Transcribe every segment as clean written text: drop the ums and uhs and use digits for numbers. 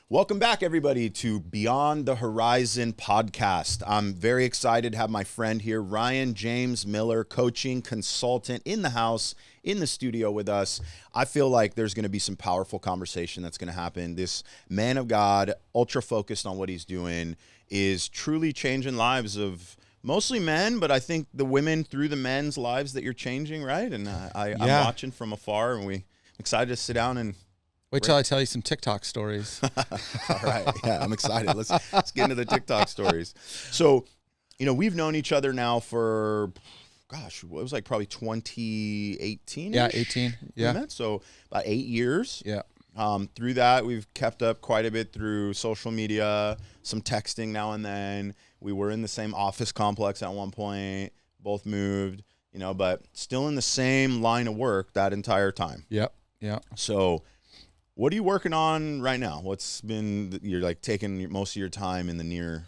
Welcome back, everybody, to Beyond the Horizon podcast. I'm very excited to have my friend here, Ryan James Miller, coaching consultant in the house, in the studio with us. I feel like there's going to be some powerful conversation that's going to happen. This man of God, ultra focused on what he's doing, is truly changing lives of mostly men, but I think the women through the men's lives that you're changing, right? And I'm watching from afar, and I'm excited to sit down and wait till I tell you some TikTok stories. All right. Yeah, I'm excited. Let's get into the TikTok stories. So, we've known each other now for, it was like probably 2018. Yeah, 18. Yeah. So about 8 years. Yeah. Through that, we've kept up quite a bit through social media, some texting now and then. We were in the same office complex at one point, both moved, but still in the same line of work that entire time. Yep. Yeah. So, what are you working on right now? You're like taking most of your time in the near.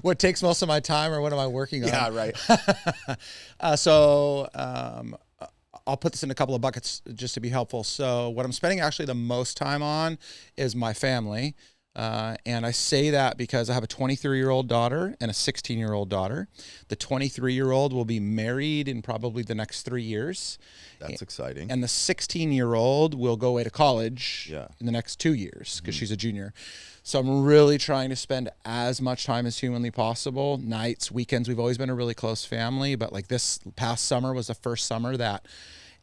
What takes most of my time, or what am I working on? Yeah, right. I'll put this in a couple of buckets just to be helpful. So what I'm spending actually the most time on is my family. And I say that because I have a 23-year-old daughter and a 16-year-old daughter. The 23-year-old will be married in probably the next 3 years. That's exciting. And the 16-year-old will go away to college in the next 2 years because she's a junior. So I'm really trying to spend as much time as humanly possible. Nights, weekends, we've always been a really close family. But like this past summer was the first summer that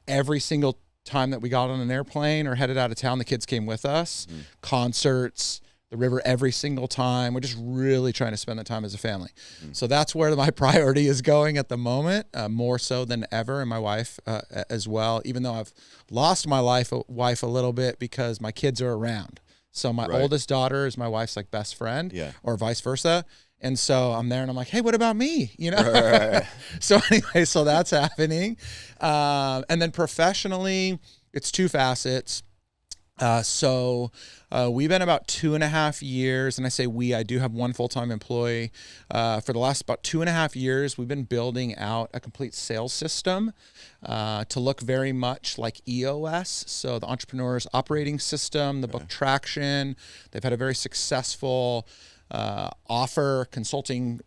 every single time that we got on an airplane or headed out of town, the kids came with us. Concerts, the river every single time. We're just really trying to spend the time as a family. So that's where my priority is going at the moment, more so than ever, and my wife as well, even though I've lost my wife a little bit because my kids are around. So my oldest daughter is my wife's like best friend, or vice versa. And so I'm there and I'm like, hey, what about me? Right. So anyway, so that's happening. And then professionally, it's two facets. We've been about 2.5 years, and I say I do have one full-time employee. For the last about 2.5 years, we've been building out a complete sales system to look very much like EOS. So the Entrepreneur's Operating System, the book Traction. They've had a very successful offer consulting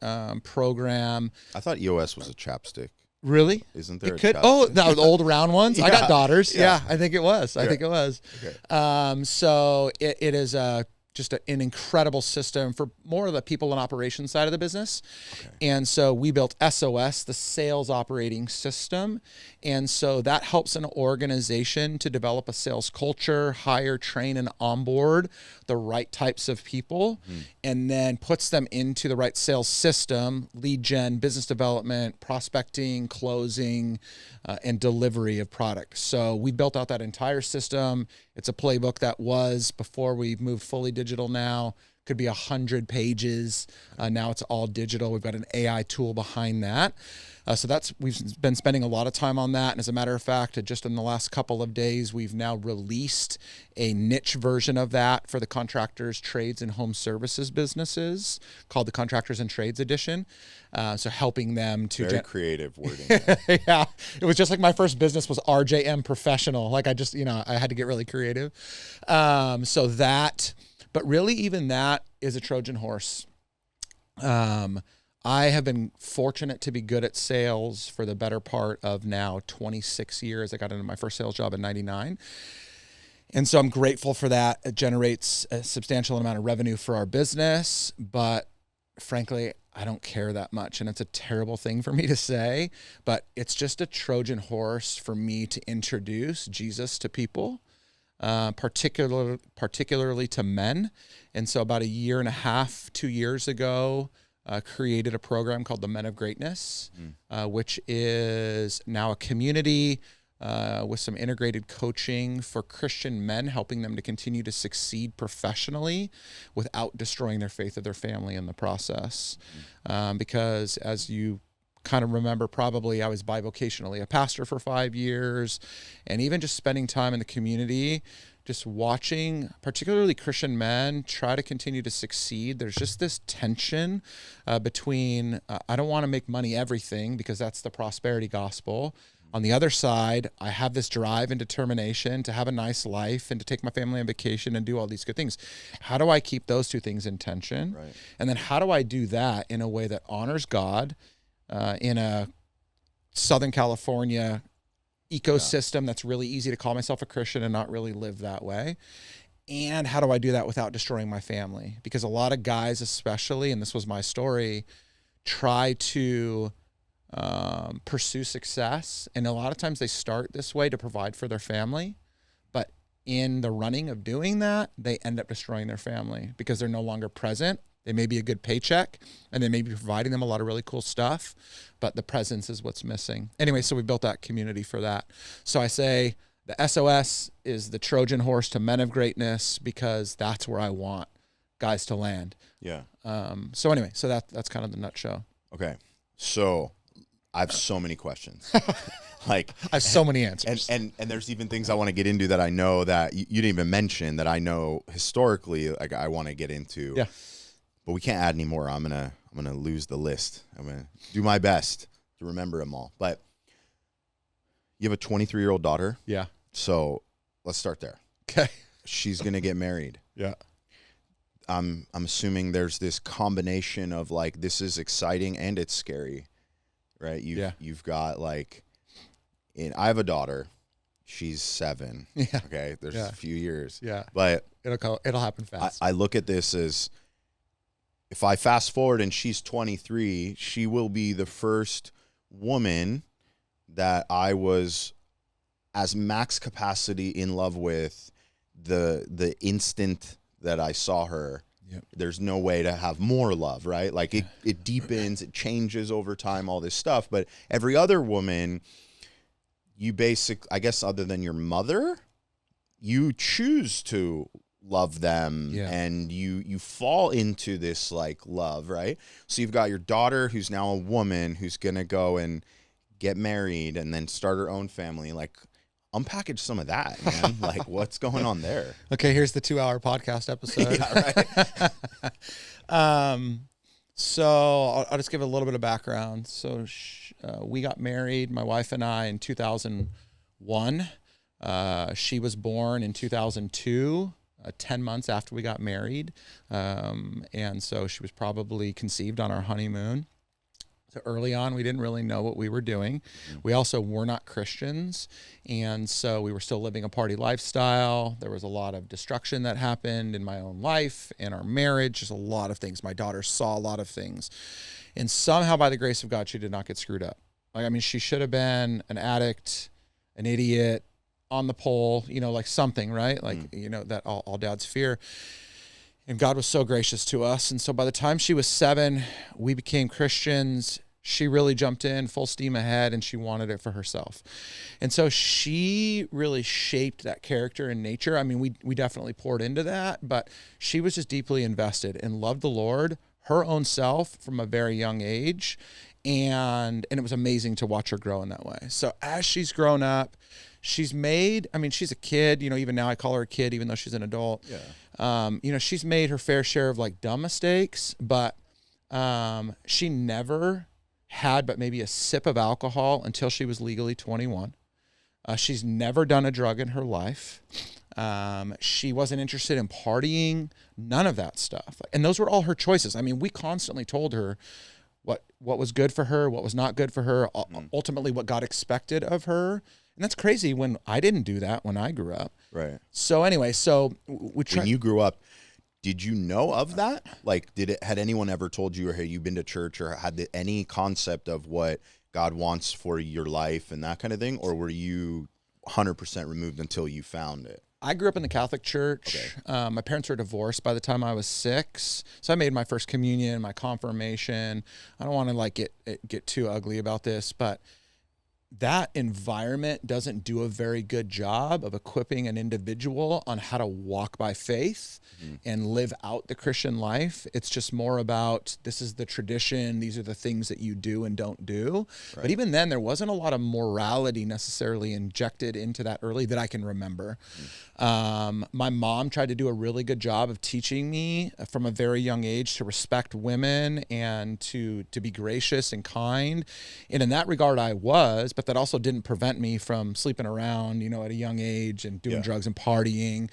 program. I thought EOS was a chapstick. Really? Isn't there? The old round ones. I got daughters. Yeah, I think it was. Okay. So it is just an incredible system for more of the people and operations side of the business. And so we built SOS, the sales operating system. And so that helps an organization to develop a sales culture, hire, train, and onboard the right types of people, and then puts them into the right sales system, lead gen, business development, prospecting, closing, and delivery of product. So we built out that entire system. It's a playbook that was, before we moved fully digital now, could be 100 pages. Now it's all digital. We've got an AI tool behind that. We've been spending a lot of time on that. And as a matter of fact, just in the last couple of days, we've now released a niche version of that for the contractors, trades, and home services businesses called the Contractors and Trades Edition. So helping them to... Very creative wording. Yeah. It was just like my first business was RJM Professional. Like I just, I had to get really creative. But really even that is a Trojan horse. I have been fortunate to be good at sales for the better part of now 26 years. I got into my first sales job in 99. And so I'm grateful for that. It generates a substantial amount of revenue for our business, but frankly, I don't care that much. And it's a terrible thing for me to say, but it's just a Trojan horse for me to introduce Jesus to people, particularly to men. And so about 1.5 years ago, created a program called the Men of Greatness, which is now a community with some integrated coaching for Christian men, helping them to continue to succeed professionally without destroying their faith of their family in the process. Because as you kind of remember, probably I was bivocationally a pastor for 5 years, and even just spending time in the community, just watching particularly Christian men try to continue to succeed. There's just this tension between, I don't want to make money everything because that's the prosperity gospel. On the other side, I have this drive and determination to have a nice life and to take my family on vacation and do all these good things. How do I keep those two things in tension? Right. And then how do I do that in a way that honors God in a Southern California ecosystem that's really easy to call myself a Christian and not really live that way? And how do I do that without destroying my family? Because a lot of guys especially, and this was my story, try to pursue success. And a lot of times they start this way to provide for their family. But in the running of doing that, they end up destroying their family because they're no longer present. They may be a good paycheck and they may be providing them a lot of really cool stuff, but the presence is what's missing. Anyway, so we built that community for that. So I say the SOS is the Trojan horse to men of greatness because that's where I want guys to land. Yeah. So anyway, so that's kind of the nutshell. Okay. So I have so many questions. Like I have so many answers. And there's even things I want to get into that I know that you didn't even mention that I know historically, like I want to get into. Yeah. But we can't add any more. I'm gonna lose the list. I'm gonna do my best to remember them all. But you have a 23-year-old daughter. Yeah. So let's start there. Okay. She's gonna get married. Yeah. I'm assuming there's this combination of like this is exciting and it's scary, right? You've got like, I have a daughter. She's 7. Yeah. Okay. There's a few years. Yeah. But it'll happen fast. I look at this as, if I fast forward and she's 23, she will be the first woman that I was as max capacity in love with the instant that I saw her. Yep. There's no way to have more love, right? Like it deepens, it changes over time, all this stuff. But every other woman, you I guess other than your mother, you choose to love them and you fall into this like love, right? So you've got your daughter who's now a woman who's going to go and get married and then start her own family. Like unpackage some of that, man. Like what's going on there? Okay, here's the 2-hour podcast episode. Yeah, right. So I'll just give a little bit of background. So we got married, my wife and I, in 2001. She was born in 2002. 10 months after we got married. And so she was probably conceived on our honeymoon. So early on, we didn't really know what we were doing. We also were not Christians. And so we were still living a party lifestyle. There was a lot of destruction that happened in my own life, in our marriage, just a lot of things. My daughter saw a lot of things. And somehow, by the grace of God, she did not get screwed up. Like, I mean, she should have been an addict, an idiot, on the pole, like something, right? Like, that all dads fear. And God was so gracious to us. And so by the time she was 7, we became Christians. She really jumped in full steam ahead and she wanted it for herself. And so she really shaped that character and nature. I mean, we definitely poured into that, but she was just deeply invested and loved the Lord, her own self from a very young age. And it was amazing to watch her grow in that way. So as she's grown up, she's a kid, even now I call her a kid, even though she's an adult. Yeah. She's made her fair share of like dumb mistakes, but she never had but maybe a sip of alcohol until she was legally 21. She's never done a drug in her life. She wasn't interested in partying, none of that stuff. And those were all her choices. I mean, we constantly told her what was good for her, what was not good for her, ultimately what God expected of her. And that's crazy when I didn't do that when I grew up. Right. So anyway, when you grew up, did you know of that? Like, had anyone ever told you, or hey, you've been to church, or had any concept of what God wants for your life and that kind of thing? Or were you 100% removed until you found it? I grew up in the Catholic Church. Okay. My parents were divorced by the time I was 6. So I made my first communion, my confirmation. I don't want to get too ugly about this, but that environment doesn't do a very good job of equipping an individual on how to walk by faith and live out the Christian life. It's just more about, this is the tradition, these are the things that you do and don't do. Right. But even then, there wasn't a lot of morality necessarily injected into that early that I can remember. My mom tried to do a really good job of teaching me from a very young age to respect women and to be gracious and kind. And in that regard, I was. But but that also didn't prevent me from sleeping around, at a young age and doing drugs and partying.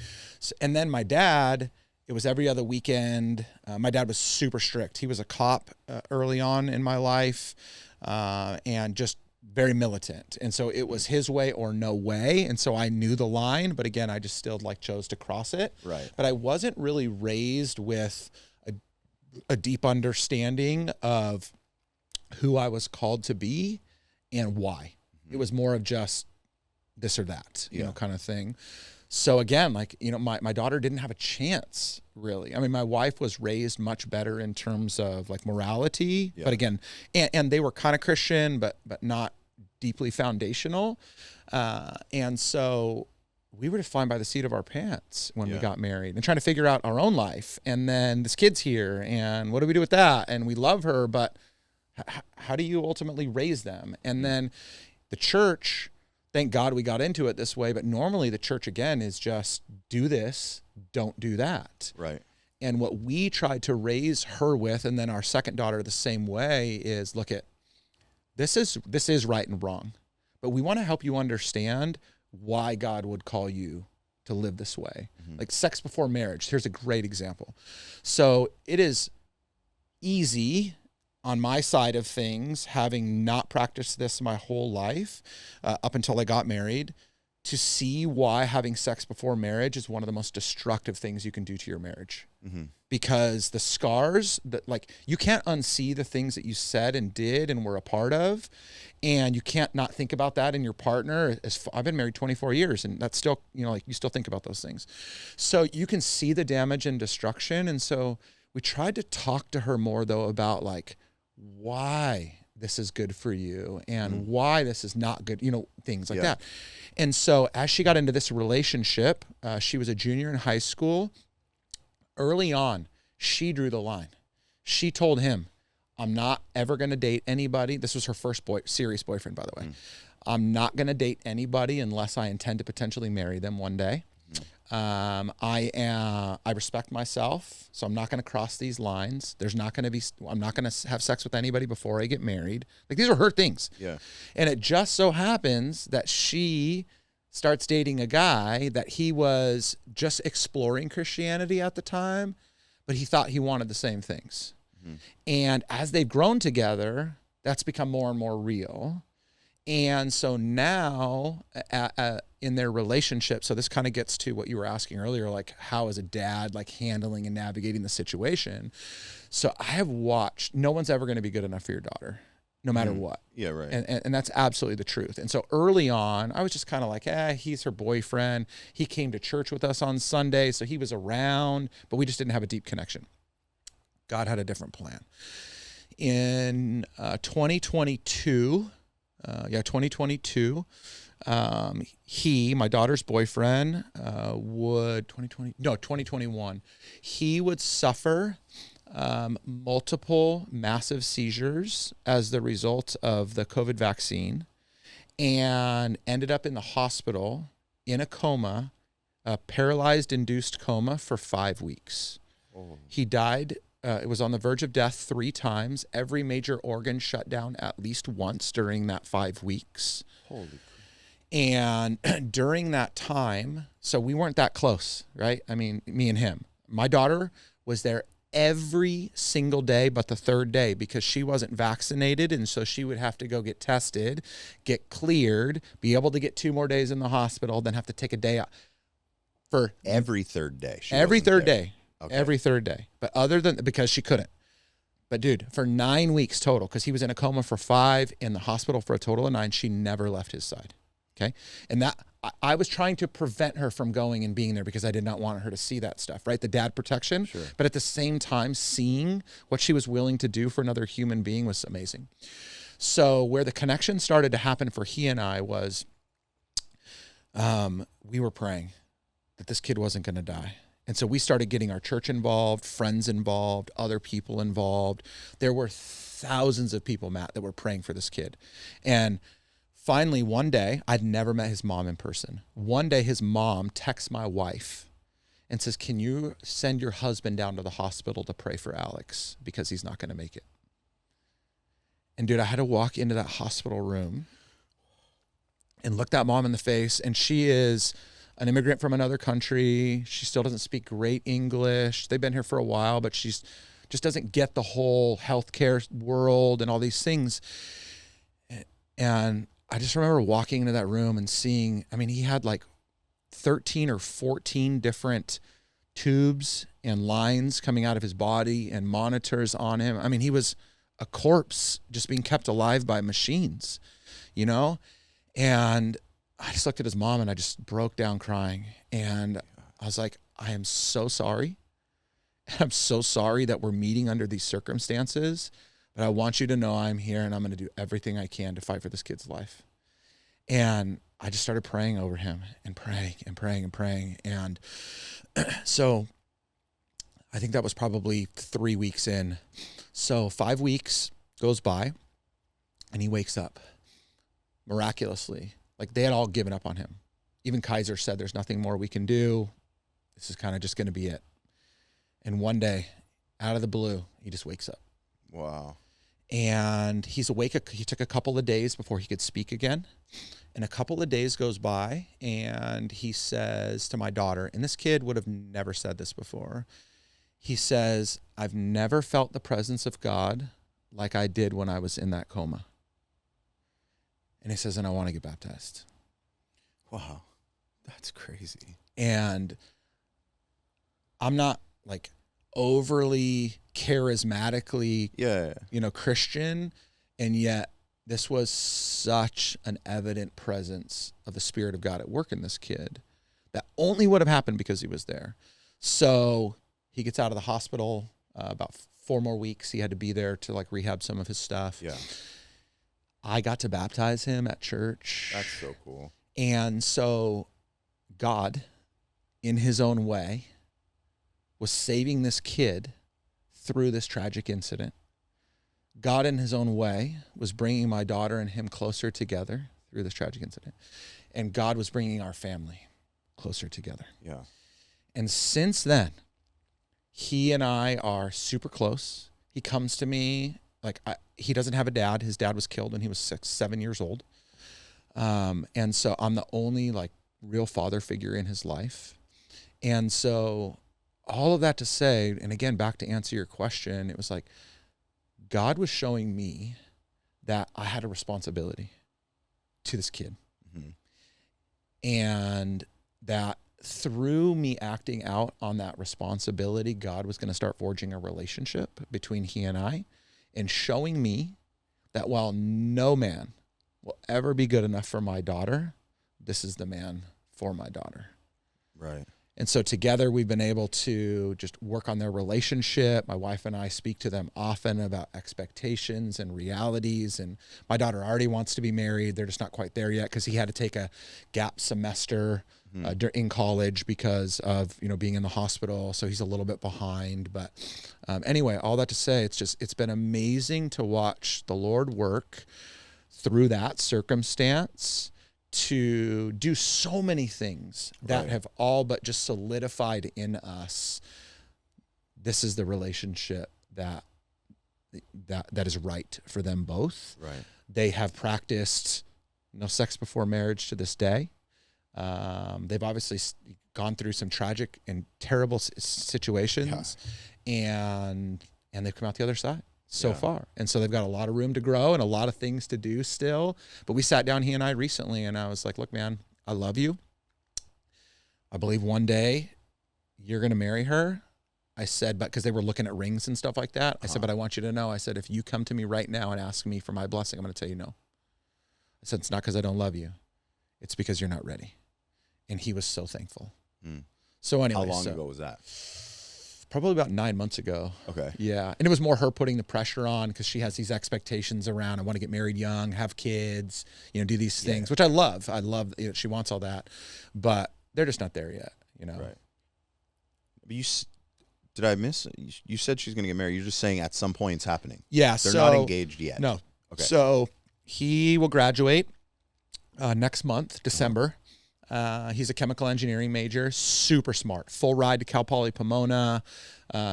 And then my dad, it was every other weekend. My dad was super strict. He was a cop early on in my life, and just very militant. And so it was his way or no way. And so I knew the line, but again, I just still chose to cross it. Right. But I wasn't really raised with a deep understanding of who I was called to be and why. It was more of just this or that, kind of thing. So again, my daughter didn't have a chance, really. I mean, my wife was raised much better in terms of morality, but again, and they were kind of Christian, but not deeply foundational. And so we were defined by the seat of our pants when we got married and trying to figure out our own life. And then this kid's here, and what do we do with that? And we love her, but how do you ultimately raise them? And then the church, thank God we got into it this way, but normally the church, again, is just do this, don't do that. Right. And what we tried to raise her with, and then our second daughter the same way, is look at, this is right and wrong, but we want to help you understand why God would call you to live this way. Like sex before marriage. Here's a great example. So it is easy on my side of things, having not practiced this my whole life, up until I got married, to see why having sex before marriage is one of the most destructive things you can do to your marriage. Because the scars that you can't unsee the things that you said and did and were a part of, and you can't not think about that in your partner. I've been married 24 years, and that's still, you still think about those things. So you can see the damage and destruction. And so we tried to talk to her more though about why this is good for you and why this is not good, things like that. And so as she got into this relationship, she was a junior in high school. Early on, she drew the line. She told him, I'm not ever going to date anybody. This was her first serious boyfriend, by the way. I'm not going to date anybody unless I intend to potentially marry them one day. I respect myself, so I'm not going to cross these lines. I'm not going to have sex with anybody before I get married. These are her things. Yeah. And it just so happens that she starts dating a guy that he was just exploring Christianity at the time, but he thought he wanted the same things. And as they've grown together, that's become more and more real. And so now in their relationship, so this kind of gets to what you were asking earlier, how is a dad handling and navigating the situation? So I have watched, no one's ever going to be good enough for your daughter, no matter what. Yeah, right. And that's absolutely the truth. And so early on, I was just kind of he's her boyfriend. He came to church with us on Sunday, so he was around, but we just didn't have a deep connection. God had a different plan. In 2022, my daughter's boyfriend, 2021, he would suffer multiple massive seizures as the result of the COVID vaccine, and ended up in the hospital in a coma, a paralyzed induced coma for 5 weeks. Oh. He died. It was on the verge of death 3 times. Every major organ shut down at least once during that 5 weeks. Holy crap. And during that time, so we weren't that close, right? I mean, me and him. My daughter was there every single day but the 3rd day because she wasn't vaccinated, and so she would have to go get tested, get cleared, be able to get 2 more days in the hospital, then have to take a day out. For every 3rd day. Every 3rd day. Okay. Every 3rd day. But because she couldn't. But dude, for 9 weeks total, because he was in a coma for 5, in the hospital for a total of 9, she never left his side. Okay. And that I was trying to prevent her from going and being there because I did not want her to see that stuff, right? The dad protection. Sure. But at the same time, seeing what she was willing to do for another human being was amazing. So where the connection started to happen for he and I was, we were praying that this kid wasn't going to die. And so we started getting our church involved, friends involved, other people involved. There were thousands of people, Matt, that were praying for this kid. And finally, one day, I'd never met his mom in person. One day, his mom texts my wife and says, can you send your husband down to the hospital to pray for Alex because he's not going to make it? And dude, I had to walk into that hospital room and looked that mom in the face. And she is an immigrant from another country. She still doesn't speak great English. They've been here for a while, but she's just doesn't get the whole healthcare world and all these things. And I just remember walking into that room and seeing, I mean, he had like 13 or 14 different tubes and lines coming out of his body and monitors on him. I mean, he was a corpse just being kept alive by machines, you know? And I just looked at his mom and I just broke down crying. And I was like, I am so sorry. I'm so sorry that we're meeting under these circumstances, but I want you to know I'm here and I'm going to do everything I can to fight for this kid's life. And I just started praying over him and praying and praying and praying. And so I think that was probably 3 weeks in. So 5 weeks goes by and he wakes up miraculously. Like they had all given up on him. Even Kaiser said, there's nothing more we can do. This is kind of just going to be it. And one day, out of the blue, he just wakes up. Wow. And he's awake. He took a couple of days before he could speak again. And a couple of days goes by, and he says to my daughter, and this kid would have never said this before. He says, I've never felt the presence of God like I did when I was in that coma. And he says, and I want to get baptized. Wow. That's crazy. And I'm not like overly charismatically, Christian. And yet this was such an evident presence of the Spirit of God at work in this kid that only would have happened because he was there. So he gets out of the hospital, about 4 more weeks. He had to be there to like rehab some of his stuff. Yeah. I got to baptize him at church. That's so cool. And so God, in his own way, was saving this kid through this tragic incident. God, in his own way, was bringing my daughter and him closer together through this tragic incident. And God was bringing our family closer together. Yeah. And since then, he and I are super close. He comes to me, he doesn't have a dad. His dad was killed when he was 7 years old. And so I'm the only real father figure in his life. And so all of that to say, and again, back to answer your question, it was like God was showing me that I had a responsibility to this kid. Mm-hmm. And that through me acting out on that responsibility, God was going to start forging a relationship between he and I, and showing me that while no man will ever be good enough for my daughter, this is the man for my daughter. Right. And so together we've been able to just work on their relationship. My wife and I speak to them often about expectations and realities. And my daughter already wants to be married. They're just not quite there yet because he had to take a gap semester in college because of, being in the hospital. So he's a little bit behind. But anyway, all that to say, it's been amazing to watch the Lord work through that circumstance to do so many things that have all but just solidified in us. This is the relationship that is right for them both. Right. They have practiced no sex before marriage to this day. They've obviously gone through some tragic and terrible situations, and they've come out the other side so far. And so they've got a lot of room to grow and a lot of things to do still. But we sat down, he and I, recently, and I was like, look, man, I love you. I believe one day you're going to marry her. I said, but because they were looking at rings and stuff like that, I said, but I want you to know, I said, if you come to me right now and ask me for my blessing, I'm going to tell you no. I said, it's not because I don't love you. It's because you're not ready. And he was so thankful. So anyway. How long ago was that? Probably about 9 months ago. Okay. Yeah. And it was more her putting the pressure on because she has these expectations around, I want to get married young, have kids, do these things, which I love. I love, she wants all that, but they're just not there yet, Right. But did I miss? You said she's going to get married. You're just saying at some point it's happening. Yeah. They're not engaged yet. No. Okay. So he will graduate next month, December. He's a chemical engineering major, super smart, full ride to Cal Poly Pomona.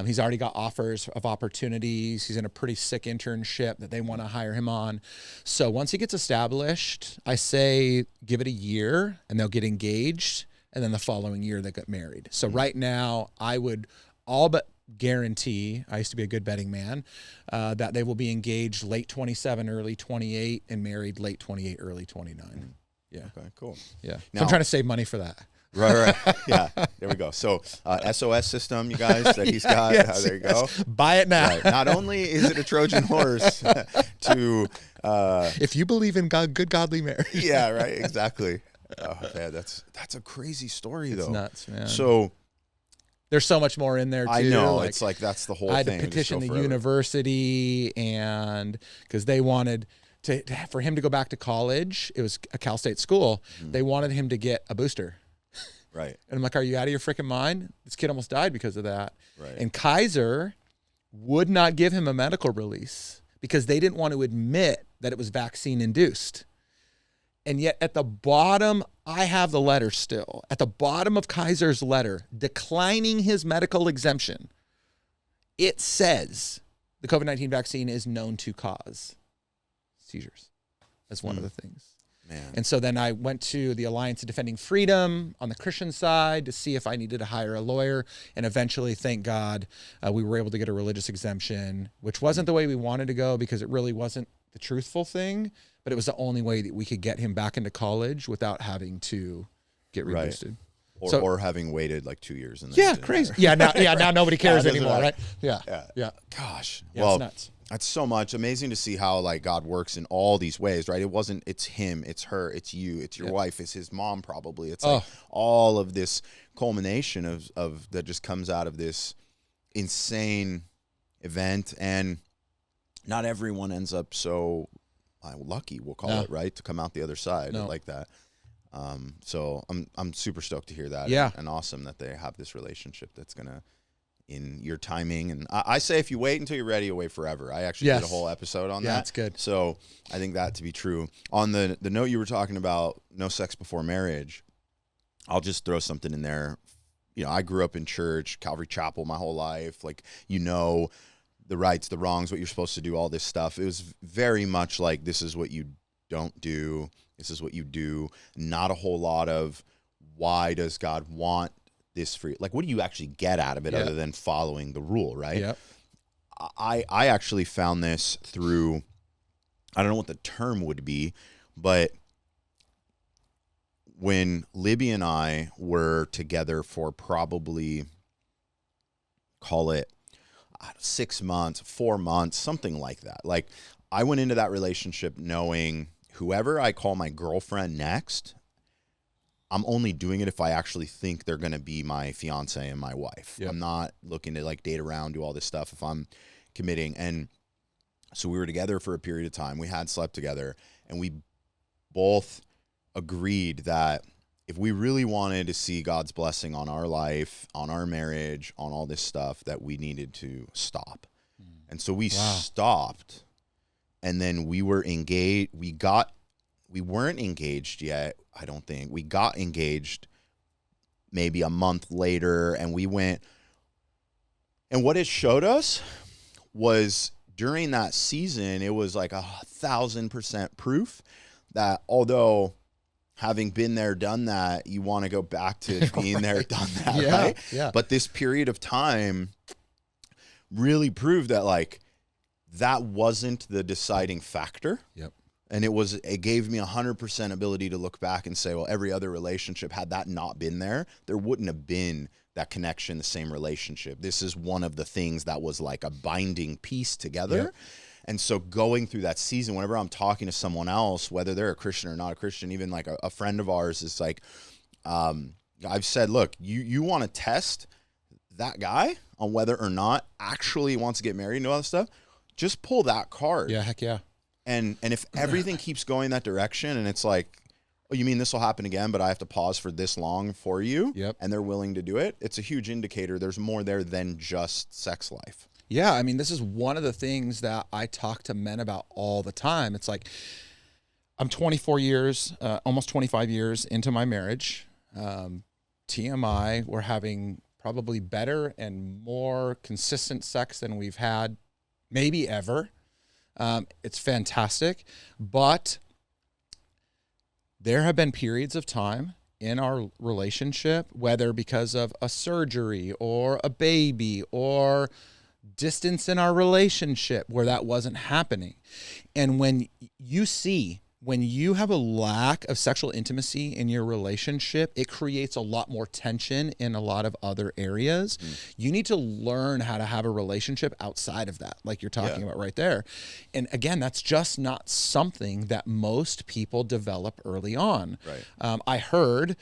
He's already got offers of opportunities. He's in a pretty sick internship that they want to hire him on. So once he gets established, I say give it a year and they'll get engaged. And then the following year they get married. So right now I would all but guarantee, I used to be a good betting man, that they will be engaged late 27, early 28 and married late 28, early 29. Yeah. Okay, cool. Yeah. Now, So I'm trying to save money for that. Right. Yeah. There we go. So SOS system, you guys, that he's got. Yes, There you go. Buy it now. Right. Not only is it a Trojan horse to if you believe in God, good godly marriage. Yeah, right. Exactly. Oh man, that's a crazy story though. It's nuts, man. So there's so much more in there too. I know, it's like that's the whole I had thing. to petition the university, and because they wanted for him to go back to college, it was a Cal State school. They wanted him to get a booster. Right. And I'm like, are you out of your freaking mind? This kid almost died because of that. Right. And Kaiser would not give him a medical release because they didn't want to admit that it was vaccine induced. And yet at the bottom, I have the letter still. At the bottom of Kaiser's letter declining his medical exemption, it says the COVID-19 vaccine is known to cause seizures. That's one of the things. Man. And so then I went to the Alliance of Defending Freedom on the Christian side to see if I needed to hire a lawyer. And eventually, thank God, we were able to get a religious exemption, which wasn't the way we wanted to go because it really wasn't the truthful thing, but it was the only way that we could get him back into college without having to get reboosted. Right. Or having waited like 2 years. And yeah, crazy. Now nobody cares anymore, right? Yeah. Gosh. Yeah, well, it's nuts. That's so much. Amazing to see how like God works in all these ways, right? It's him, it's her, it's you, it's your wife, it's his mom probably. It's like all of this culmination of that just comes out of this insane event. And not everyone ends up so lucky, we'll call it, right, to come out the other side like that. So I'm super stoked to hear that. Yeah. And awesome that they have this relationship that's gonna in your timing. And I say if you wait until you're ready, you'll wait forever. I actually did a whole episode on that. Yeah, that's good. So I think that to be true. On the note you were talking about, no sex before marriage, I'll just throw something in there. You know, I grew up in church, Calvary Chapel my whole life. Like, you know, the rights, the wrongs, what you're supposed to do, all this stuff. It was very much like, this is what you don't do. This is what you do. Not a whole lot of why does God want this for you? Like, what do you actually get out of it other than following the rule, right? Yep. I actually found this through, I don't know what the term would be, but when Libby and I were together for probably, call it 6 months, 4 months, something like that. Like, I went into that relationship knowing whoever I call my girlfriend next, I'm only doing it if I actually think they're going to be my fiance and my wife. Yep. I'm not looking to like date around, do all this stuff if I'm committing. And so we were together for a period of time. We had slept together, and we both agreed that if we really wanted to see God's blessing on our life, on our marriage, on all this stuff, that we needed to stop. And so we stopped, and then we were engaged. We weren't engaged yet, I don't think. We got engaged maybe a month later, and we went. And what it showed us was during that season, it was like 1,000% proof that although having been there, done that, you want to go back to being there, done that, right? Yeah. But this period of time really proved that like that wasn't the deciding factor. Yep. And it gave me 100% ability to look back and say, well, every other relationship, had that not been there, there wouldn't have been that connection, the same relationship. This is one of the things that was like a binding piece together. Yep. And so going through that season, whenever I'm talking to someone else, whether they're a Christian or not a Christian, even like a friend of ours is like, I've said, look, you want to test that guy on whether or not actually wants to get married and all that stuff, just pull that card. Yeah, heck yeah. And if everything keeps going that direction, and it's like, oh, you mean this will happen again, but I have to pause for this long for you, and they're willing to do it, it's a huge indicator there's more there than just sex life. Yeah, I mean, this is one of the things that I talk to men about all the time. It's like, I'm 24 years, almost 25 years into my marriage. TMI, we're having probably better and more consistent sex than we've had maybe ever. It's fantastic, but there have been periods of time in our relationship, whether because of a surgery or a baby or distance in our relationship, where that wasn't happening. And when you have a lack of sexual intimacy in your relationship, it creates a lot more tension in a lot of other areas. You need to learn how to have a relationship outside of that, like you're talking about right there. And again, that's just not something that most people develop early on. Right. I heard,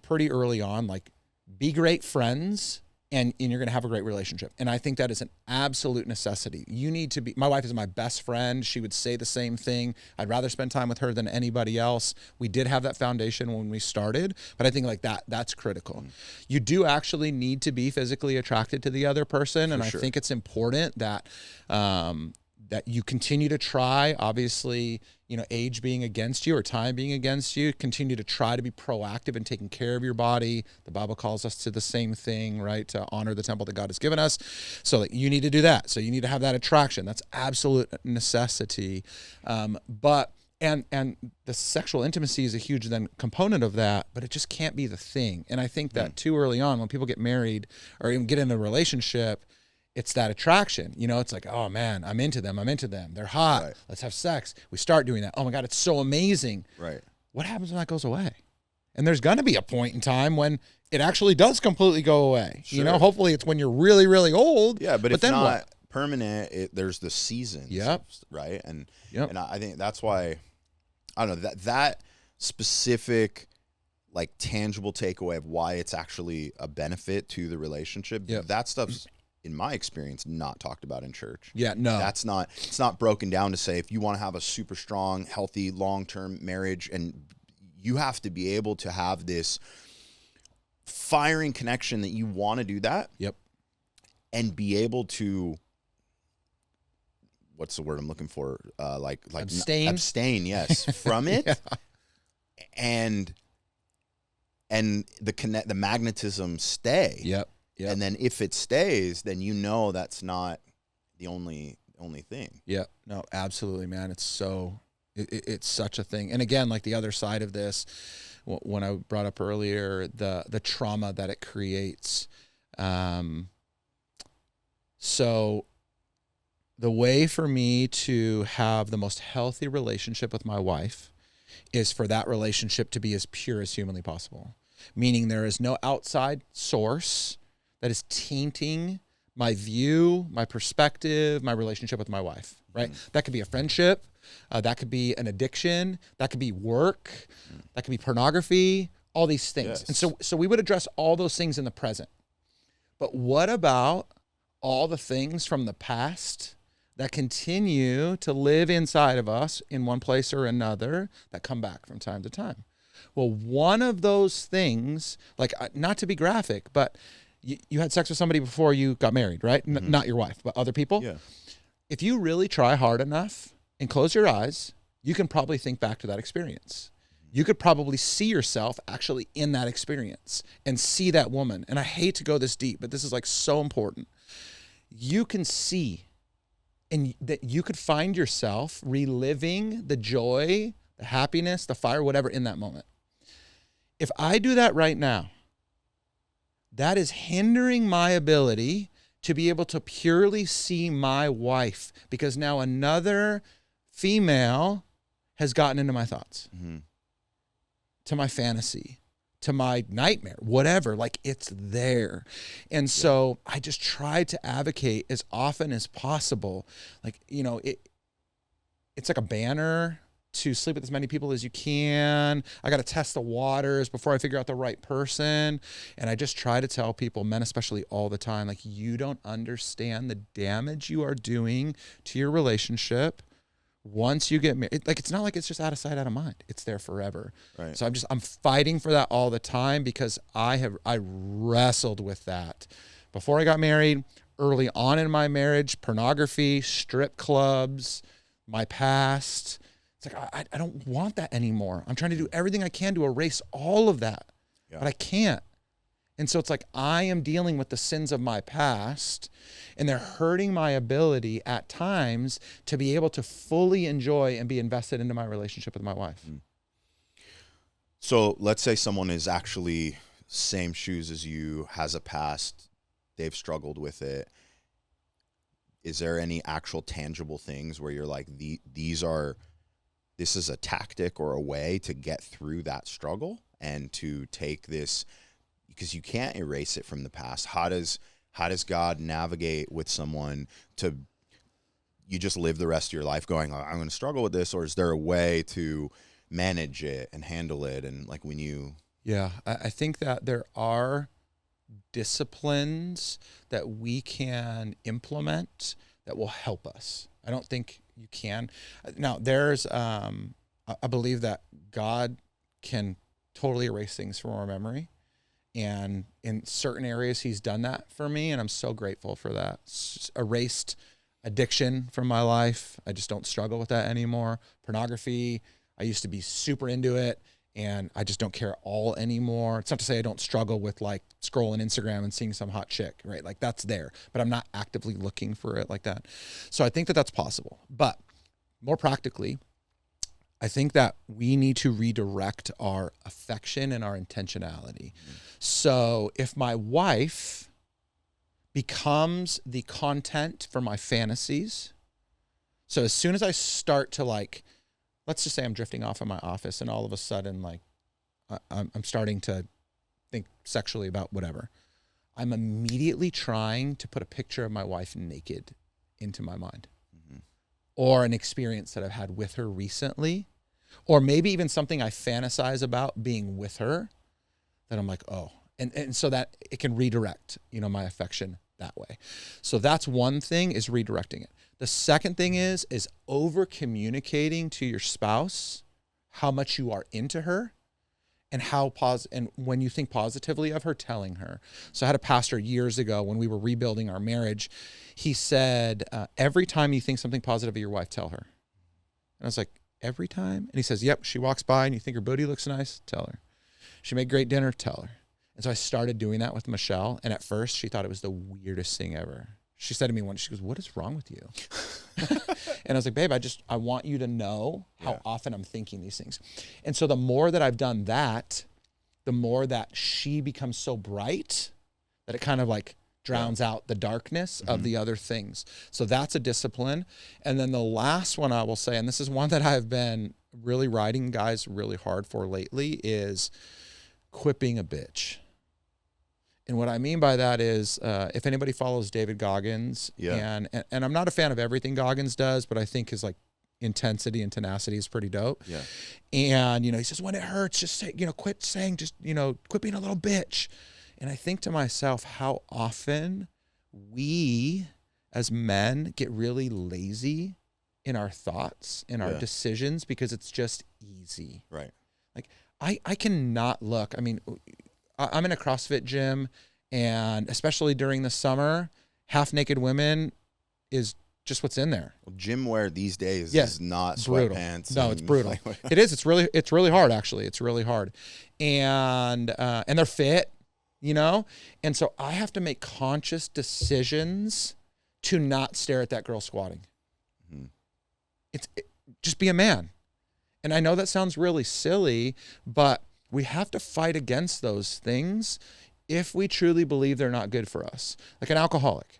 pretty early on, like, be great friends, and you're going to have a great relationship. And I think that is an absolute necessity. You need to be, my wife is my best friend. She would say the same thing. I'd rather spend time with her than anybody else. We did have that foundation when we started, but I think like that's critical. You do actually need to be physically attracted to the other person. And I think it's important that, that you continue to try, obviously, age being against you or time being against you, continue to try to be proactive in taking care of your body. The Bible calls us to the same thing, right? To honor the temple that God has given us. So that you need to do that. So you need to have that attraction. That's absolute necessity. But the sexual intimacy is a huge then component of that, but it just can't be the thing. And I think that too early on, when people get married or even get in a relationship, it's that attraction. It's like, oh man, I'm into them. They're hot. Right. Let's have sex. We start doing that. Oh my God, it's so amazing. Right. What happens when that goes away? And there's going to be a point in time when it actually does completely go away. Sure. Hopefully it's when you're really, really old. Yeah, but if then not what? permanent, there's the seasons. Yep. Right. And I think that's why, I don't know, that specific, like, tangible takeaway of why it's actually a benefit to the relationship. That stuff's, in my experience, not talked about in church. Yeah, no. It's not broken down to say, if you want to have a super strong, healthy, long-term marriage, and you have to be able to have this firing connection that you want to do that. Yep. And be able to, what's the word I'm looking for? Like abstain, yes, from it. And the magnetism stay. Yep. Yep. And then if it stays, then that's not the only thing. Yeah. No, absolutely, man. It's such a thing. And again, like the other side of this, when I brought up earlier, the trauma that it creates. So the way for me to have the most healthy relationship with my wife is for that relationship to be as pure as humanly possible. Meaning there is no outside source that is tainting my view, my perspective, my relationship with my wife, right? That could be a friendship. That could be an addiction. That could be work. That could be pornography, all these things. Yes. And so we would address all those things in the present. But what about all the things from the past that continue to live inside of us in one place or another that come back from time to time? Well, one of those things, like, not to be graphic, but you had sex with somebody before you got married, right? Not your wife, but other people. Yeah. If you really try hard enough and close your eyes, you can probably think back to that experience. You could probably see yourself actually in that experience and see that woman. And I hate to go this deep, but this is like so important. You can see, and that you could find yourself reliving the joy, the happiness, the fire, whatever in that moment. If I do that right now, that is hindering my ability to be able to purely see my wife, because now another female has gotten into my thoughts, to my fantasy, to my nightmare, whatever, like it's there. And so I just try to advocate as often as possible. Like, it's like a banner to sleep with as many people as you can. I got to test the waters before I figure out the right person. And I just try to tell people, men especially, all the time, like, you don't understand the damage you are doing to your relationship once you get married. Like, it's not like it's just out of sight, out of mind. It's there forever. Right. So I'm fighting for that all the time, because I wrestled with that before I got married, early on in my marriage, pornography, strip clubs, my past. It's like, I don't want that anymore. I'm trying to do everything I can to erase all of that. but I can't. And so it's like I am dealing with the sins of my past, and they're hurting my ability at times to be able to fully enjoy and be invested into my relationship with my wife. So let's say someone is actually same shoes as you, has a past, they've struggled with it. Is there any actual tangible things where you're like, this is a tactic or a way to get through that struggle and to take this, because you can't erase it from the past. How does God navigate with someone to, you just live the rest of your life going, oh, I'm going to struggle with this? Or is there a way to manage it and handle it? And like when you... Yeah, I think that there are disciplines that we can implement that will help us. I don't think you can. Now, there's, I believe that God can totally erase things from our memory. And in certain areas, he's done that for me, and I'm so grateful for that. Erased addiction from my life. I just don't struggle with that anymore. Pornography, I used to be super into it, and I just don't care at all anymore. It's not to say I don't struggle with like scrolling Instagram and seeing some hot chick, right? Like that's there, but I'm not actively looking for it like that. So I think that that's possible. But more practically, I think that we need to redirect our affection and our intentionality. So if my wife becomes the content for my fantasies, so as soon as I start to like, let's just say I'm drifting off in my office and all of a sudden like I'm starting to think sexually about whatever, I'm immediately trying to put a picture of my wife naked into my mind. Or an experience that I've had with her recently, or maybe even something I fantasize about being with her that I'm like, oh, and so that it can redirect, my affection that way. So that's one thing, is redirecting it. The second thing is over communicating to your spouse how much you are into her and and when you think positively of her, telling her. So I had a pastor years ago when we were rebuilding our marriage. He said, every time you think something positive of your wife, tell her. And I was like, every time? And he says, yep, she walks by and you think her booty looks nice, tell her. She made great dinner, tell her. And so I started doing that with Michelle. And at first she thought it was the weirdest thing ever. She said to me once, she goes, what is wrong with you? And I was like, babe, I want you to know how often I'm thinking these things. And so the more that I've done that, the more that she becomes so bright that it kind of like drowns out the darkness of the other things. So that's a discipline. And then the last one I will say, and this is one that I've been really riding guys really hard for lately, is quit being a bitch. And what I mean by that is, if anybody follows David Goggins, and I'm not a fan of everything Goggins does, but I think his like intensity and tenacity is pretty dope. Yeah. And, he says, when it hurts, just say, quit saying, just, quit being a little bitch. And I think to myself, how often we as men get really lazy in our thoughts, in our decisions, because it's just easy. Right. Like I cannot look, I mean, I'm in a CrossFit gym, and especially during the summer, half naked women is just what's in there. Well, gym wear these days is not brutal. Sweatpants. No, it's brutal. It is. It's really hard, actually. It's really hard. And they're fit, and so I have to make conscious decisions to not stare at that girl squatting. Just be a man. And I know that sounds really silly, but we have to fight against those things if we truly believe they're not good for us. Like an alcoholic,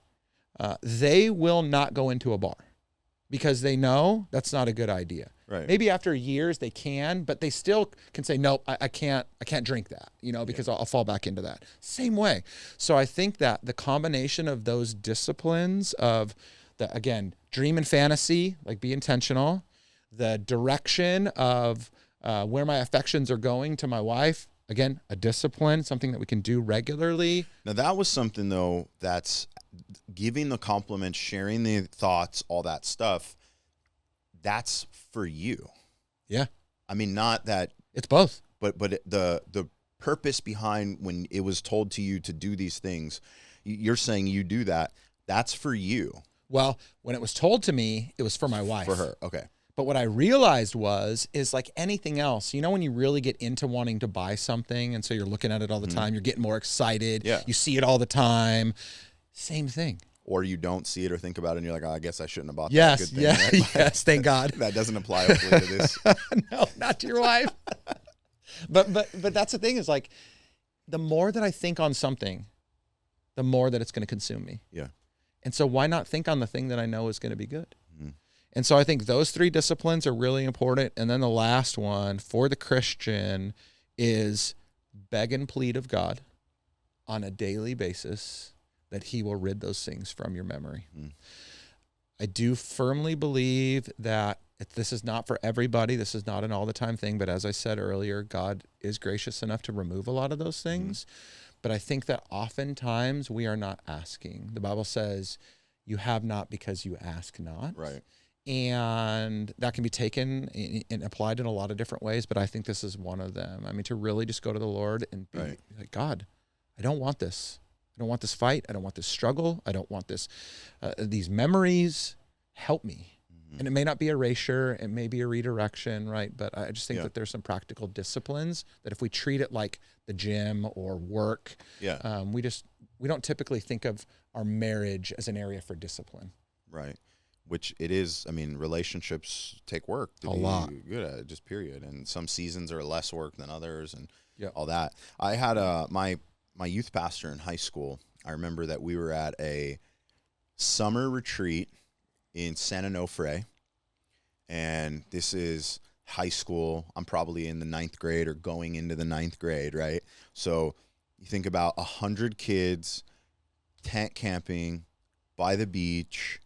they will not go into a bar because they know that's not a good idea. Right. Maybe after years they can, but they still can say, no, I can't drink that, because I'll fall back into that. Same way. So I think that the combination of those disciplines of again, dream and fantasy, like be intentional, the direction of where my affections are going to my wife, again, a discipline, something that we can do regularly. Now that was something though, that's giving the compliments, sharing the thoughts, all that stuff. That's for you. Yeah. I mean, not that it's both, but the purpose behind when it was told to you to do these things, you're saying you do that. That's for you. Well, when it was told to me, it was for my wife. For her. Okay. But what I realized is like anything else, you know, when you really get into wanting to buy something, and so you're looking at it all the time, you're getting more excited, Yeah. you see it all the time, same thing. Or you don't see it or think about it and you're like, oh, I guess I shouldn't have bought that. Yes, Good thing, right? yes, thank God. That doesn't apply hopefully to this. No, not to your wife. But that's the thing, is like, the more that I think on something, the more that it's going to consume me. Yeah. And so why not think on the thing that I know is going to be good? Mm-hmm. And so I think those 3 disciplines are really important. And then the last one for the Christian is beg and plead of God on a daily basis that he will rid those things from your memory. Mm. I do firmly believe that this is not for everybody. This is not an all the time thing. But as I said earlier, God is gracious enough to remove a lot of those things. Mm-hmm. But I think that oftentimes we are not asking. The Bible says, you have not because you ask not. Right. And that can be taken and applied in a lot of different ways, but I think this is one of them. I mean, to really just go to the Lord and be like, God, I don't want this. I don't want this fight. I don't want this struggle. I don't want this, these memories. Help me. Mm-hmm. And it may not be erasure. It may be a redirection, right? But I just think that there's some practical disciplines that if we treat it like the gym or work, we don't typically think of our marriage as an area for discipline. Right. Which it is. I mean, relationships take work to be good at it, just period. And some seasons are less work than others and all that. I had my youth pastor in high school. I remember that we were at a summer retreat in San Onofre. And this is high school. I'm probably in the 9th grade or going into the 9th grade, right? So you think about 100 kids, tent camping by the beach.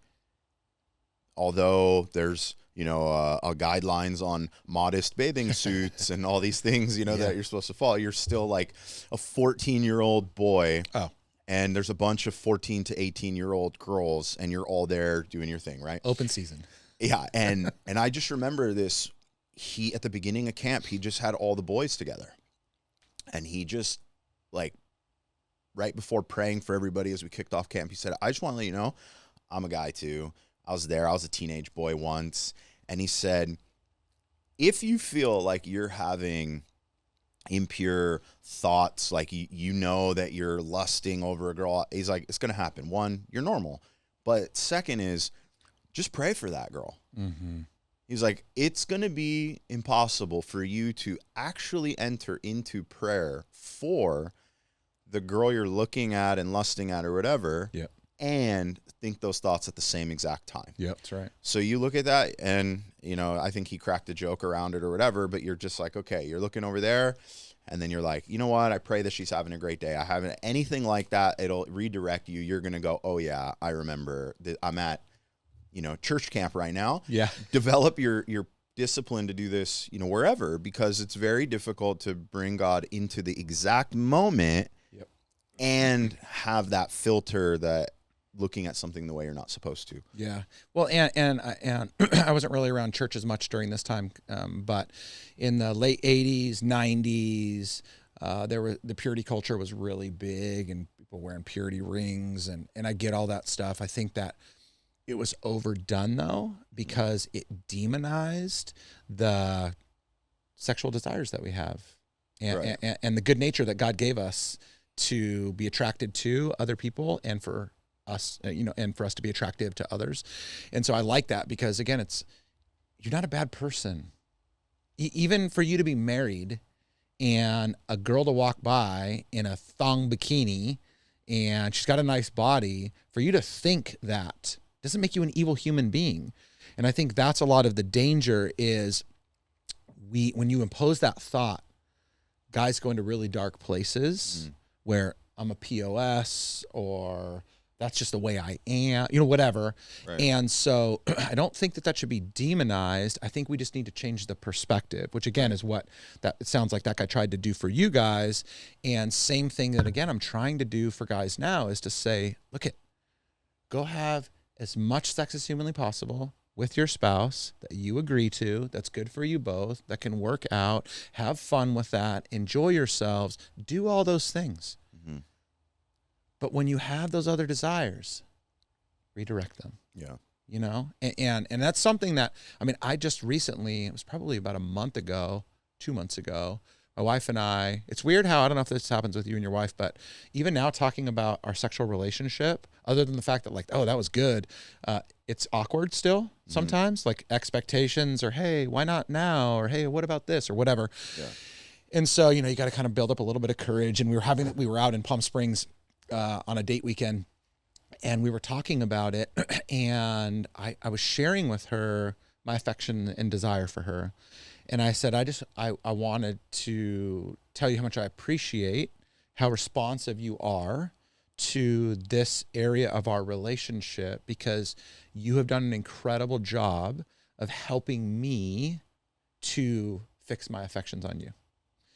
Although there's, guidelines on modest bathing suits and all these things, that you're supposed to follow, you're still like a 14-year-old boy. Oh. And there's a bunch of 14 to 18-year-old girls, and you're all there doing your thing, right? Open season. Yeah. And I just remember this, at the beginning of camp, he just had all the boys together. And he just, like, right before praying for everybody as we kicked off camp, he said, I just want to let you know, I'm a guy too. I was there. I was a teenage boy once. And he said, if you feel like you're having impure thoughts, like you know that you're lusting over a girl, he's like, it's going to happen. One, you're normal. But second is, just pray for that girl. Mm-hmm. He's like, it's going to be impossible for you to actually enter into prayer for the girl you're looking at and lusting at or whatever. Yep. And think those thoughts at the same exact time. Yep, that's right. So you look at that and, I think he cracked a joke around it or whatever, but you're just like, okay, you're looking over there and then you're like, you know what? I pray that she's having a great day. I haven't anything like that. It'll redirect you. You're going to go, oh yeah, I remember that I'm at, church camp right now. Yeah. Develop your discipline to do this, wherever, because it's very difficult to bring God into the exact moment and have that filter that looking at something the way you're not supposed to. Yeah. Well, and I wasn't really around church as much during this time, but in the late 80s, 90s, the purity culture was really big and people wearing purity rings and I get all that stuff. I think that it was overdone though, because it demonized the sexual desires that we have and the good nature that God gave us to be attracted to other people and for us, and for us to be attractive to others. And so I like that because again, you're not a bad person. Even for you to be married and a girl to walk by in a thong bikini and she's got a nice body, for you to think that doesn't make you an evil human being. And I think that's a lot of the danger is when you impose that thought, guys go into really dark places where I'm a POS or that's just the way I am, whatever. Right. And so I don't think that should be demonized. I think we just need to change the perspective, which again is what it sounds like that guy tried to do for you guys. And same thing that again, I'm trying to do for guys now is to say, go have as much sex as humanly possible with your spouse that you agree to, that's good for you both, that can work out, have fun with that, enjoy yourselves, do all those things. Mm-hmm. But when you have those other desires, redirect them. Yeah. you know? And that's something that, I mean, I just recently, it was probably about a month ago, 2 months ago, my wife and I, it's weird how, I don't know if this happens with you and your wife, but even now talking about our sexual relationship, other than the fact that like, oh, that was good, it's awkward still sometimes, like expectations or, hey, why not now? Or, hey, what about this or whatever. Yeah. And so, you know, you got to kind of build up a little bit of courage. And we were out in Palm Springs on a date weekend, and we were talking about it. And I was sharing with her my affection and desire for her. And I said, I wanted to tell you how much I appreciate how responsive you are to this area of our relationship, because you have done an incredible job of helping me to fix my affections on you.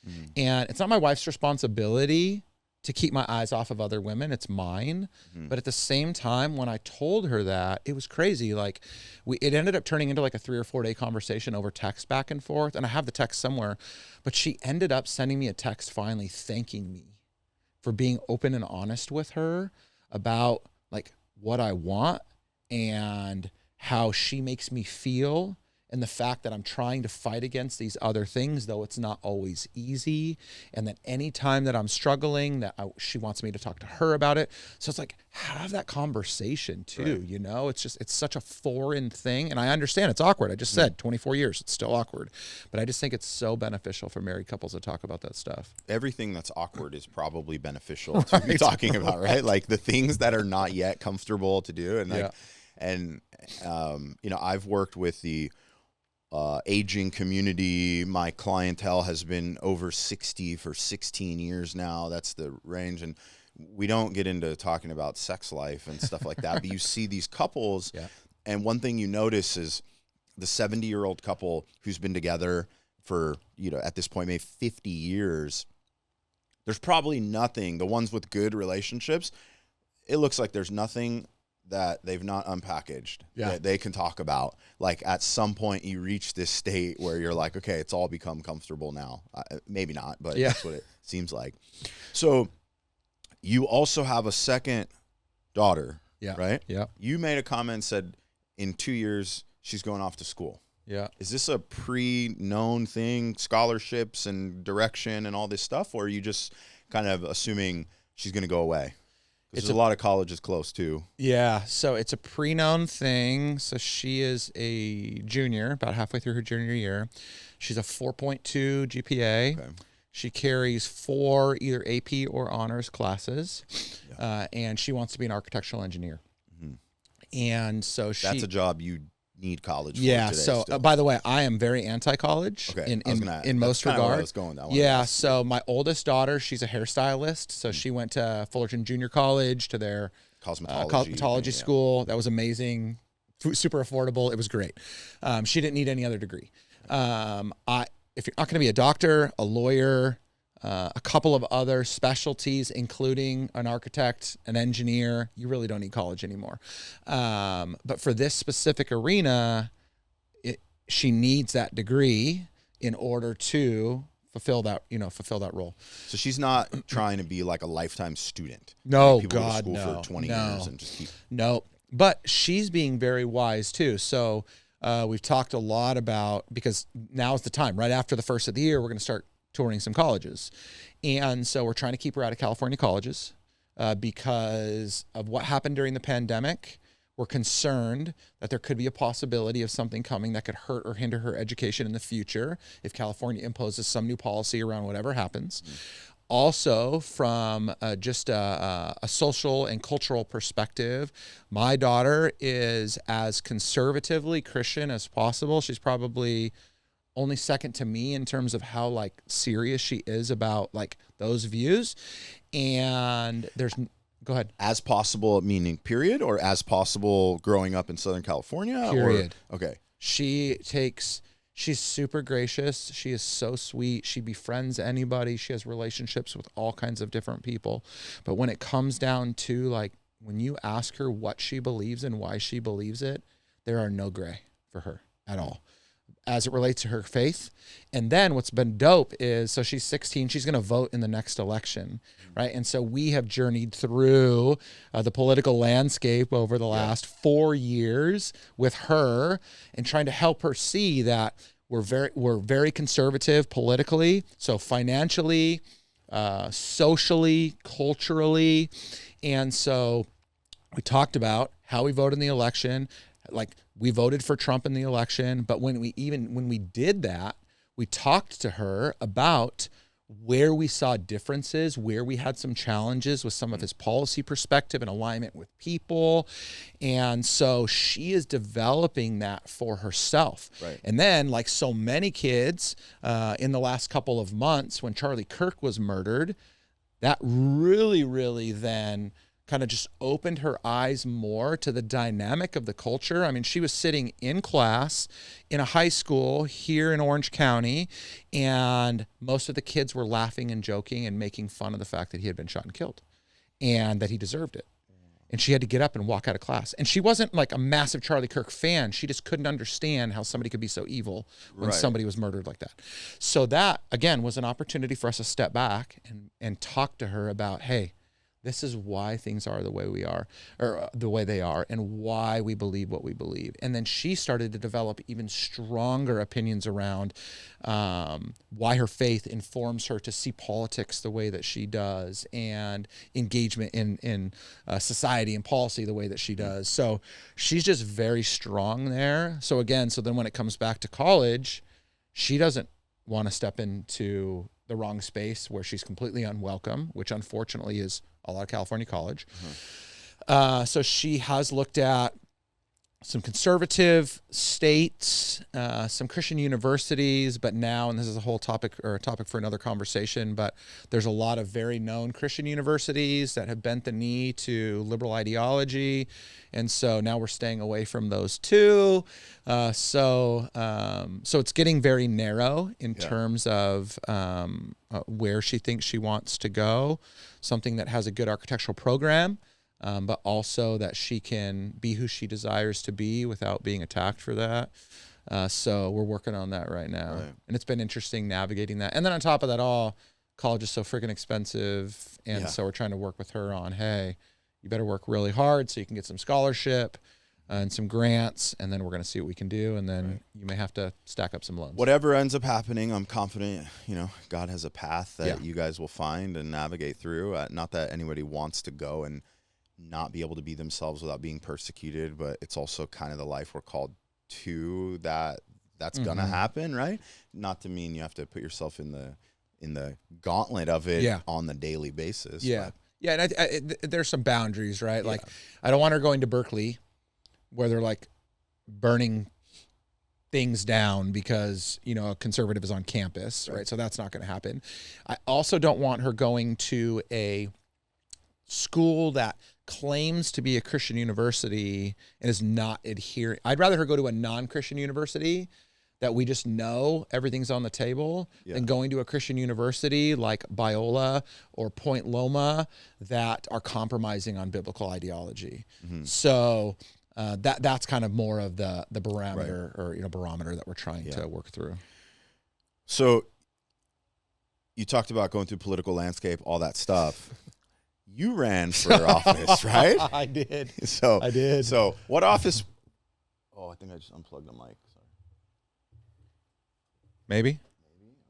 Mm. And it's not my wife's responsibility to keep my eyes off of other women. It's mine. Mm. But at the same time, when I told her that, it was crazy. Like it ended up turning into like a 3 or 4 day conversation over text back and forth. And I have the text somewhere, but she ended up sending me a text finally thanking me for being open and honest with her about like what I want and how she makes me feel. And the fact that I'm trying to fight against these other things, though it's not always easy. And that any time that I'm struggling, that she wants me to talk to her about it. So it's like, have that conversation too, right. You know, it's such a foreign thing. And I understand it's awkward. I just said 24 years, it's still awkward. But I just think it's so beneficial for married couples to talk about that stuff. Everything that's awkward is probably beneficial to be talking about, right? Like the things that are not yet comfortable to do. And like, you know, I've worked with the aging community. My clientele has been over 60 for 16 years now. That's the range. And we don't get into talking about sex life and stuff like that, but you see these couples, and one thing you notice is the 70-year-old couple who's been together for, you know, at this point, maybe 50 years. There's probably nothing, the ones with good relationships, it looks like there's nothing that they've not unpackaged that they can talk about. Like at some point you reach this state where you're like, okay, it's all become comfortable now. Maybe not, but that's what it seems like. So you also have a second daughter, right? Yeah. You made a comment and said in 2 years she's going off to school. Yeah. Is this a pre-known thing, scholarships and direction and all this stuff, or are you just kind of assuming she's going to go away? There's a lot of colleges close too. Yeah, so it's a pre-known thing. So she is a junior, about halfway through her junior year. She's a 4.2 GPA. Okay. She carries 4 either AP or honors classes, and she wants to be an architectural engineer. Mm-hmm. And so that's a job you need college for today. So by the way, I am very anti-college in most regards. So my oldest daughter, she's a hairstylist, so she went to Fullerton Junior College, to their cosmetology school. That was amazing, super affordable. It was great. She didn't need any other degree. If you're not going to be a doctor, a lawyer, a couple of other specialties, including an architect, an engineer, you really don't need college anymore. But for this specific arena, she needs that degree in order to fulfill that role. So she's not trying to be like a lifetime student. No, people go to school for 20 years and just keep. No, but she's being very wise too. So we've talked a lot about, because now's the time, right after the first of the year, we're going to start touring some colleges. And so we're trying to keep her out of California colleges because of what happened during the pandemic. We're concerned that there could be a possibility of something coming that could hurt or hinder her education in the future if California imposes some new policy around whatever happens. Also, from just a social and cultural perspective, my daughter is as conservatively Christian as possible. She's probably only second to me in terms of how like serious she is about like those views. And go ahead. As possible, meaning period, or as possible growing up in Southern California? Period. Or, okay. She's super gracious. She is so sweet. She befriends anybody. She has relationships with all kinds of different people. But when it comes down to like, when you ask her what she believes and why she believes it, there are no gray for her at all. as it relates to her faith. And then what's been dope is, so she's 16, she's going to vote in the next election, right? And so we have journeyed through the political landscape over the last 4 years with her and trying to help her see that we're very conservative politically, so financially, socially, culturally. And so we talked about how we voted in the election. Like, we voted for Trump in the election, but when we did that, we talked to her about where we saw differences, where we had some challenges with some of his policy perspective and alignment with people. And so she is developing that for herself. Right. And then, like so many kids in the last couple of months, when Charlie Kirk was murdered, that really, really then kind of just opened her eyes more to the dynamic of the culture. I mean, she was sitting in class in a high school here in Orange County, and most of the kids were laughing and joking and making fun of the fact that he had been shot and killed and that he deserved it. And she had to get up and walk out of class. And she wasn't like a massive Charlie Kirk fan. She just couldn't understand how somebody could be so evil when somebody was murdered like that. So that, again, was an opportunity for us to step back and talk to her about, hey, this is why things are the way we are, or the way they are, and why we believe what we believe. And then she started to develop even stronger opinions around why her faith informs her to see politics the way that she does, and engagement in society and policy the way that she does. So she's just very strong there. So again, then when it comes back to college, she doesn't want to step into the wrong space where she's completely unwelcome, which unfortunately is a lot of California college. So she has looked at some conservative states, some Christian universities, but now, and this is a whole topic or a topic for another conversation, but there's a lot of very known Christian universities that have bent the knee to liberal ideology. And so now we're staying away from those too. So it's getting very narrow in terms of where she thinks she wants to go, something that has a good architectural program, but also that she can be who she desires to be without being attacked for that. So we're working on that right now. Right. And it's been interesting navigating that. And then on top of that all, college is so freaking expensive. And so we're trying to work with her on, hey, you better work really hard so you can get some scholarship and some grants, and then we're going to see what we can do, and then you may have to stack up some loans. Whatever ends up happening, I'm confident, God has a path that you guys will find and navigate through. Not that anybody wants to go and not be able to be themselves without being persecuted, but it's also kind of the life we're called to, that's going to happen, right? Not to mean you have to put yourself in the gauntlet of it on the daily basis. Yeah. But. Yeah, and there's some boundaries, right? Like, I don't want her going to Berkeley where they're like burning things down because, a conservative is on campus, right? So that's not going to happen. I also don't want her going to a school that claims to be a Christian university and is not adhering. I'd rather her go to a non-Christian university that we just know everything's on the table than going to a Christian university like Biola or Point Loma that are compromising on biblical ideology. Mm-hmm. So that's kind of more of the barometer or barometer that we're trying to work through. So you talked about going through political landscape, all that stuff. You ran for office, right? I did. I did. So what office? Oh, I think I just unplugged the mic. Sorry. Maybe?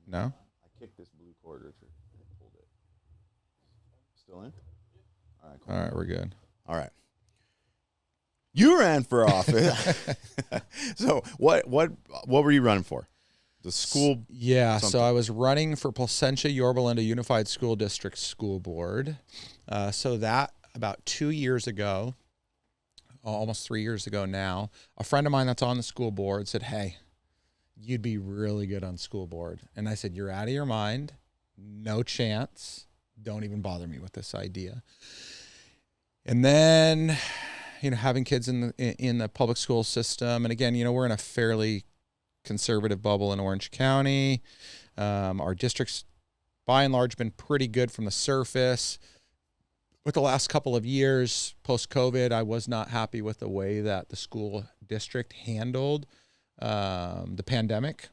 No? I kicked this blue cord, Richard. I pulled it. Still in? All right, cool. All right, we're good. All right. You ran for office. So what were you running for? The school? Yeah, something. So I was running for Placentia Yorba Linda Unified School District School Board. So that about 2 years ago, almost 3 years ago now, a friend of mine that's on the school board said, hey, you'd be really good on school board. And I said, you're out of your mind. No chance. Don't even bother me with this idea. And then, having kids in the public school system. And again, we're in a fairly conservative bubble in Orange County. Our district's by and large been pretty good from the surface. With the last couple of years post-COVID, I was not happy with the way that the school district handled the pandemic.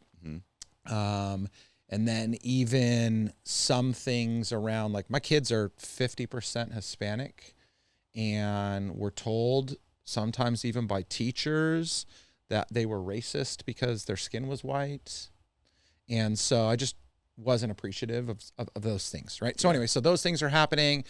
And then even some things around, like my kids are 50% Hispanic, and we're told sometimes even by teachers that they were racist because their skin was white. And so I just wasn't appreciative of those things, right? So anyway, so those things are happening.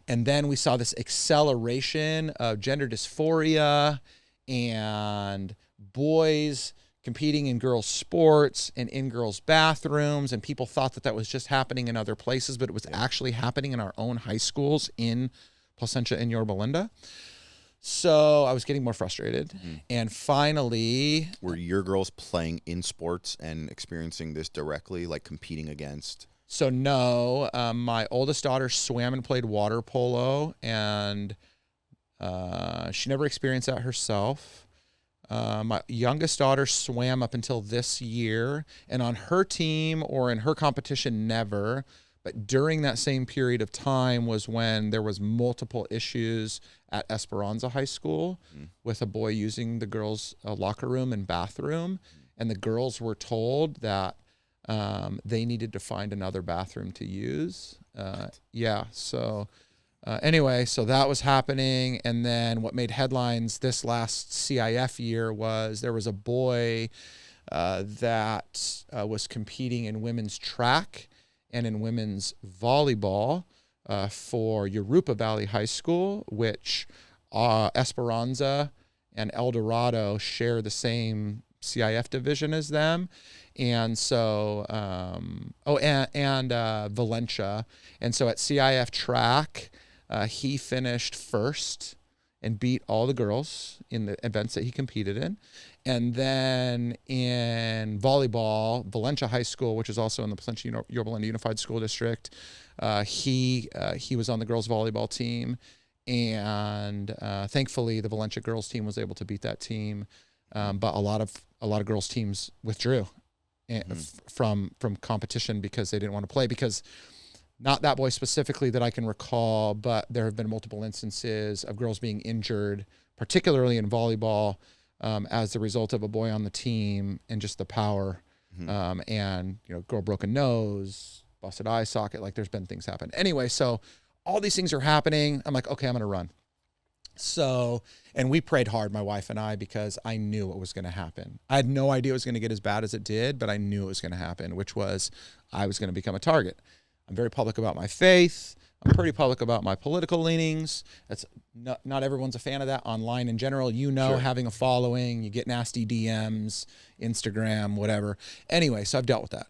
And then we saw this acceleration of gender dysphoria and boys competing in girls' sports and in girls' bathrooms. And people thought that that was just happening in other places, but it was actually happening in our own high schools in Placentia and Yorba Linda. So I was getting more frustrated. And finally... Were your girls playing in sports and experiencing this directly, like competing against? So no, my oldest daughter swam and played water polo, and she never experienced that herself. My youngest daughter swam up until this year, and on her team or in her competition, never. But during that same period of time was when there was multiple issues at Esperanza High School with a boy using the girls' locker room and bathroom. And the girls were told that they needed to find another bathroom to use. Anyway, so that was happening. And then what made headlines this last CIF year was there was a boy that was competing in women's track and in women's volleyball for Yorupa Valley High School, which Esperanza and El Dorado share the same CIF division as them. And so, Valencia. And so at CIF track, he finished first and beat all the girls in the events that he competed in. And then in volleyball, Valencia High School, which is also in the Placentia Yorba Linda Unified School District, he was on the girls volleyball team, and thankfully the Valencia girls team was able to beat that team. But a lot of girls teams withdrew from competition because they didn't want to play, because not that boy specifically that I can recall, but there have been multiple instances of girls being injured, particularly in volleyball, as the result of a boy on the team and just the power. And, girl broke a nose, busted eye socket, like there's been things happen. Anyway, so all these things are happening. I'm like, okay, I'm going to run. So, and we prayed hard, my wife and I, because I knew what was going to happen. I had no idea it was going to get as bad as it did, but I knew it was going to happen, which was I was going to become a target. I'm very public about my faith. I'm pretty public about my political leanings. That's not everyone's a fan of that online in general. Sure. Having a following, you get nasty DMs, Instagram, whatever. Anyway, so I've dealt with that.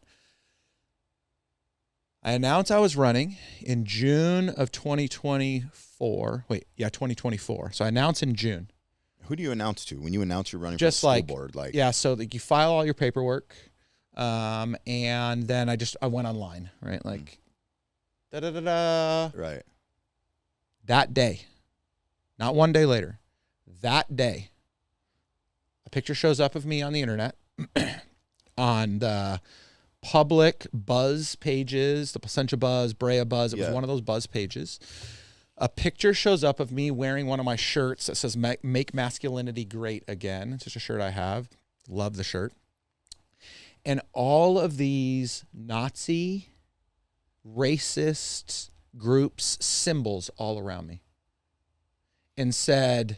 I announced I was running in June of 2024. 2024. So I announced in June. Who do you announce to when you announce you're running just for the school board? So you file all your paperwork, and then I went online, right? Right. That day, not one day later, that day, a picture shows up of me on the internet on the public buzz pages, the Placentia Buzz, Brea Buzz. It was one of those buzz pages. A picture shows up of me wearing one of my shirts that says "Make Masculinity Great Again." It's just a shirt I have. Love the shirt. And all of these Nazi, racist groups, symbols all around me, and said,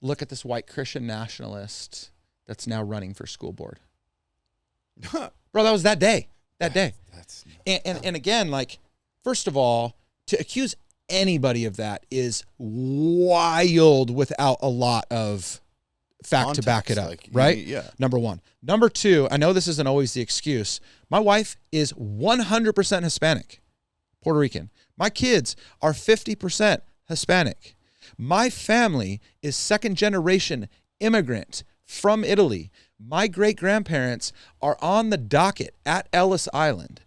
look at this white Christian nationalist that's now running for school board. Bro, that was that day. And again, first of all, to accuse anybody of that is wild without a lot of fact context to back it up, right? Yeah. Number one. Number two, I know this isn't always the excuse. My wife is 100% Hispanic, Puerto Rican. My kids are 50% Hispanic. My family is second generation immigrant from Italy. My great-grandparents are on the docket at Ellis Island.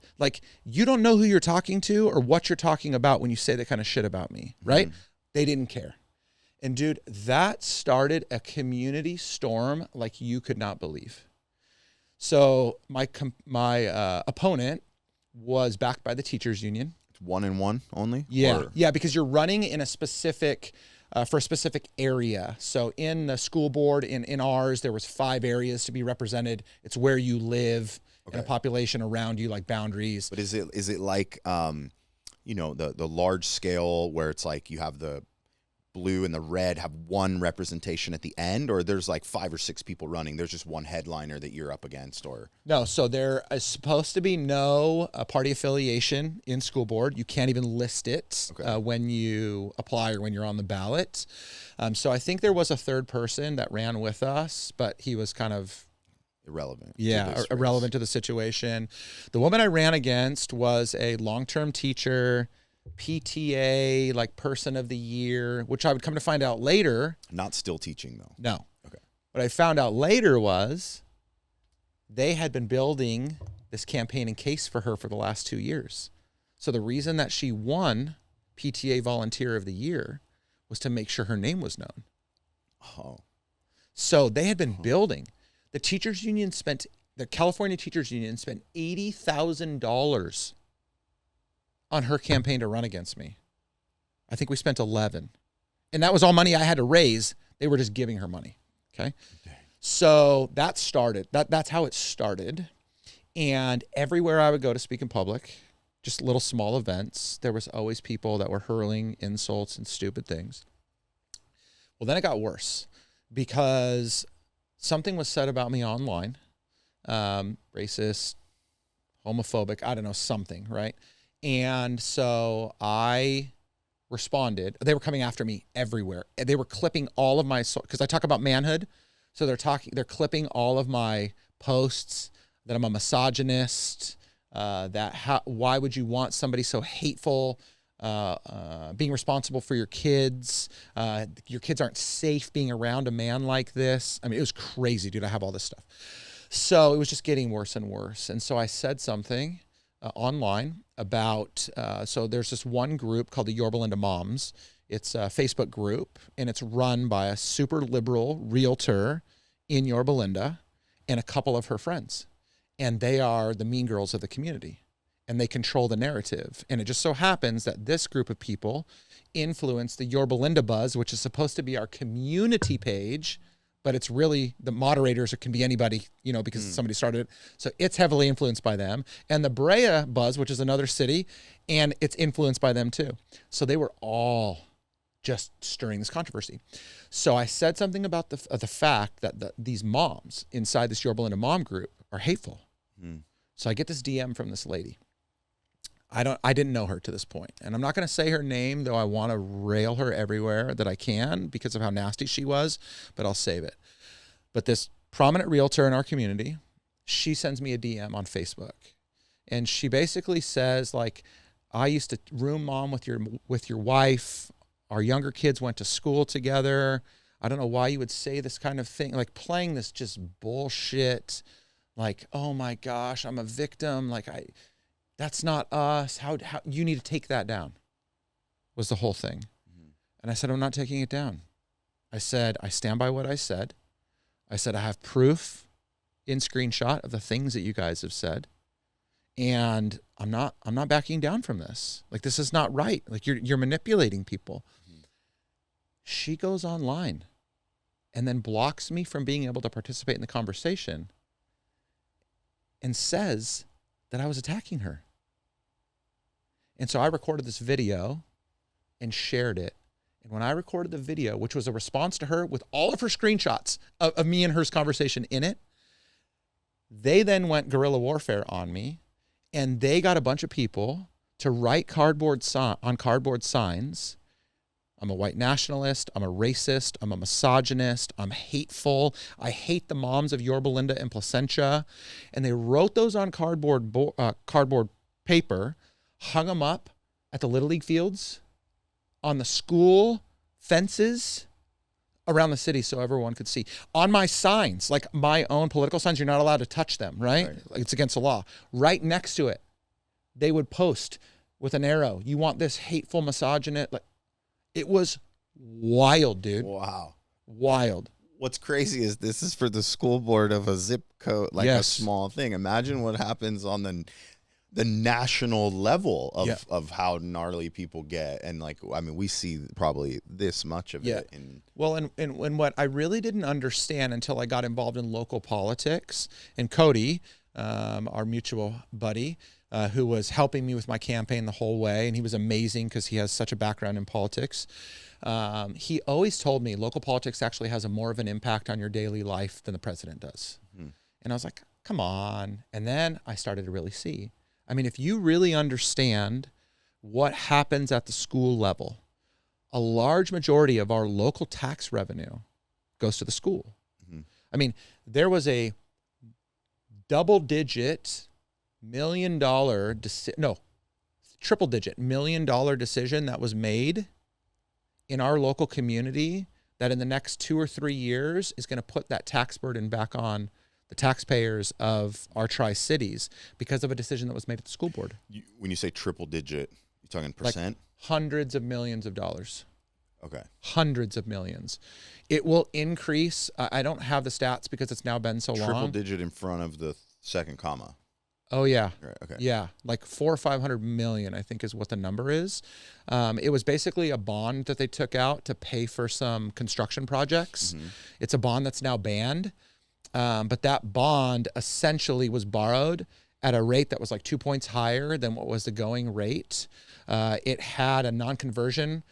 You don't know who you're talking to or what you're talking about when you say that kind of shit about me, right? They didn't care. And dude, that started a community storm like you could not believe. So my opponent was backed by the teachers union. It's 1-1 only? Yeah, yeah, because you're running in a specific for a specific area. So in the school board, in ours, there was 5 areas to be represented. It's where you live and a population around you, like boundaries. But is it like, you know, the large scale where it's like you have the blue and the red have one representation at the end, or there's like 5 or 6 people running, there's just one headliner that you're up against? Or no, so there is supposed to be no party affiliation in school board. You can't even list it when you apply or when you're on the ballot. So I think there was a third person that ran with us, but he was kind of irrelevant. Irrelevant to the situation. The woman I ran against was a long-term teacher, PTA, like person of the year, which I would come to find out later. Not still teaching though. No. Okay. What I found out later was they had been building this campaign and case for her for the last 2 years. So the reason that she won PTA Volunteer of the Year was to make sure her name was known. Oh. So they had been building. The California Teachers Union spent $80,000 on her campaign to run against me. I think we spent 11. And that was all money I had to raise. They were just giving her money. Okay. So that started. That's how it started. And everywhere I would go to speak in public, just little small events, there was always people that were hurling insults and stupid things. Well, then it got worse because something was said about me online, racist, homophobic, I don't know, something, right? And so I responded. They were coming after me everywhere. They were clipping all of my, because I talk about manhood. So they're clipping all of my posts that I'm a misogynist, why would you want somebody so hateful, being responsible for your kids aren't safe being around a man like this. I mean, it was crazy, dude. I have all this stuff. So it was just getting worse and worse. And so I said something online about, so there's this one group called the Yorba Linda Moms. It's a Facebook group, and it's run by a super liberal realtor in Yorba Linda and a couple of her friends. And they are the mean girls of the community, and they control the narrative. And it just so happens that this group of people influence the Yorba Linda Buzz, which is supposed to be our community page, but it's really the moderators. It can be anybody, because somebody started it. So it's heavily influenced by them. And the Brea Buzz, which is another city, and it's influenced by them too. So they were all just stirring this controversy. So I said something about the fact that these moms inside this Yorba Linda mom group are hateful. So I get this DM from this lady. I didn't know her to this point, and I'm not going to say her name, though I want to rail her everywhere that I can because of how nasty she was, but I'll save it. But this prominent realtor in our community, she sends me a DM on Facebook, and she basically says, like, I used to room mom with your wife. Our younger kids went to school together. I don't know why you would say this kind of thing, like playing this just bullshit, like, oh my gosh, I'm a victim. Like, that's not us. How you need to take that down, was the whole thing. And I said, I'm not taking it down. I said, I stand by what I said. I said, I have proof in screenshot of the things that you guys have said. And I'm not backing down from this. Like, this is not right. Like, you're manipulating people. She goes online and then blocks me from being able to participate in the conversation and says that I was attacking her. And so I recorded this video and shared it. And when I recorded the video, which was a response to her with all of her screenshots of me and her's conversation in it, they then went guerrilla warfare on me, and they got a bunch of people to write on cardboard signs. I'm a white nationalist. I'm a racist. I'm a misogynist. I'm hateful. I hate the moms of Yorba Linda and Placentia. And they wrote those on cardboard paper, hung them up at the Little League fields, on the school fences around the city so everyone could see. On my signs, like my own political signs, you're not allowed to touch them, right? Like, it's against the law. Right next to it, they would post with an arrow, you want this hateful misogynist, like, it was wild, dude. Wow. Wild. What's crazy is this is for the school board of a zip code, like a small thing. Imagine what happens on the the national level of how gnarly people get. And like, I mean, we see probably this much of it. Well, and what I really didn't understand until I got involved in local politics, and Cody, our mutual buddy, who was helping me with my campaign the whole way, and he was amazing because he has such a background in politics. He always told me local politics actually has more of an impact on your daily life than the president does. And I was like, come on. And then I started to really see. I mean, if you really understand what happens at the school level, a large majority of our local tax revenue goes to the school. I mean, there was a double-digit triple-digit $1 million decision that was made in our local community that in the next 2 or 3 years is going to put that tax burden back on the taxpayers of our Tri-Cities because of a decision that was made at the school board. When you say triple digit, you're talking percent? Like hundreds of millions of dollars. Okay. Hundreds of millions. It will increase. I don't have the stats because it's now been so long. Triple digit in front of the second comma. Oh yeah. Right, okay. Yeah. Like 400 or 500 million, I think is what the number is. It was basically a bond that they took out to pay for some construction projects. It's a bond that's now banned. But that bond essentially was borrowed at a rate that was like 2 points higher than what was the going rate. It had a non-conversion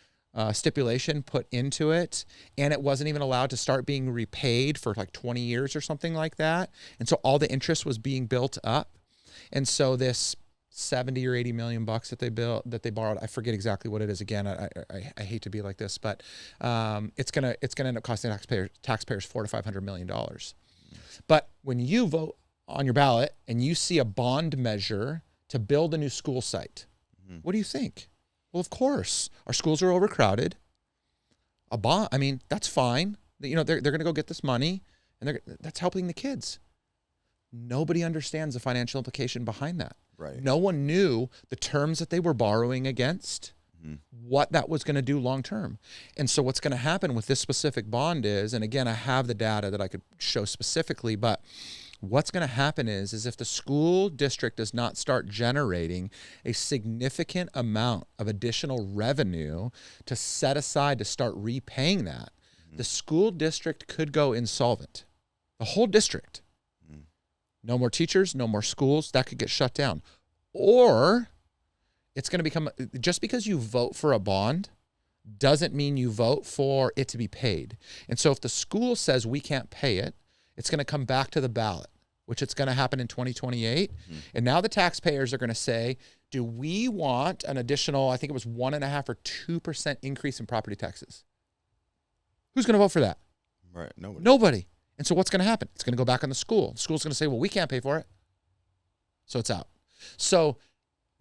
stipulation put into it, and it wasn't even allowed to start being repaid for like 20 years or something like that. And so all the interest was being built up. And so this 70 or 80 million bucks that they borrowed, I forget exactly what it is. Again, I hate to be like this, but it's gonna end up costing taxpayers $400 to $500 million. But when you vote on your ballot and you see a bond measure to build a new school site, what do you think? Well, of course, our schools are overcrowded. A bond, I mean, that's fine. You know, they're going to go get this money, and that's helping the kids. Nobody understands the financial implication behind that. Right. No one knew the terms that they were borrowing against, what that was going to do long term. And so what's going to happen with this specific bond is, and again, I have the data that I could show specifically, but what's going to happen is if the school district does not start generating a significant amount of additional revenue to set aside to start repaying that, the school district could go insolvent. The whole district. No more teachers, no more schools, that could get shut down. Or it's going to become, just because you vote for a bond doesn't mean you vote for it to be paid. And so if the school says we can't pay it, it's going to come back to the ballot, which it's going to happen in 2028. And now the taxpayers are going to say, do we want an additional, I think it was 1.5% or 2% increase in property taxes? Who's going to vote for that? Right. Nobody. And so what's going to happen? It's going to go back on the school. The school's going to say, well, we can't pay for it. So it's out. So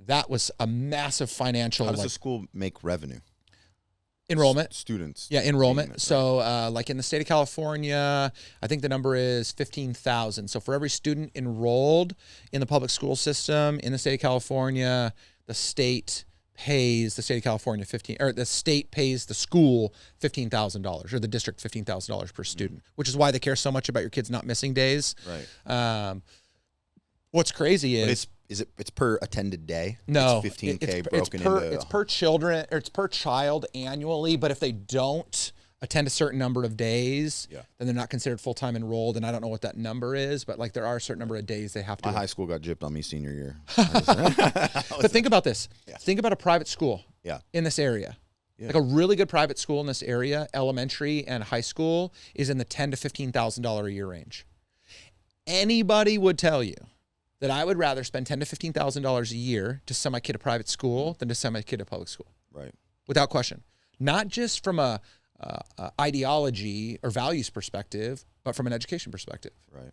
that was a massive financial. How does the school make revenue? Enrollment. Students. Yeah, enrollment. So like in the state of California, I think the number is 15,000. So for every student enrolled in the public school system in the state of California, the state pays the state of California the state pays the school $15,000 or the district $15,000 per student, which is why they care so much about your kids not missing days. Right. What's crazy is it's per attended day? No, it's 15K broken into. It's per children, or it's per child annually. But if they don't attend a certain number of days, then they're not considered full-time enrolled. And I don't know what that number is, but like there are a certain number of days they have to. My high school got gypped on me senior year. But think about this. Yeah. Think about a private school in this area. Yeah. Like a really good private school in this area, elementary and high school, is in the $10,000 to $15,000 a year range. Anybody would tell you that I would rather spend $10,000 to $15,000 a year to send my kid to private school than to send my kid to public school. Right. Without question. Not just from a ideology or values perspective, but from an education perspective. Right.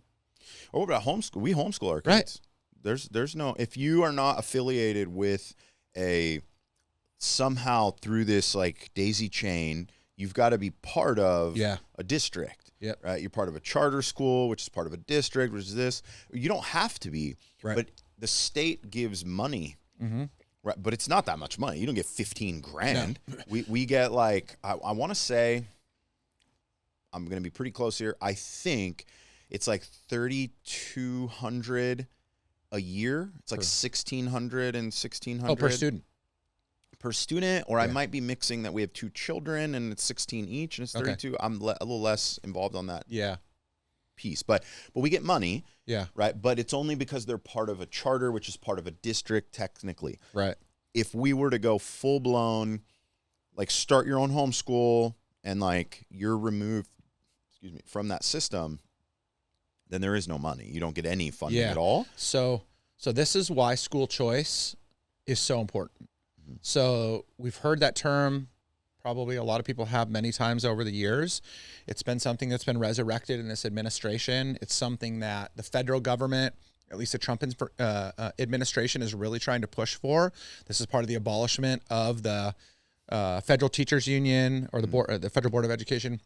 Or what about homeschool? We homeschool our kids. Right. There's no, if you are not affiliated with somehow through this like daisy chain, you've got to be part of a district. Yep. Right. You're part of a charter school, which is part of a district, which is this. You don't have to be. Right. But the state gives money. Right. But it's not that much money. You don't get 15 grand. No. We get like, I want to say, I'm going to be pretty close here. I think it's like $3,200 a year. It's like 1,600 and 1,600. Oh, per student. Per student, or I might be mixing that we have 2 children and it's 16 each and it's 32. Okay. I'm a little less involved on that piece, but we get money, right? But it's only because they're part of a charter, which is part of a district technically. Right. If we were to go full blown, like start your own homeschool and like you're removed, from that system, then there is no money. You don't get any funding at all. So this is why school choice is so important. So we've heard that term, probably a lot of people have many times over the years. It's been something that's been resurrected in this administration. It's something that the federal government, at least the Trump administration, is really trying to push for. This is part of the abolishment of the Federal Teachers Union or the Federal Board of Education.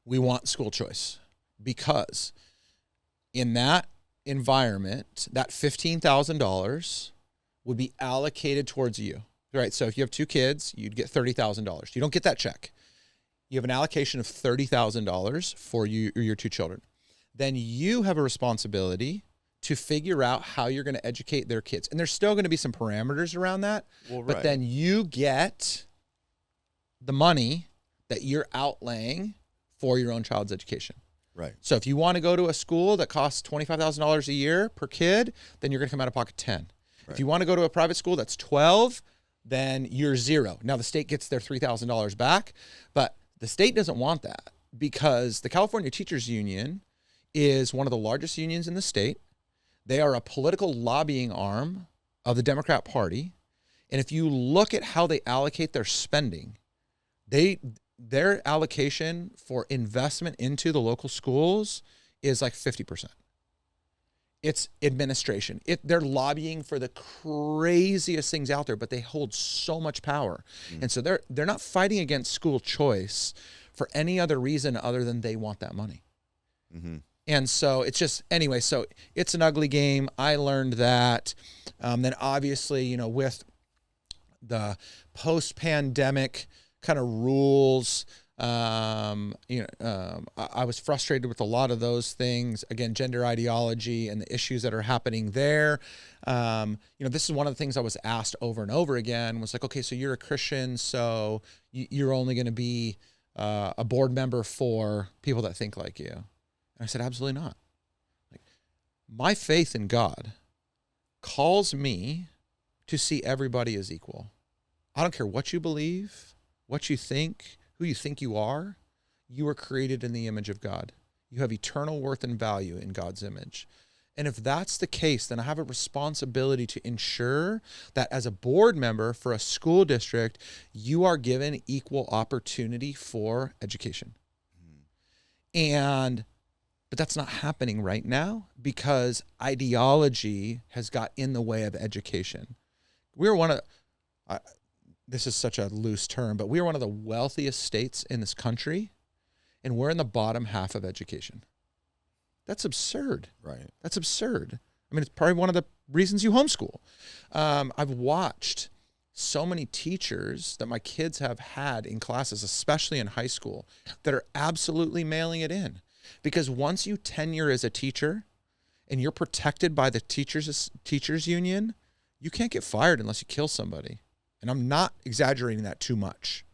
We want school choice because in that environment, that $15,000 would be allocated towards you, right? So if you have 2 kids, you'd get $30,000. You don't get that check. You have an allocation of $30,000 for you or your 2 children. Then you have a responsibility to figure out how you're going to educate their kids. And there's still going to be some parameters around that, but then you get the money that you're outlaying for your own child's education. Right. So if you want to go to a school that costs $25,000 a year per kid, then you're going to come out of pocket 10. Right. If you want to go to a private school that's 12, then you're 0. Now the state gets their $3,000 back, but the state doesn't want that because the California Teachers Union is one of the largest unions in the state. They are a political lobbying arm of the Democrat Party. And if you look at how they allocate their spending, their allocation for investment into the local schools is like 50%. It's administration. They're lobbying for the craziest things out there, but they hold so much power. And so they're not fighting against school choice for any other reason other than they want that money. And so it's just, anyway, so it's an ugly game. I learned that. Then obviously, with the post-pandemic kind of rules, I was frustrated with a lot of those things. Again, gender ideology and the issues that are happening there. This is one of the things I was asked over and over again was like, okay, so you're a Christian, so you're only going to be a board member for people that think like you. And I said, absolutely not. Like, my faith in God calls me to see everybody as equal. I don't care what you believe, what you think, who you think you are. You were created in the image of God. You have eternal worth and value in God's image. And if that's the case, then I have a responsibility to ensure that as a board member for a school district, you are given equal opportunity for education. But that's not happening right now because ideology has got in the way of education. We're one of, this is such a loose term, but we are one of the wealthiest states in this country, and we're in the bottom half of education. That's absurd. Right. That's absurd. I mean, it's probably one of the reasons you homeschool. I've watched so many teachers that my kids have had in classes, especially in high school, that are absolutely mailing it in. Because once you tenure as a teacher and you're protected by the teachers union, you can't get fired unless you kill somebody. And I'm not exaggerating that too much.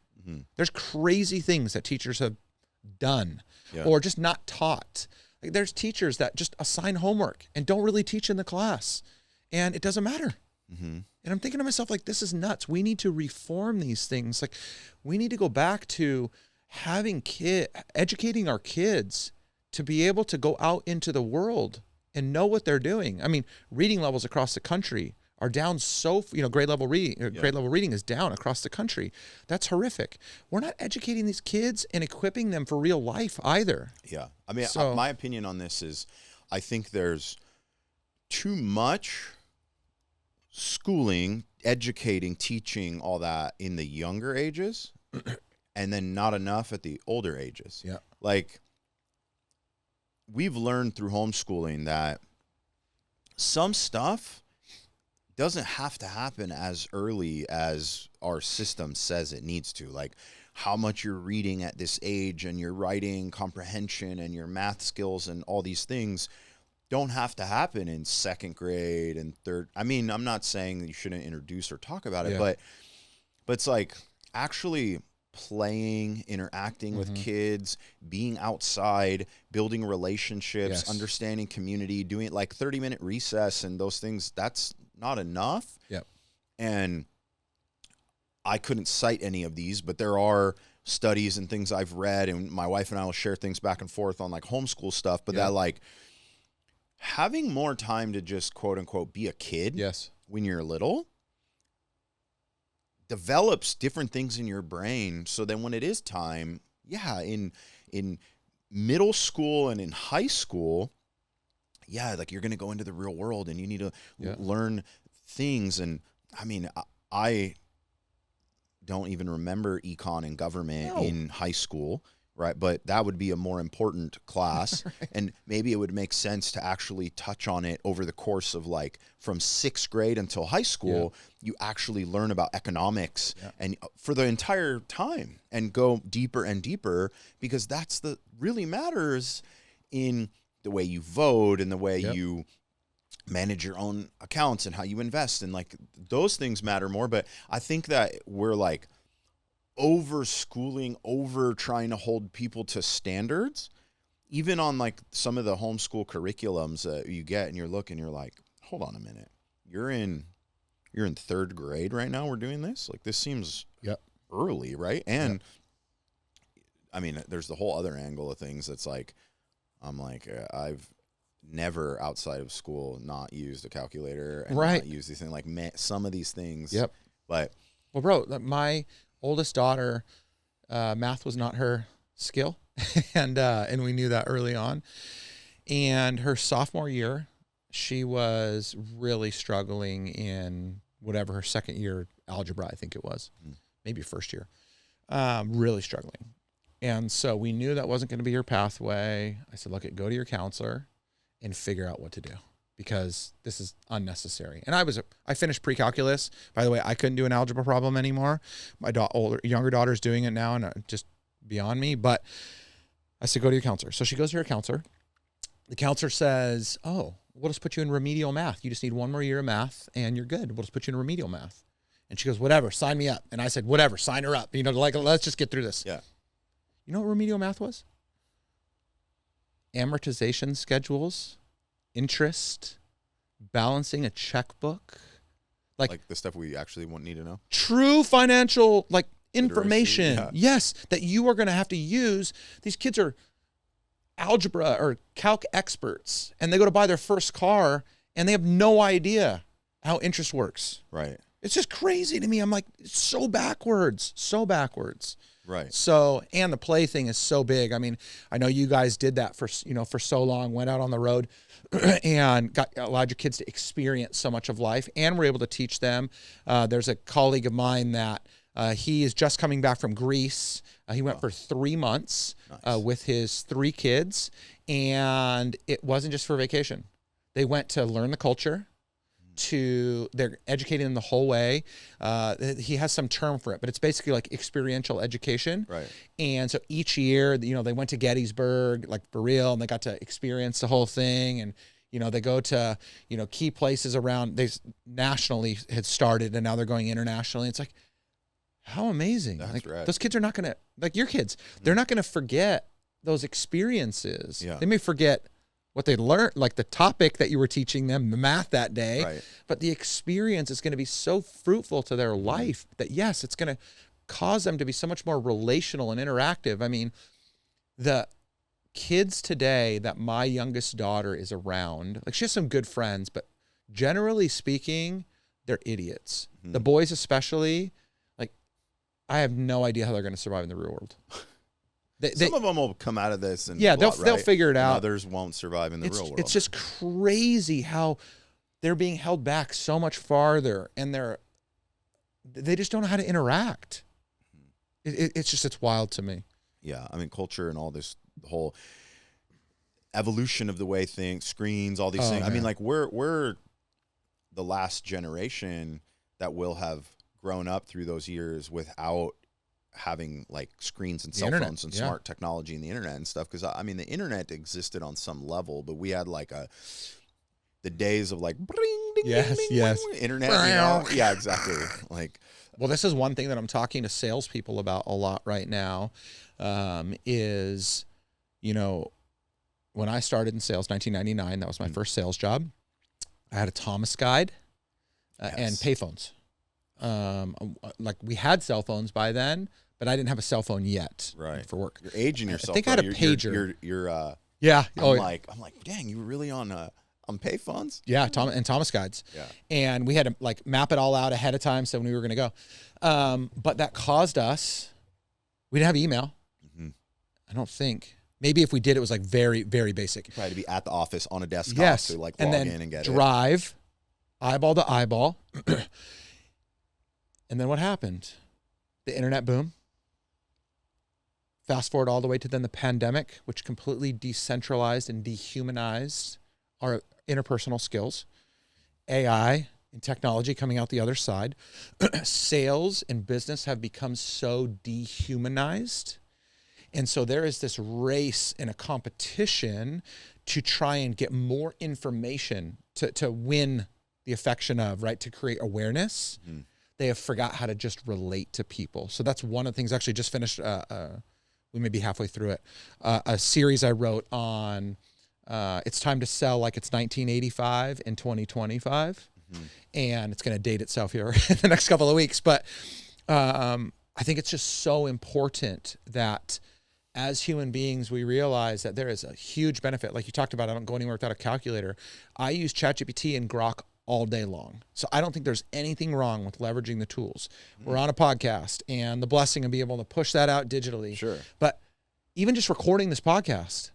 There's crazy things that teachers have done or just not taught. Like, there's teachers that just assign homework and don't really teach in the class, and it doesn't matter. And I'm thinking to myself, like, this is nuts. We need to reform these things. Like, we need to go back to educating our kids to be able to go out into the world and know what they're doing. I mean, reading levels across the country are down grade level reading is down across the country. That's horrific. We're not educating these kids and equipping them for real life either. Yeah. I mean, my opinion on this is I think there's too much schooling, educating, teaching, all that in the younger ages and then not enough at the older ages. Yeah. Like, we've learned through homeschooling that some stuff doesn't have to happen as early as our system says it needs to. Like, how much you're reading at this age and your writing comprehension and your math skills and all these things, don't have to happen in second grade and third. I mean, I'm not saying that you shouldn't introduce or talk about it, but it's like actually playing, interacting with kids, being outside, building relationships, understanding community, doing it like 30-minute recess and those things. That's not enough. Yep. And I couldn't cite any of these, but there are studies and things I've read, and my wife and I will share things back and forth on like homeschool stuff, but that like having more time to just quote unquote be a kid when you're little develops different things in your brain. So then when it is time, in middle school and in high school, like you're going to go into the real world and you need to learn things. And I mean, I don't even remember econ and government in high school, right? But that would be a more important class. And maybe it would make sense to actually touch on it over the course of like from 6th grade until high school. You actually learn about economics and for the entire time and go deeper and deeper, because that's the really matters in the way you vote and the way you manage your own accounts and how you invest, and like those things matter more. But I think that we're like over schooling, over trying to hold people to standards, even on like some of the homeschool curriculums that you get, and you're looking, you're like, hold on a minute, you're in 3rd grade right now, we're doing this, like this seems early, right? And I mean, there's the whole other angle of things that's like, I'm like, I've never outside of school not used a calculator and not used these things, like some of these things. But well, bro, my oldest daughter, math was not her skill, and we knew that early on. And her sophomore year, she was really struggling in whatever her second year algebra, I think it was, maybe first year, really struggling. And so we knew that wasn't going to be her pathway. I said, look, go to your counselor and figure out what to do, because this is unnecessary. And I finished pre-calculus. By the way, I couldn't do an algebra problem anymore. My younger daughter's doing it now, and just beyond me. But I said, go to your counselor. So she goes to her counselor. The counselor says, oh, we'll just put you in remedial math. You just need 1 more year of math and you're good. We'll just put you in remedial math. And she goes, whatever, sign me up. And I said, whatever, sign her up. Like, let's just get through this. Yeah. You know what remedial math was? Amortization schedules, interest, balancing a checkbook. Like the stuff we actually won't need to know. True financial, like, information. Literacy, yes, that you are going to have to use. These kids are algebra or calc experts, and they go to buy their first car and they have no idea how interest works. Right. It's just crazy to me. I'm like, it's so backwards. Right. So, and the play thing is so big. I mean, I know you guys did that for so long, went out on the road and allowed your kids to experience so much of life, and were able to teach them. There's a colleague of mine that he is just coming back from Greece. He went for 3 months with his 3 kids, and it wasn't just for vacation. They went to learn the culture. They're educating them the whole way. He has some term for it, but it's basically like experiential education. Right. And so each year, they went to Gettysburg, like for real, and they got to experience the whole thing. And, they go to, key places around, they nationally had started, and now they're going internationally. It's like, how amazing. That's right. Those kids are not going to, like your kids, they're not going to forget those experiences. Yeah. They may forget what they learned, like the topic that you were teaching them, the math that day, right. But the experience is going to be so fruitful to their life that, yes, it's going to cause them to be so much more relational and interactive. I mean, the kids today that my youngest daughter is around, like she has some good friends, but generally speaking, they're idiots. The boys especially, like, I have no idea how they're going to survive in the real world. Some of them will come out of this and they'll figure it out. And others won't survive in the real world. It's just crazy how they're being held back so much farther, and they just don't know how to interact. It's wild to me. Yeah, I mean, culture and all this, the whole evolution of the way screens, all these things. Man. I mean, like we're the last generation that will have grown up through those years without having like screens and cell internet, phones and smart technology and the internet and stuff. Because I mean, the internet existed on some level, but we had like the days of like bring, ding, Yes, ding, ding, yes. ding, internet. You know? Yeah, exactly. Like, well, this is one thing that I'm talking to salespeople about a lot right now. Is, you know, when I started in sales, 1999, that was my first sales job. I had a Thomas guide and payphones. Like we had cell phones by then, but I didn't have a cell phone yet for work. You're aging yourself. I think I had a pager. Yeah. I'm like, dang, you were really on payphones? Yeah, Thomas guides. Yeah. And we had to like map it all out ahead of time so when we were going to go. But that caused us, we didn't have email. I don't think. Maybe if we did, it was like very, very basic. You probably to be at the office on a desktop to like log in and get drive, eyeball to eyeball. And then what happened? The internet boom. Fast forward all the way to then the pandemic, which completely decentralized and dehumanized our interpersonal skills. AI and technology coming out the other side. Sales and business have become so dehumanized. And so there is this race and a competition to try and get more information to win the affection of, right? To create awareness. They have forgot how to just relate to people. So that's one of the things. Actually just finished, we may be halfway through it, a series I wrote on it's time to sell like it's 1985 in 2025. And it's going to date itself here in the next couple of weeks. But I think it's just so important that as human beings, we realize that there is a huge benefit. Like you talked about, I don't go anywhere without a calculator. I use ChatGPT and Grok all day long. So I don't think there's anything wrong with leveraging the tools. We're on a podcast and the blessing of being able to push that out digitally. Sure. But even just recording this podcast,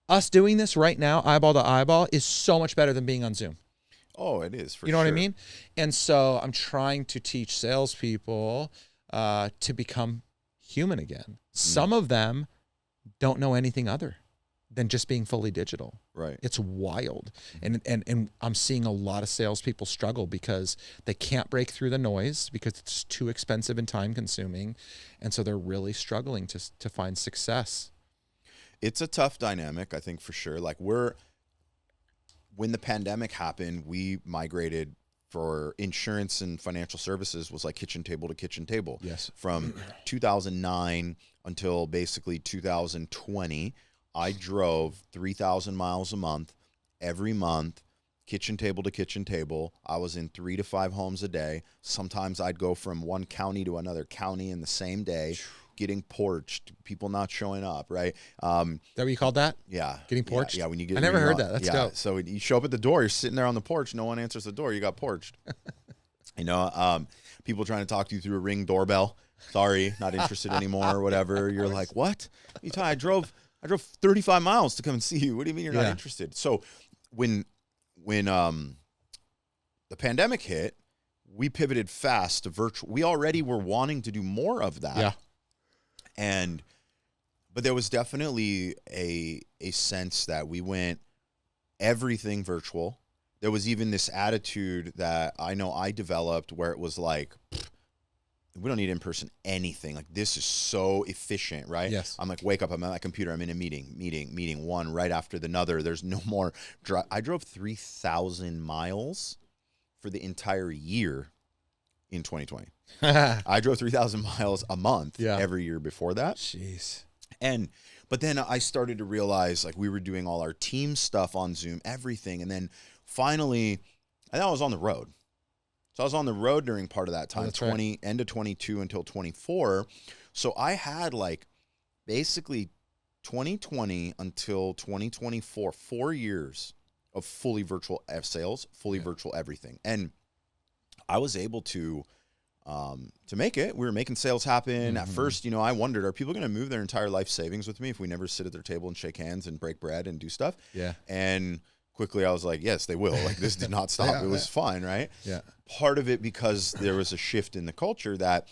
us doing this right now, eyeball to eyeball, is so much better than being on Zoom. Oh, it is, for sure. You know what I mean? And so I'm trying to teach salespeople to become human again. Some of them don't know anything other than just being fully digital. Right. It's wild. And I'm seeing a lot of salespeople struggle because they can't break through the noise because it's too expensive and time consuming. And so they're really struggling to find success. It's a tough dynamic, I think, for sure. Like when the pandemic happened, we migrated for insurance and financial services was like kitchen table to kitchen table. Yes. From 2009 until basically 2020, I drove 3,000 miles a month, every month, kitchen table to kitchen table. I was in 3 to 5 homes a day. Sometimes I'd go from one county to another county in the same day, getting porched, people not showing up, right? Is that what you called that? Yeah. Getting porched? Yeah, when you get... I never heard that. Let's go. So you show up at the door, you're sitting there on the porch, no one answers the door, you got porched. You know, people trying to talk to you through a Ring doorbell. Sorry, not interested anymore or whatever. You're like, what? I drove 35 miles to come and see you. What do you mean you're not interested? So when the pandemic hit, we pivoted fast to virtual. We already were wanting to do more of that. Yeah. But there was definitely a sense that we went everything virtual. There was even this attitude that I know I developed where it was like, we don't need in-person anything. Like, this is so efficient, right? Yes. I'm like, wake up, I'm at my computer, I'm in a meeting, one right after another. There's no more. I drove 3,000 miles for the entire year in 2020. I drove 3,000 miles a month every year before that. Jeez. But then I started to realize, like, we were doing all our team stuff on Zoom, everything. And then finally, I was on the road. So I was on the road during part of that time, end of 22 until 24. So I had like basically 2020 until 2024, 4 years of fully virtual sales, fully virtual everything. And I was able to make it. We were making sales happen. At first, you know, I wondered, are people going to move their entire life savings with me if we never sit at their table and shake hands and break bread and do stuff? Yeah. And quickly I was like, yes, they will. Like, this did not stop. It was fun, right? Yeah. Part of it because there was a shift in the culture that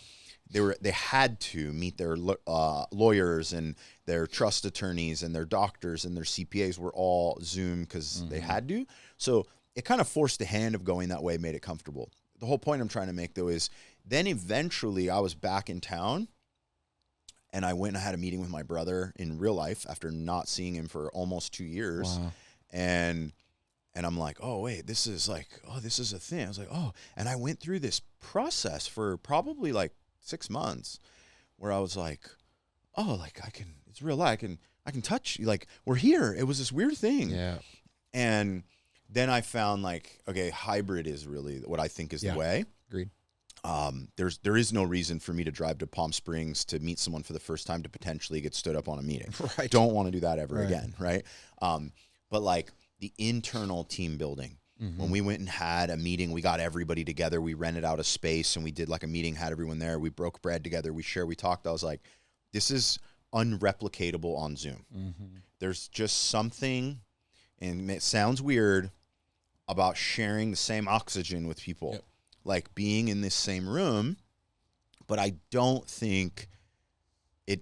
they had to meet their lawyers and their trust attorneys and their doctors and their CPAs were all Zoom because they had to. So it kind of forced the hand of going that way, made it comfortable. The whole point I'm trying to make, though, is then eventually I was back in town And I went and I had a meeting with my brother in real life after not seeing him for almost 2 years. Wow. And I'm like, oh, wait, this is a thing. I was like, oh, and I went through this process for probably like 6 months where I was like, oh, like it's real life. I can touch you. Like, we're here. It was this weird thing. Yeah. And then I found like, okay, hybrid is really what I think is the way. Agreed. There is no reason for me to drive to Palm Springs to meet someone for the first time to potentially get stood up on a meeting. Right. Don't want to do that ever again. Right. But like the internal team building, when we went and had a meeting, we got everybody together, we rented out a space and we did like a meeting, had everyone there. We broke bread together. We talked. I was like, this is unreplicatable on Zoom. There's just something, and it sounds weird, about sharing the same oxygen with people. Yep. Like being in this same room, but I don't think it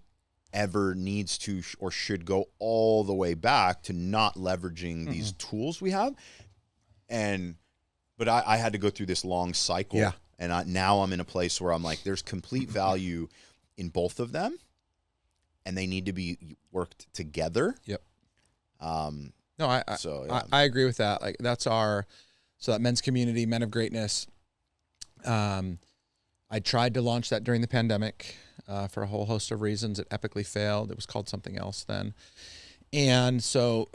ever needs to or should go all the way back to not leveraging these tools we have. But I had to go through this long cycle. Yeah. And now I'm in a place where I'm like, there's complete value in both of them, and they need to be worked together. Yep. No, I agree with that. Like that men's community, Men of Greatness. I tried to launch that during the pandemic for a whole host of reasons. It epically failed. It was called something else then. And so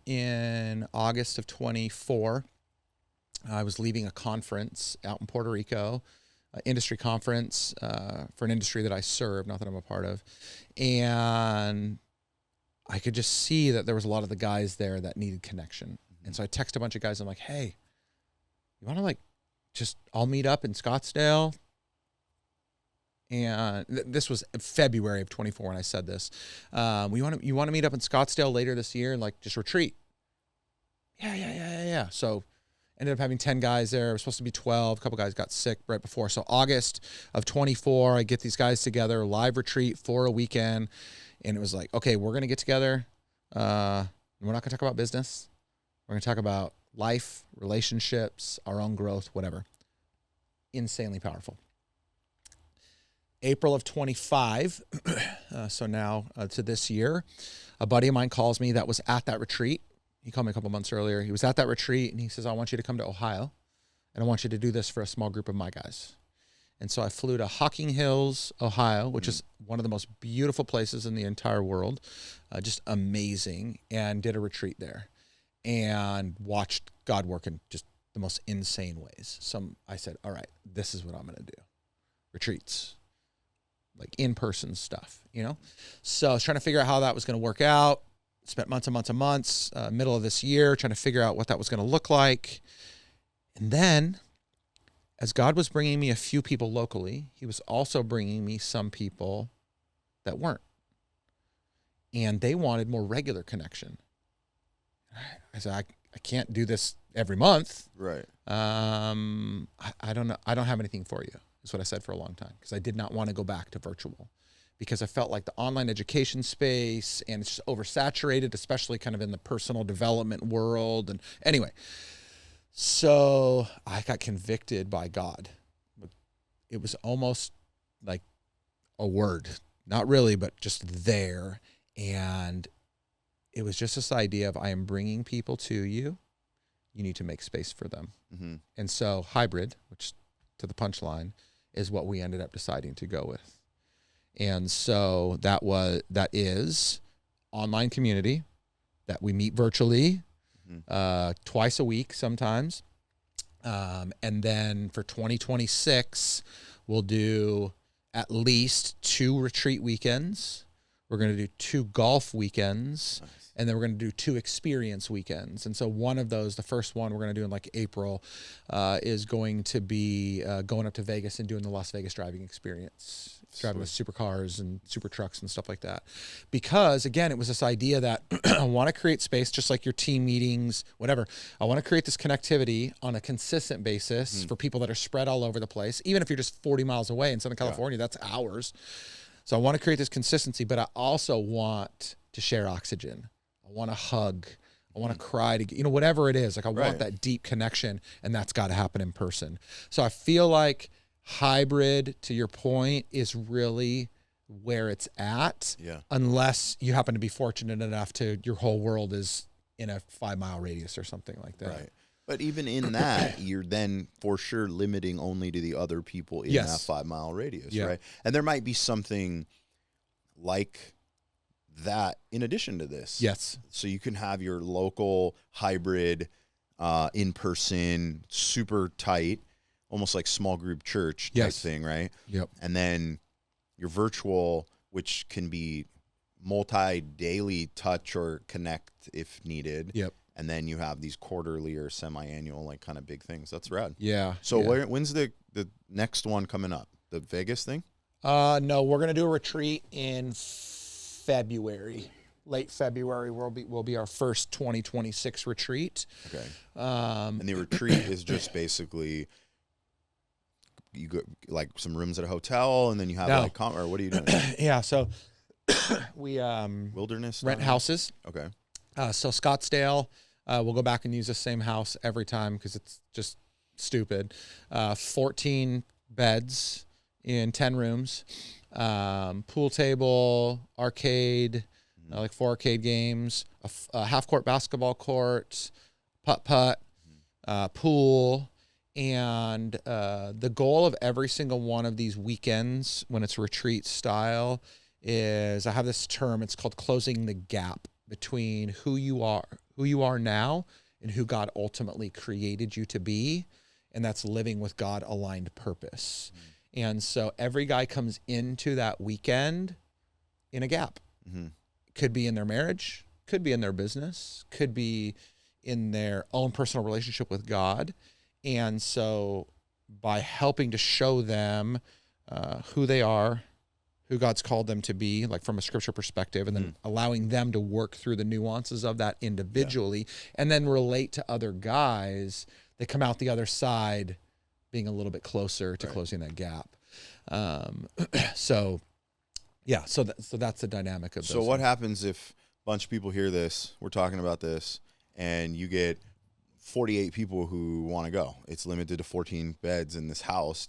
in August of 24, I was leaving a conference out in Puerto Rico, an industry conference for an industry that I serve, not that I'm a part of. And I could just see that there was a lot of the guys there that needed connection. And so I texted a bunch of guys. I'm like, hey, you want to like just all meet up in Scottsdale? And this was February of 24 when I said this. You want to meet up in Scottsdale later this year and like just retreat? Yeah. So ended up having 10 guys there. It was supposed to be 12. A couple guys got sick right before. So August of 24, I get these guys together, live retreat for a weekend. And it was like, okay, we're going to get together. We're not going to talk about business. We're going to talk about life, relationships, our own growth, whatever. Insanely powerful. April of 25, so now to this year, a buddy of mine calls me that was at that retreat. He called me a couple months earlier. He was at that retreat, and he says, I want you to come to Ohio, and I want you to do this for a small group of my guys. And so I flew to Hocking Hills, Ohio, which is one of the most beautiful places in the entire world, just amazing, and did a retreat there and watched God work in just the most insane ways. I said, all right, this is what I'm going to do. Retreats, like in-person stuff, So I was trying to figure out how that was going to work out. Spent months and months and months, middle of this year, trying to figure out what that was going to look like. And then, as God was bringing me a few people locally, he was also bringing me some people that weren't. And they wanted more regular connection. I said, I can't do this every month. Right. I don't know. I don't have anything for you, is what I said for a long time, because I did not want to go back to virtual, because I felt like the online education space, and it's just oversaturated, especially kind of in the personal development world. And anyway, so I got convicted by God. It was almost like a word, not really, but just there. And it was just this idea of, I am bringing people to you. You need to make space for them. Mm-hmm. And so hybrid, which to the punchline, is what we ended up deciding to go with. And so that is online community that we meet virtually, twice a week sometimes. And then for 2026, we'll do at least 2 retreat weekends. We're going to do 2 golf weekends. Nice. And then we're going to do 2 experience weekends. And so one of those, the first one we're going to do in like April, is going to be going up to Vegas and doing the Las Vegas driving experience. Driving with supercars and super trucks and stuff like that. Because again, it was this idea that I want to create space, just like your team meetings, whatever. I want to create this connectivity on a consistent basis for people that are spread all over the place. Even if you're just 40 miles away in Southern California, that's hours. So I want to create this consistency, but I also want to share oxygen. I want to hug. I want to cry to, whatever it is. Like I want that deep connection, and that's got to happen in person. So I feel like hybrid, to your point, is really where it's at, Yeah. unless you happen to be fortunate enough to your whole world is in a 5-mile radius or something like that. Right. But even in that, you're then for sure limiting only to the other people in Yes. that 5-mile radius, Yeah. right? And there might be something like that in addition to this. Yes. So you can have your local hybrid, in-person, super tight, almost like small group church type Yes. thing, right? Yep. And then your virtual, which can be multi-daily touch or connect if needed. Yep. And then you have these quarterly or semi-annual, like kind of big things. That's rad. Yeah. So yeah. when's the next one coming up? The Vegas thing? No, we're gonna do a retreat in February, late February. Will be our first 2026 retreat. Okay. Um, And the retreat is just basically you go like some rooms at a hotel, and then you have No. like or what are you doing? yeah. So we Wilderness rent style? houses. Okay. So Scottsdale, we'll go back and use the same house every time because it's just stupid. 14 beds in 10 rooms, pool table, arcade, like 4 arcade games, a half-court basketball court, putt-putt, pool. And the goal of every single one of these weekends when it's retreat style is, I have this term, it's called closing the gap between who you are now and who God ultimately created you to be. And that's living with God aligned purpose. And so every guy comes into that weekend in a gap. Could be in their marriage, could be in their business, could be in their own personal relationship with God. And so by helping to show them who they are, who God's called them to be, like from a scripture perspective, and then allowing them to work through the nuances of that individually, and then relate to other guys that come out the other side being a little bit closer to closing that gap. So that's the dynamic of those. So what happens if a bunch of people hear this, we're talking about this, and you get 48 people who want to go? It's limited to 14 beds in this house.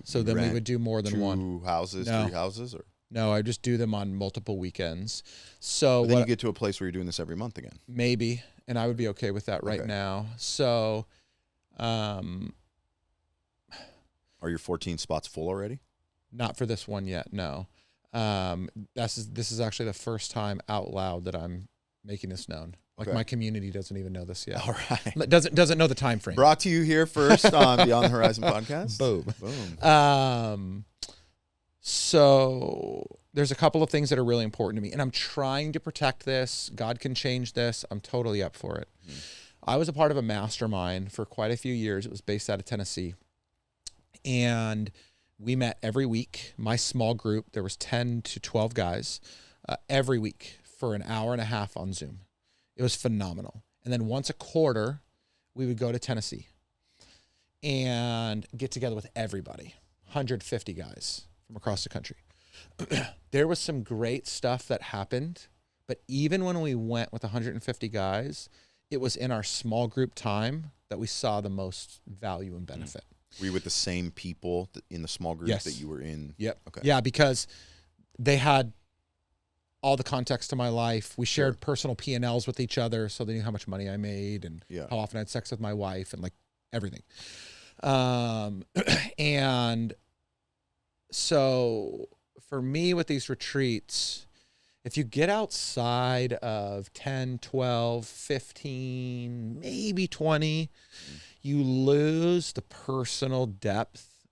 So then we would do more than one. 2 houses, No. 3 houses, or No, I just do them on multiple weekends. So but then you get to a place where you're doing this every month again. maybe, and I would be okay with that right Okay. now. So, Are your 14 spots full already? not for this one yet. No. This is actually the first time out loud that I'm making this known. Like Okay. my community doesn't even know this yet. All right. Doesn't know the time frame. Brought to you here first on Beyond the Horizon podcast. Boom. So there's a couple of things that are really important to me, and I'm trying to protect this. God can change this. I'm totally up for it. I was a part of a mastermind for quite a few years. It was based out of Tennessee, and we met every week. My small group, there was 10 to 12 guys, every week for an hour and a half on Zoom. It was phenomenal. And then once a quarter, we would go to Tennessee and get together with everybody, 150 guys from across the country. There was some great stuff that happened, but even when we went with 150 guys, it was in our small group time that we saw the most value and benefit. Were you with the same people in the small group Yes. that you were in? Yep. Okay. Yeah, because they had all the context to my life. We shared Sure. personal P&Ls with each other, so they knew how much money I made and Yeah. how often I had sex with my wife and like everything. And so for me with these retreats, if you get outside of 10, 12, 15, maybe 20, you lose the personal depth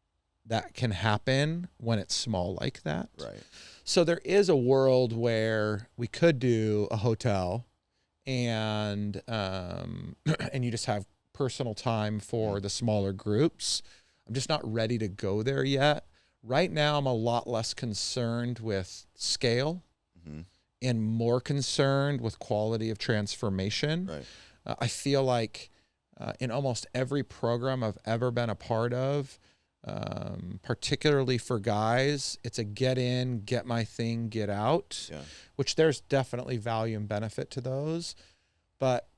that can happen when it's small like that. Right. So there is a world where we could do a hotel and and you just have personal time for the smaller groups. I'm just not ready to go there yet. Right now, I'm a lot less concerned with scale and more concerned with quality of transformation. Right. I feel like in almost every program I've ever been a part of, particularly for guys, it's a get in, get my thing, get out, which there's definitely value and benefit to those. But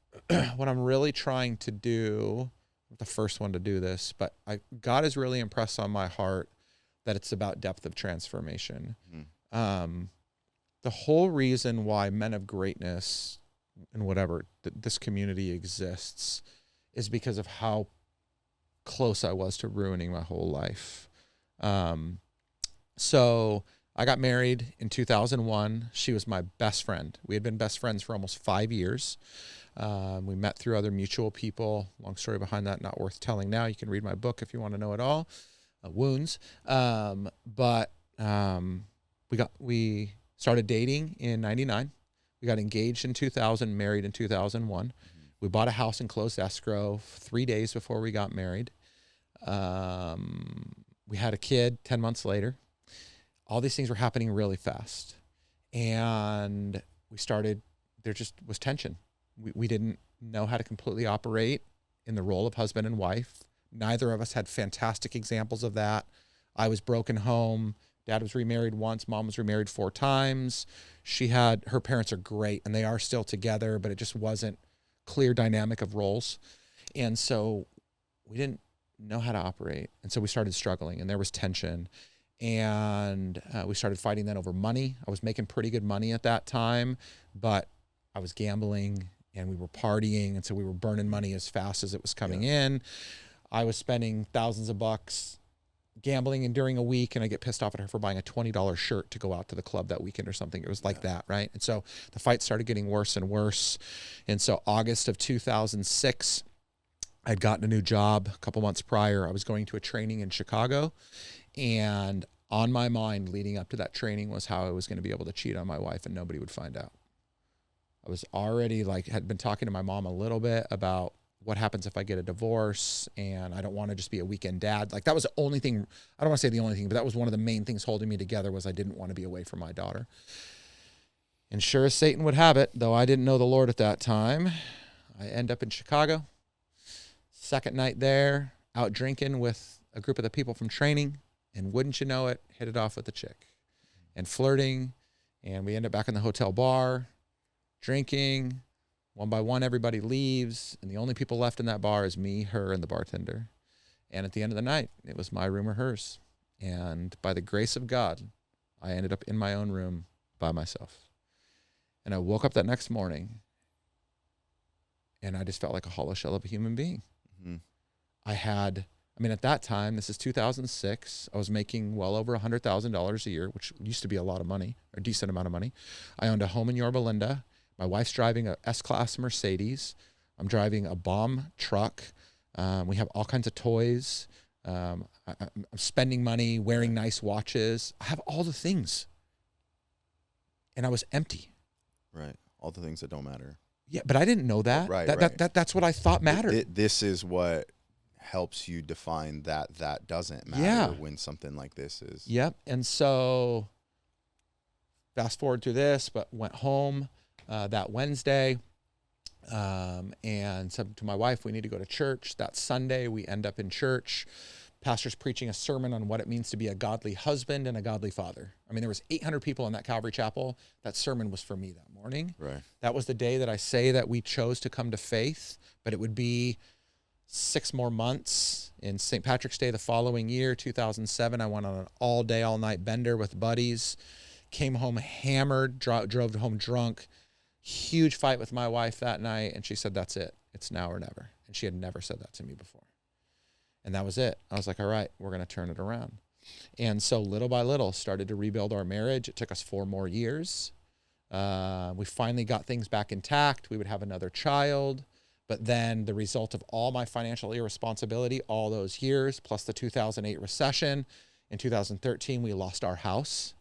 what I'm really trying to do, I'm the first one to do this, but God has really impressed on my heart that it's about depth of transformation. The whole reason why Men of Greatness and whatever this community exists is because of how close I was to ruining my whole life. So I got married in 2001. She was my best friend. We had been best friends for almost 5 years. We met through other mutual people. Long story behind that, not worth telling now. You can read my book if you want to know it all. Wounds. We started dating in 99. We got engaged in 2000, married in 2001. Mm-hmm. We bought a house and closed escrow 3 days before we got married. We had a kid 10 months later. All these things were happening really fast. And there just was tension. We didn't know how to completely operate in the role of husband and wife. Neither of us had fantastic examples of that. I was broken home. Dad was remarried once. Mom was remarried 4 times. Her parents are great and they are still together, but it just wasn't clear dynamic of roles. And so we didn't know how to operate. And so we started struggling and there was tension. And we started fighting then over money. I was making pretty good money at that time, but I was gambling and we were partying. And so we were burning money as fast as it was coming in. I was spending thousands of bucks gambling and during a week, and I get pissed off at her for buying a $20 shirt to go out to the club that weekend or something. It was like that, right? And so the fight started getting worse and worse. And so August of 2006, I'd gotten a new job a couple months prior. I was going to a training in Chicago, and on my mind leading up to that training was how I was going to be able to cheat on my wife and nobody would find out. I was already had been talking to my mom a little bit about what happens if I get a divorce, and I don't want to just be a weekend dad. That was the only thing, I don't want to say the only thing, but that was one of the main things holding me together was I didn't want to be away from my daughter. And sure as Satan would have it, though I didn't know the Lord at that time, I end up in Chicago. Second night there, out drinking with a group of the people from training, and wouldn't you know it, hit it off with a chick and flirting, and we end up back in the hotel bar, drinking. One by one, everybody leaves, and the only people left in that bar is me, her, and the bartender. And at the end of the night, it was my room or hers. And by the grace of God, I ended up in my own room by myself. And I woke up that next morning, and I just felt like a hollow shell of a human being. Mm-hmm. At that time, this is 2006, I was making well over $100,000 a year, which used to be a lot of money, or a decent amount of money. I owned a home in Yorba Linda. My wife's driving a S-Class Mercedes. I'm driving a bomb truck. We have all kinds of toys. I'm spending money, wearing nice watches. I have all the things. And I was empty. Right. All the things that don't matter. Yeah, but I didn't know that. Right. That's what I thought mattered. This is what helps you define that doesn't matter when something like this is. Yep. And so fast forward through this, but went home that Wednesday and said to my wife, we need to go to church. That Sunday, we end up in church. Pastor's preaching a sermon on what it means to be a godly husband and a godly father. There was 800 people in that Calvary Chapel. That sermon was for me that morning. Right. That was the day that I say that we chose to come to faith, but it would be 6 more months. In St. Patrick's Day the following year, 2007, I went on an all-day, all-night bender with buddies, came home hammered, drove home drunk. Huge fight with my wife that night, and she said, that's it. It's now or never. And she had never said that to me before. And that was it. I was like, all right, we're going to turn it around. And so little by little started to rebuild our marriage. It took us 4 more years. We finally got things back intact. We would have another child. But then the result of all my financial irresponsibility, all those years, plus the 2008 recession, in 2013, we lost our house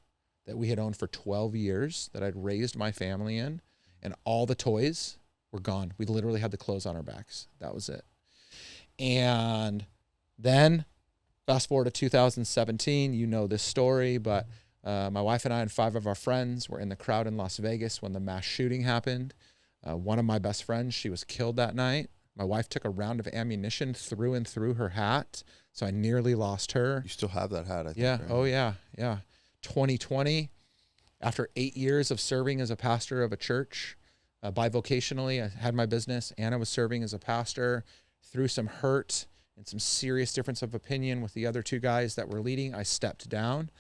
that we had owned for 12 years, that I'd raised my family in. And all the toys were gone. We literally had the clothes on our backs. That was it. And then fast forward to 2017, you know this story, but my wife and I and 5 of our friends were in the crowd in Las Vegas when the mass shooting happened. One of my best friends, she was killed that night. My wife took a round of ammunition through and through her hat, so I nearly lost her. You still have that hat, I think. Yeah. Right? Oh, yeah. 2020. After 8 years of serving as a pastor of a church, bivocationally, I had my business and I was serving as a pastor. Through some hurt and some serious difference of opinion with the other 2 guys that were leading, I stepped down.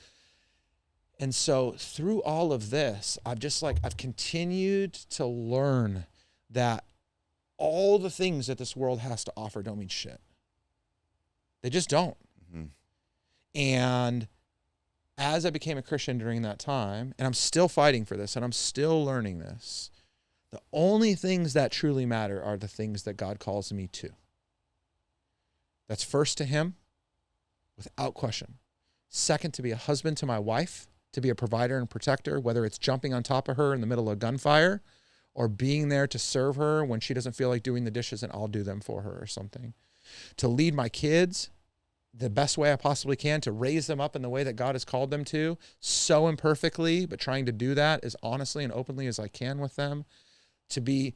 And so through all of this, I've continued to learn that all the things that this world has to offer don't mean shit. They just don't. Mm-hmm. And as I became a Christian during that time, and I'm still fighting for this, and I'm still learning this, the only things that truly matter are the things that God calls me to. That's first to him, without question. Second, to be a husband to my wife, to be a provider and protector, whether it's jumping on top of her in the middle of gunfire or being there to serve her when she doesn't feel like doing the dishes and I'll do them for her or something. To lead my kids the best way I possibly can, to raise them up in the way that God has called them to, so imperfectly, but trying to do that as honestly and openly as I can with them. To be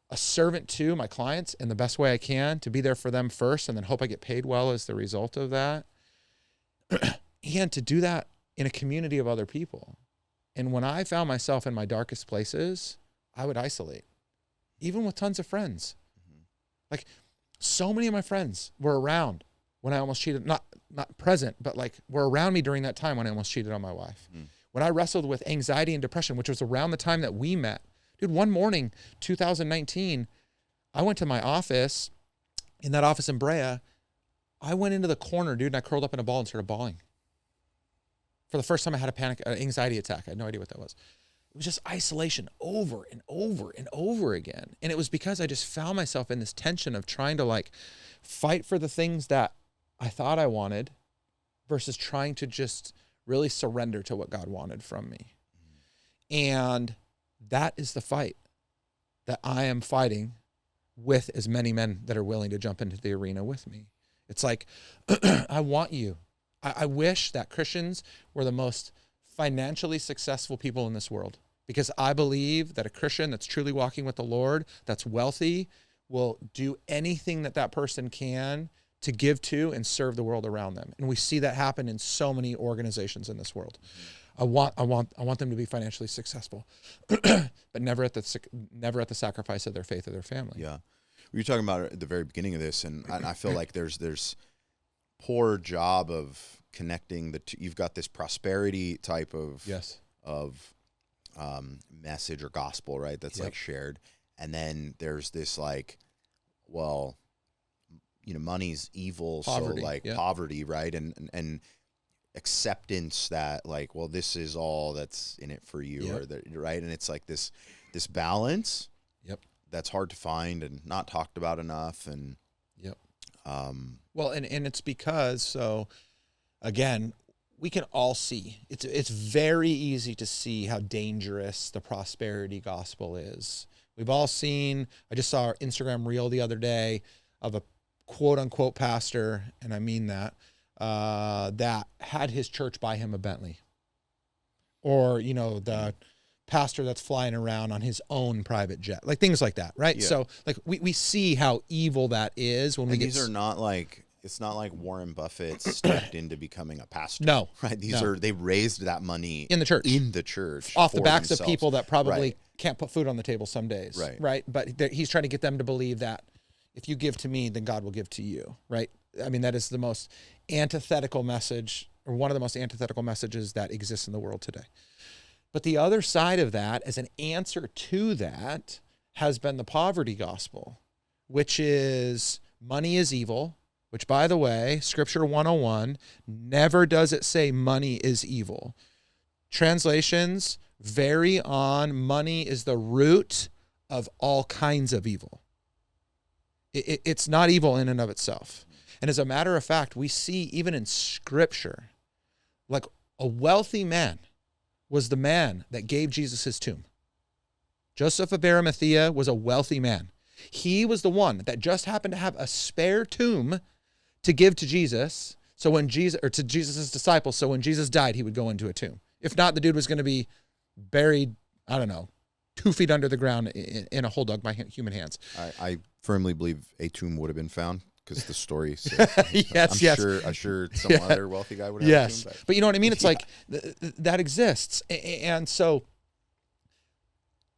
a servant to my clients in the best way I can, to be there for them first and then hope I get paid well as the result of that. And to do that in a community of other people. And when I found myself in my darkest places, I would isolate, even with tons of friends. Mm-hmm. Like, so many of my friends were around when I almost cheated, not present, but like were around me during that time when I almost cheated on my wife. Mm. When I wrestled with anxiety and depression, which was around the time that we met. Dude, one morning, 2019, I went to my office, in that office in Brea. I went into the corner, dude, and I curled up in a ball and started bawling. For the first time, I had an anxiety attack. I had no idea what that was. It was just isolation over and over and over again. And it was because I just found myself in this tension of trying to like fight for the things that I thought I wanted versus trying to just really surrender to what God wanted from me. And that is the fight that I am fighting with as many men that are willing to jump into the arena with me. It's like, I want you. I wish that Christians were the most financially successful people in this world, because I believe that a Christian that's truly walking with the Lord, that's wealthy, will do anything that person can to give to and serve the world around them. And we see that happen in so many organizations in this world. I want them to be financially successful, but never at the sacrifice of their faith or their family. Yeah. We were talking about it at the very beginning of this, and I feel like there's poor job of connecting the two. You've got this prosperity type of message or gospel, right? That's like shared. And then there's this like, well, money's evil. Poverty, so like poverty, right? And acceptance that like, well, this is all that's in it for you, or that, right? And it's like this balance. Yep. That's hard to find and not talked about enough. And well, and it's because, so again, we can all see it's very easy to see how dangerous the prosperity gospel is. We've all seen, I just saw our Instagram reel the other day of a quote unquote pastor, and I mean that, that had his church buy him a Bentley, or, the pastor that's flying around on his own private jet, like things like that, right? Yeah. So like we see how evil that is when these are not like, it's not like Warren Buffett stepped into becoming a pastor. No, right? They raised that money in the church off the backs of people that probably can't put food on the table some days, right? But he's trying to get them to believe that if you give to me, then God will give to you, right? I mean, that is the most antithetical message, or one of the most antithetical messages that exists in the world today. But the other side of that, as an answer to that, has been the poverty gospel, which is money is evil, which, by the way, Scripture 101, never does it say money is evil. Translations vary on money is the root of all kinds of evil. It's not evil in and of itself. And as a matter of fact, we see even in Scripture, like a wealthy man was the man that gave Jesus his tomb. Joseph of Arimathea was a wealthy man. He was the one that just happened to have a spare tomb to give to Jesus. So when to Jesus' disciples, so when Jesus died, he would go into a tomb. If not, the dude was going to be buried, 2 feet under the ground in a hole dug by human hands. I firmly believe a tomb would have been found, because the story says, I'm sure some other wealthy guy would have a tomb. But you know what I mean? It's like that exists. And so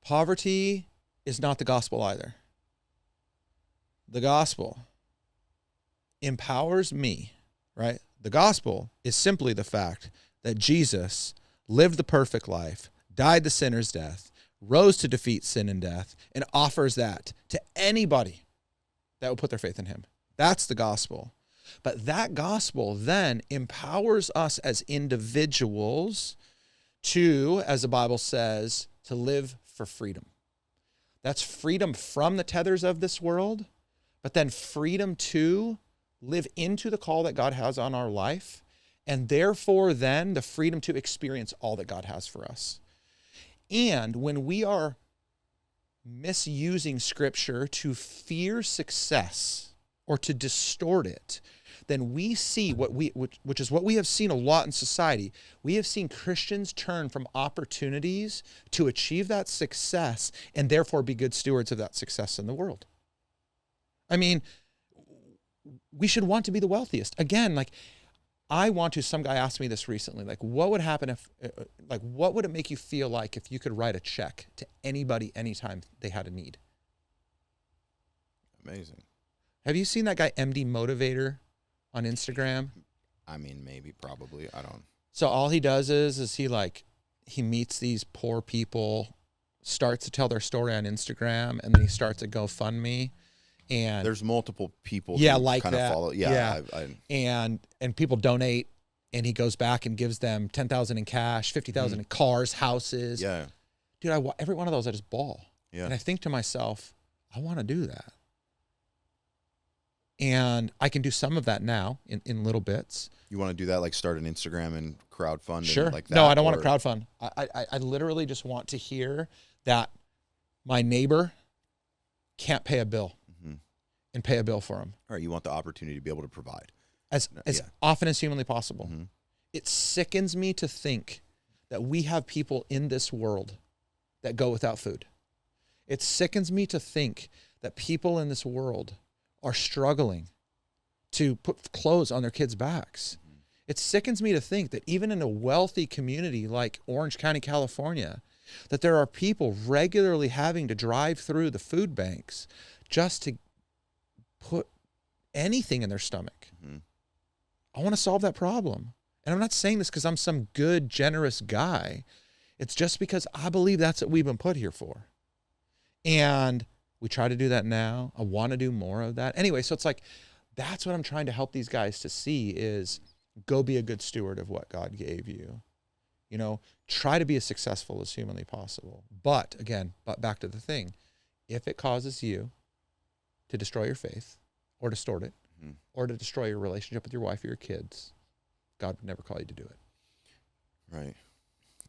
poverty is not the gospel either. The gospel empowers me, right? The gospel is simply the fact that Jesus lived the perfect life, died the sinner's death, rose to defeat sin and death, and offers that to anybody that will put their faith in him. That's the gospel. But that gospel then empowers us as individuals to, as the Bible says, to live for freedom. That's freedom from the tethers of this world, but then freedom to live into the call that God has on our life, and therefore then the freedom to experience all that God has for us. And when we are misusing Scripture to fear success or to distort it, then we see which is what we have seen a lot in society. We have seen Christians turn from opportunities to achieve that success and therefore be good stewards of that success in the world. I mean, we should want to be the wealthiest. Again, some guy asked me this recently, what would happen if, what would it make you feel like if you could write a check to anybody anytime they had a need? Amazing. Have you seen that guy, MD Motivator, on Instagram? I mean, maybe, probably. I don't. So all he does is he meets these poor people, starts to tell their story on Instagram, and then he starts a GoFundMe. And there's multiple people like kind of that. follow. And people donate, and he goes back and gives them $10,000 in cash, $50,000 in cars, houses. Yeah. Dude, every one of those I just bawl. Yeah. And I think to myself, I want to do that. And I can do some of that now in little bits. You want to do that, like start an Instagram and crowdfund? Sure. Like that, no, I don't want to crowdfund. I literally just want to hear that my neighbor can't pay a bill and pay a bill for him. All right, you want the opportunity to be able to provide. As often as humanly possible. Mm-hmm. It sickens me to think that we have people in this world that go without food. It sickens me to think that people in this world are struggling to put clothes on their kids' backs. Mm-hmm. It sickens me to think that even in a wealthy community like Orange County, California, that there are people regularly having to drive through the food banks just to put anything in their stomach. Mm-hmm. I want to solve that problem. And I'm not saying this because I'm some good, generous guy. It's just because I believe that's what we've been put here for. And we try to do that now. I want to do more of that. Anyway, so it's that's what I'm trying to help these guys to see is go be a good steward of what God gave you. Try to be as successful as humanly possible. But back to the thing, if it causes you to destroy your faith or distort it or to destroy your relationship with your wife or your kids, God would never call you to do it. Right.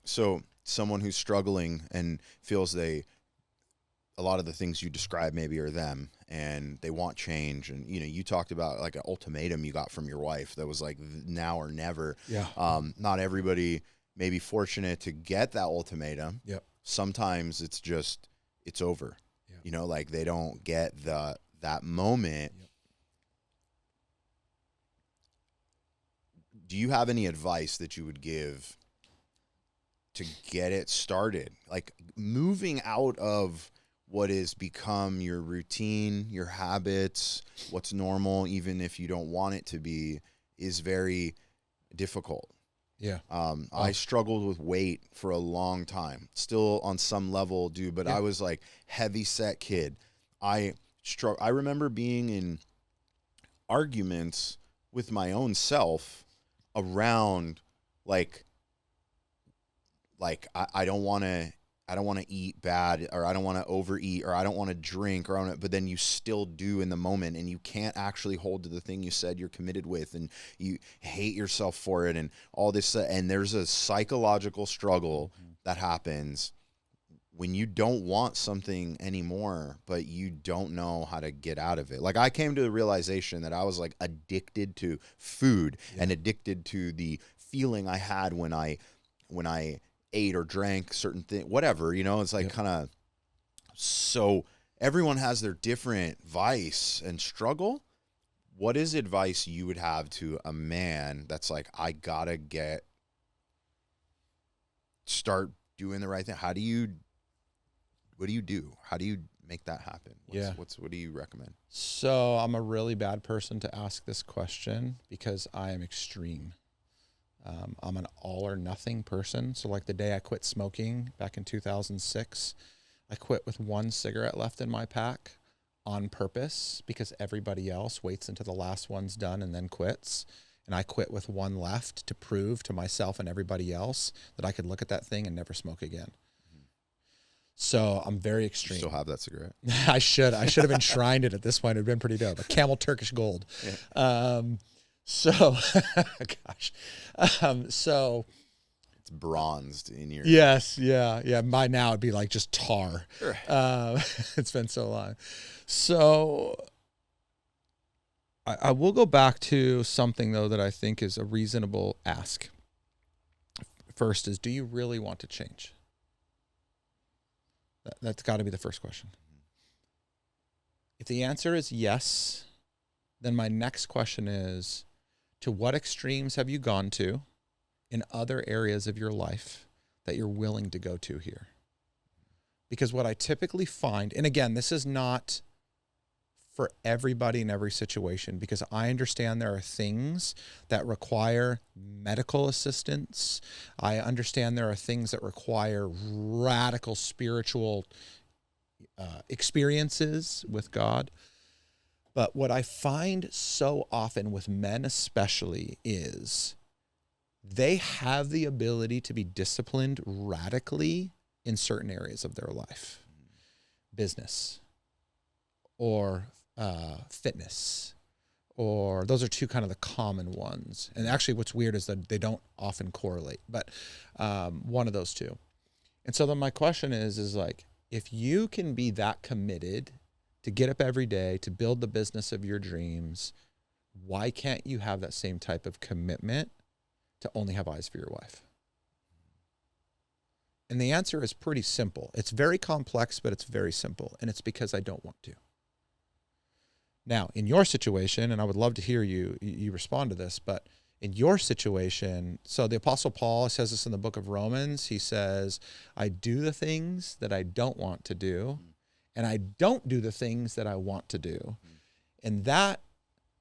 So someone who's struggling and feels a lot of the things you describe maybe are them and they want change. And, you talked about like an ultimatum you got from your wife that was like now or never. Yeah. Not everybody may be fortunate to get that ultimatum. Yep. Sometimes it's over, Yep. They don't get that moment. Yep. Do you have any advice that you would give to get it started? Like moving out of what has become your routine, your habits, what's normal, even if you don't want it to be, is very difficult. Yeah. I struggled with weight for a long time. Still on some level do, but I was like heavy set kid. I remember being in arguments with my own self around like I don't want to eat bad, or I don't want to overeat, or I don't want to drink, but then you still do in the moment, and you can't actually hold to the thing you said you're committed with, and you hate yourself for it, and all this, and there's a psychological struggle that happens when you don't want something anymore, but you don't know how to get out of it. Like I came to the realization that I was like addicted to food and addicted to the feeling I had when I ate or drank certain things, whatever, it's like kind of, so everyone has their different vice and struggle. What is advice you would have to a man that's like, I gotta start doing the right thing? What do you do? How do you make that happen? What do you recommend? So I'm a really bad person to ask this question because I am extreme. I'm an all or nothing person. So like the day I quit smoking back in 2006, I quit with 1 cigarette left in my pack on purpose because everybody else waits until the last one's done and then quits. And I quit with 1 left to prove to myself and everybody else that I could look at that thing and never smoke again. So I'm very extreme. You still have that cigarette? I should have enshrined it at this point. It'd been pretty dope. A Camel Turkish Gold. Yeah. So It's bronzed in your... Yes. Yeah. By now it'd be like just tar. Sure. It's been so long. So I will go back to something though that I think is a reasonable ask. First is, do you really want to change? That's got to be the first question. If the answer is yes, then my next question is, to what extremes have you gone to in other areas of your life that you're willing to go to here? Because what I typically find, and again, this is not for everybody in every situation, because I understand there are things that require medical assistance. I understand there are things that require radical spiritual experiences with God. But what I find so often with men especially is they have the ability to be disciplined radically in certain areas of their life. Business or fitness, or those are 2 kind of the common ones. And actually what's weird is that they don't often correlate, but one of those 2. And so then my question is like, if you can be that committed to get up every day, to build the business of your dreams, why can't you have that same type of commitment to only have eyes for your wife? And the answer is pretty simple. It's very complex, but it's very simple. And it's because I don't want to. Now, in your situation, and I would love to hear you respond to this, but in your situation, so the Apostle Paul says this in the book of Romans. He says, I do the things that I don't want to do, and I don't do the things that I want to do. And that,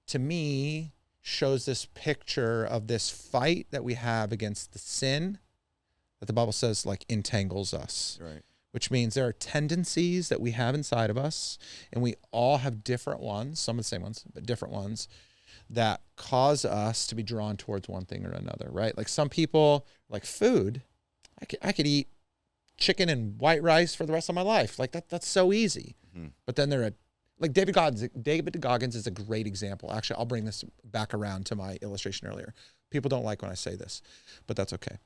to me, shows this picture of this fight that we have against the sin that the Bible says like entangles us. Right. Which means there are tendencies that we have inside of us, and we all have different ones, some of the same ones, but different ones, that cause us to be drawn towards one thing or another, right? Like some people, like food, I could eat chicken and white rice for the rest of my life. Like that's so easy. Mm-hmm. But then like David Goggins is a great example. Actually, I'll bring this back around to my illustration earlier. People don't like when I say this, but that's okay.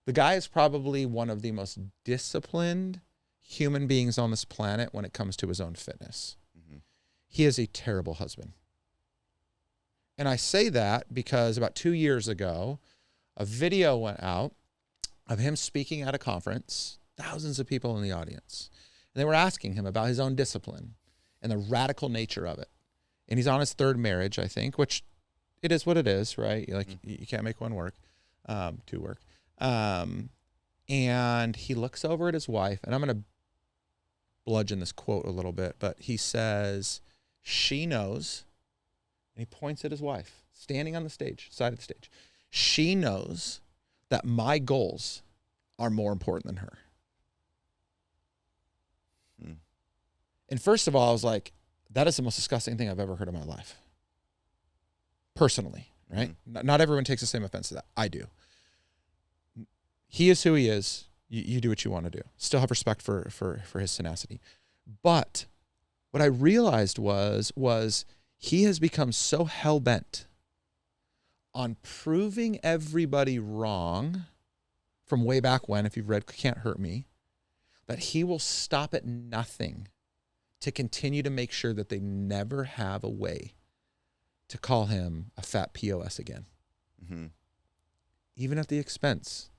The guy is probably one of the most disciplined human beings on this planet when it comes to his own fitness. Mm-hmm. He is a terrible husband. And I say that because about 2 years ago, a video went out of him speaking at a conference, thousands of people in the audience. And they were asking him about his own discipline and the radical nature of it. And he's on his 3rd marriage, I think, which it is what it is, right? Like you can't make one work, 2 work. And he looks over at his wife, and I'm going to bludgeon this quote a little bit, but he says, she knows, and he points at his wife, standing on the stage, side of the stage. She knows that my goals are more important than her. And first of all, I was like, that is the most disgusting thing I've ever heard in my life. Personally, right? Not everyone takes the same offense to that. I do. He is who he is. You do what you want to do. Still have respect for his tenacity. But what I realized was he has become so hell-bent on proving everybody wrong from way back when, if you've read Can't Hurt Me, that he will stop at nothing to continue to make sure that they never have a way to call him a fat POS again. Mm-hmm. Even at the expense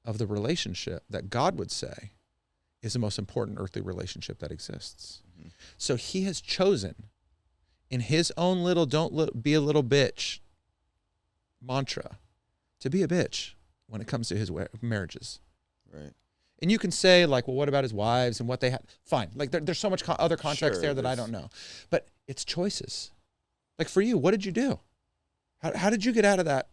of the relationship that God would say is the most important earthly relationship that exists. Mm-hmm. So he has chosen in his own little be a little bitch mantra to be a bitch when it comes to his marriages. Right. And you can say like, well, what about his wives and what they had? Fine. Like there's so much other context there that I don't know, but it's choices. Like for you, what did you do? How did you get out of that?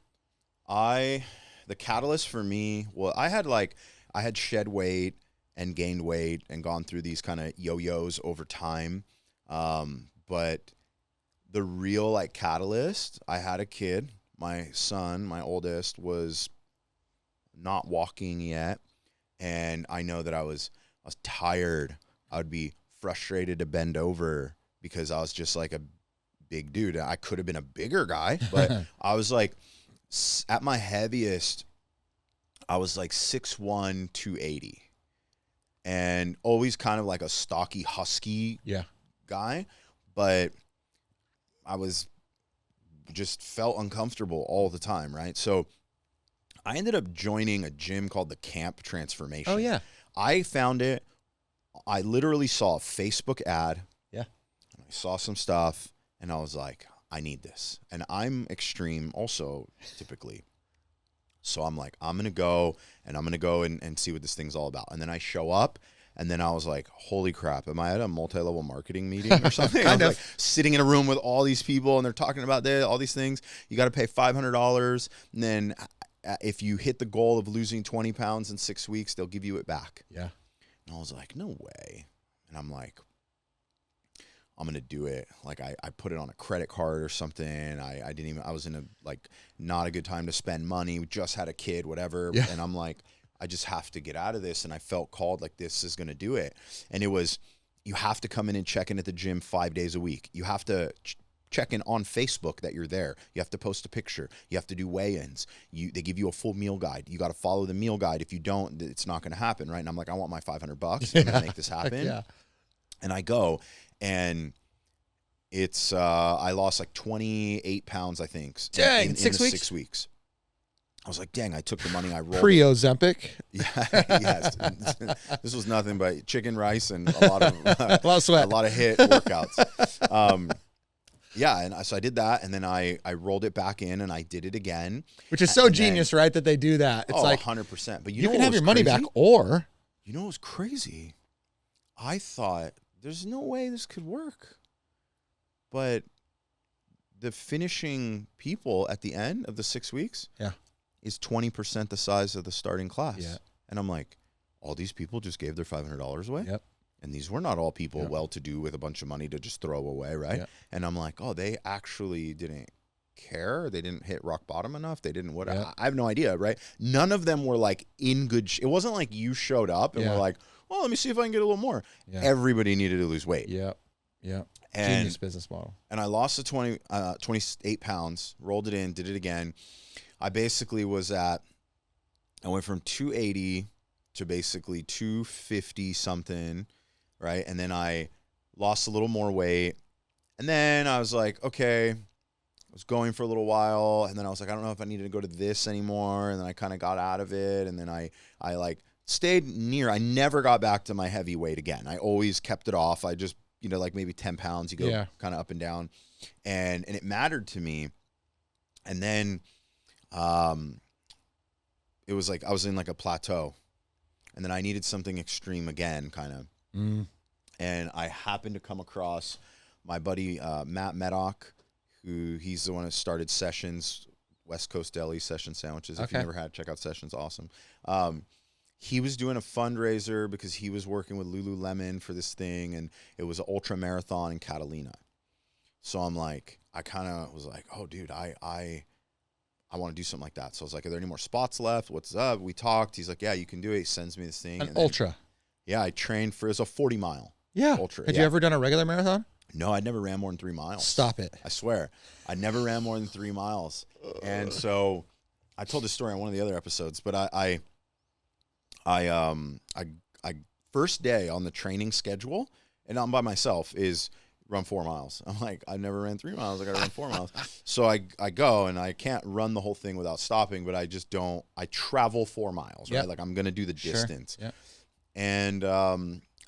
I the catalyst for me, well, I had shed weight and gained weight and gone through these kind of yo-yos over time. But the real like catalyst, I had a kid. My son, my oldest, was not walking yet. And I know that I was tired. I would be frustrated to bend over because I was just like a big dude. I could have been a bigger guy, but I was like, at my heaviest, I was like 6'1", 280. And always kind of like a stocky, husky guy. But I just felt uncomfortable all the time, right? So I ended up joining a gym called the Camp Transformation. Oh, yeah. I found it. I literally saw a Facebook ad. Yeah. I saw some stuff, and I was like, I need this. And I'm extreme also, typically. So I'm like, I'm going to go and see what this thing's all about. And then I show up, and then I was like, holy crap, am I at a multi-level marketing meeting or something? I was like sitting in a room with all these people, and they're talking about all these things. You got to pay $500, and then if you hit the goal of losing 20 pounds in 6 weeks, they'll give you it back. Yeah. And I was like, no way. And I'm like, I'm going to do it. Like I put it on a credit card or something. I was in a, like, not a good time to spend money. We just had a kid, whatever. Yeah. And I'm like, I just have to get out of this. And I felt called, like, this is going to do it. And it was, you have to come in and check in at the gym 5 days a week. You have to check in on Facebook that you're there. You have to post a picture. You have to do weigh-ins. They give you a full meal guide. You got to follow the meal guide. If you don't, it's not going to happen, right? And I'm like, I want my $500. I'm going to make this happen. Yeah. And I go, and it's I lost like 28 pounds, I think. Dang, in 6 weeks? 6 weeks. I was like, dang, I took the money, I rolled Pre-Ozempic? Yeah, yes. This was nothing but chicken, rice, and a lot of sweat. A lot of HIIT workouts. Yeah, and so I did that, and then I rolled it back in, and I did it again. Which is so genius, right, that they do that. It's like 100%. But you can have your money back, or... You know what was crazy? I thought, there's no way this could work. But the finishing people at the end of the 6 weeks is 20% the size of the starting class. Yeah. And I'm like, all these people just gave their $500 away? Yep. And these were not all people well-to-do with a bunch of money to just throw away, right? Yep. And I'm like, oh, they actually didn't care. They didn't hit rock bottom enough. They didn't, I have no idea, right? None of them were like in good it wasn't like you showed up and were like, well, let me see if I can get a little more. Yeah. Everybody needed to lose weight. Yep. Yeah. Genius business model. And I lost the 28 pounds, rolled it in, did it again. I basically I went from 280 to basically 250 something, right? And then I lost a little more weight. And then I was like, okay, I was going for a little while. And then I was like, I don't know if I needed to go to this anymore. And then I kind of got out of it. And then I like stayed near. I never got back to my heavy weight again. I always kept it off. I just, like maybe 10 pounds, you go kind of up and down. And it mattered to me. And then it was like I was in like a plateau. And then I needed something extreme again, kind of. Mm. And I happened to come across my buddy Matt Medoc, he's the one that started Sessions, West Coast Deli Session Sandwiches. If you never had, check out Sessions, awesome. He was doing a fundraiser because he was working with Lululemon for this thing, and it was an ultra marathon in Catalina. So I'm like, I kind of was like, oh, dude, I want to do something like that. So I was like, are there any more spots left? What's up? We talked. He's like, yeah, you can do it. He sends me this thing. An ultra. Yeah, I trained it was a 40-mile. Yeah. Ultra. Had you ever done a regular marathon? No, I'd never ran more than 3 miles. Stop it. I swear. I never ran more than 3 miles. And so I told this story on one of the other episodes, but I first day on the training schedule, and I'm by myself, is run 4 miles. I'm like, I've never ran 3 miles. I got to run 4 miles. So I go, and I can't run the whole thing without stopping, but I travel 4 miles, right? Like I'm going to do the distance. Yeah. And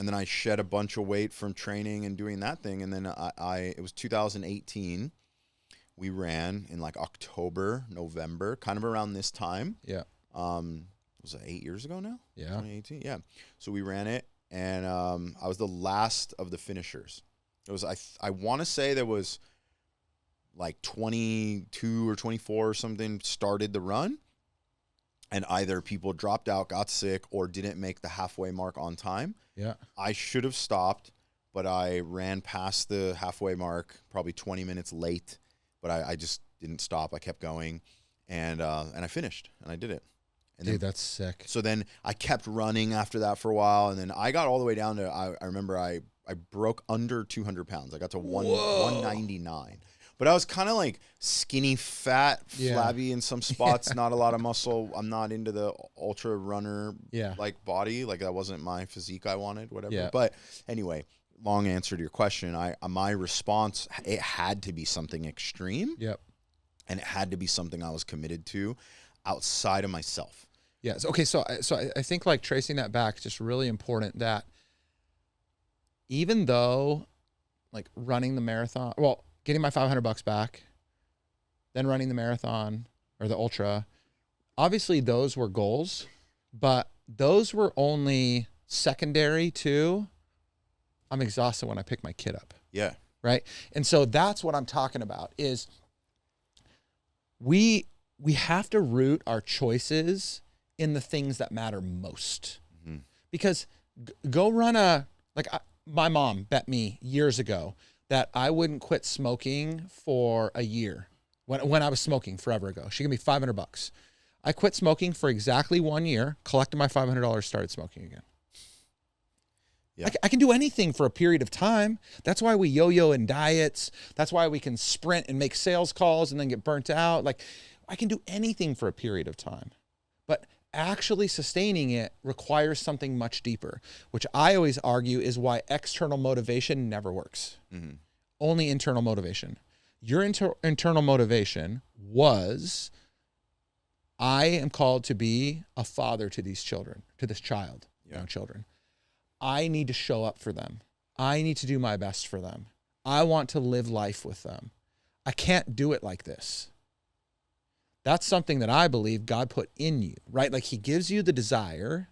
then I shed a bunch of weight from training and doing that thing. And then it was 2018. We ran in like October, November, kind of around this time. Yeah. Was it 8 years ago now? Yeah. 2018. Yeah. So we ran it, and I was the last of the finishers. It was I want to say there was like 22 or 24 or something started the run, and either people dropped out, got sick, or didn't make the halfway mark on time. Yeah. I should have stopped, but I ran past the halfway mark, probably 20 minutes late, but I just didn't stop. I kept going, and I finished, and I did it. And Dude, that's sick. So then I kept running after that for a while, and then I got all the way down to, I remember I broke under 200 pounds. I got to 199. But I was kind of like skinny, fat, flabby in some spots, not a lot of muscle. I'm not into the ultra runner like body. Like that wasn't my physique I wanted, whatever. Yeah. But anyway, long answer to your question. My response, it had to be something extreme. Yep. And it had to be something I was committed to outside of myself. Yes. Okay. So I think like tracing that back, just really important that even though like running the marathon, well, getting my $500 back, then running the marathon or the ultra, obviously those were goals, but those were only secondary to I'm exhausted when I pick my kid up. Yeah. Right. And so that's what I'm talking about is we have to root our choices in the things that matter most. Mm-hmm. Because go run my mom bet me years ago that I wouldn't quit smoking for a year when I was smoking forever ago. She gave me $500. I quit smoking for exactly 1 year, collected my $500, started smoking again. Yeah. I can do anything for a period of time. That's why we yo-yo in diets. That's why we can sprint and make sales calls and then get burnt out. Like I can do anything for a period of time, but actually sustaining it requires something much deeper, which I always argue is why external motivation never works. Mm-hmm. Only internal motivation. Your internal motivation was, I am called to be a father to these children, to this child, young children. I need to show up for them. I need to do my best for them. I want to live life with them. I can't do it like this. That's something that I believe God put in you, right? Like he gives you the desire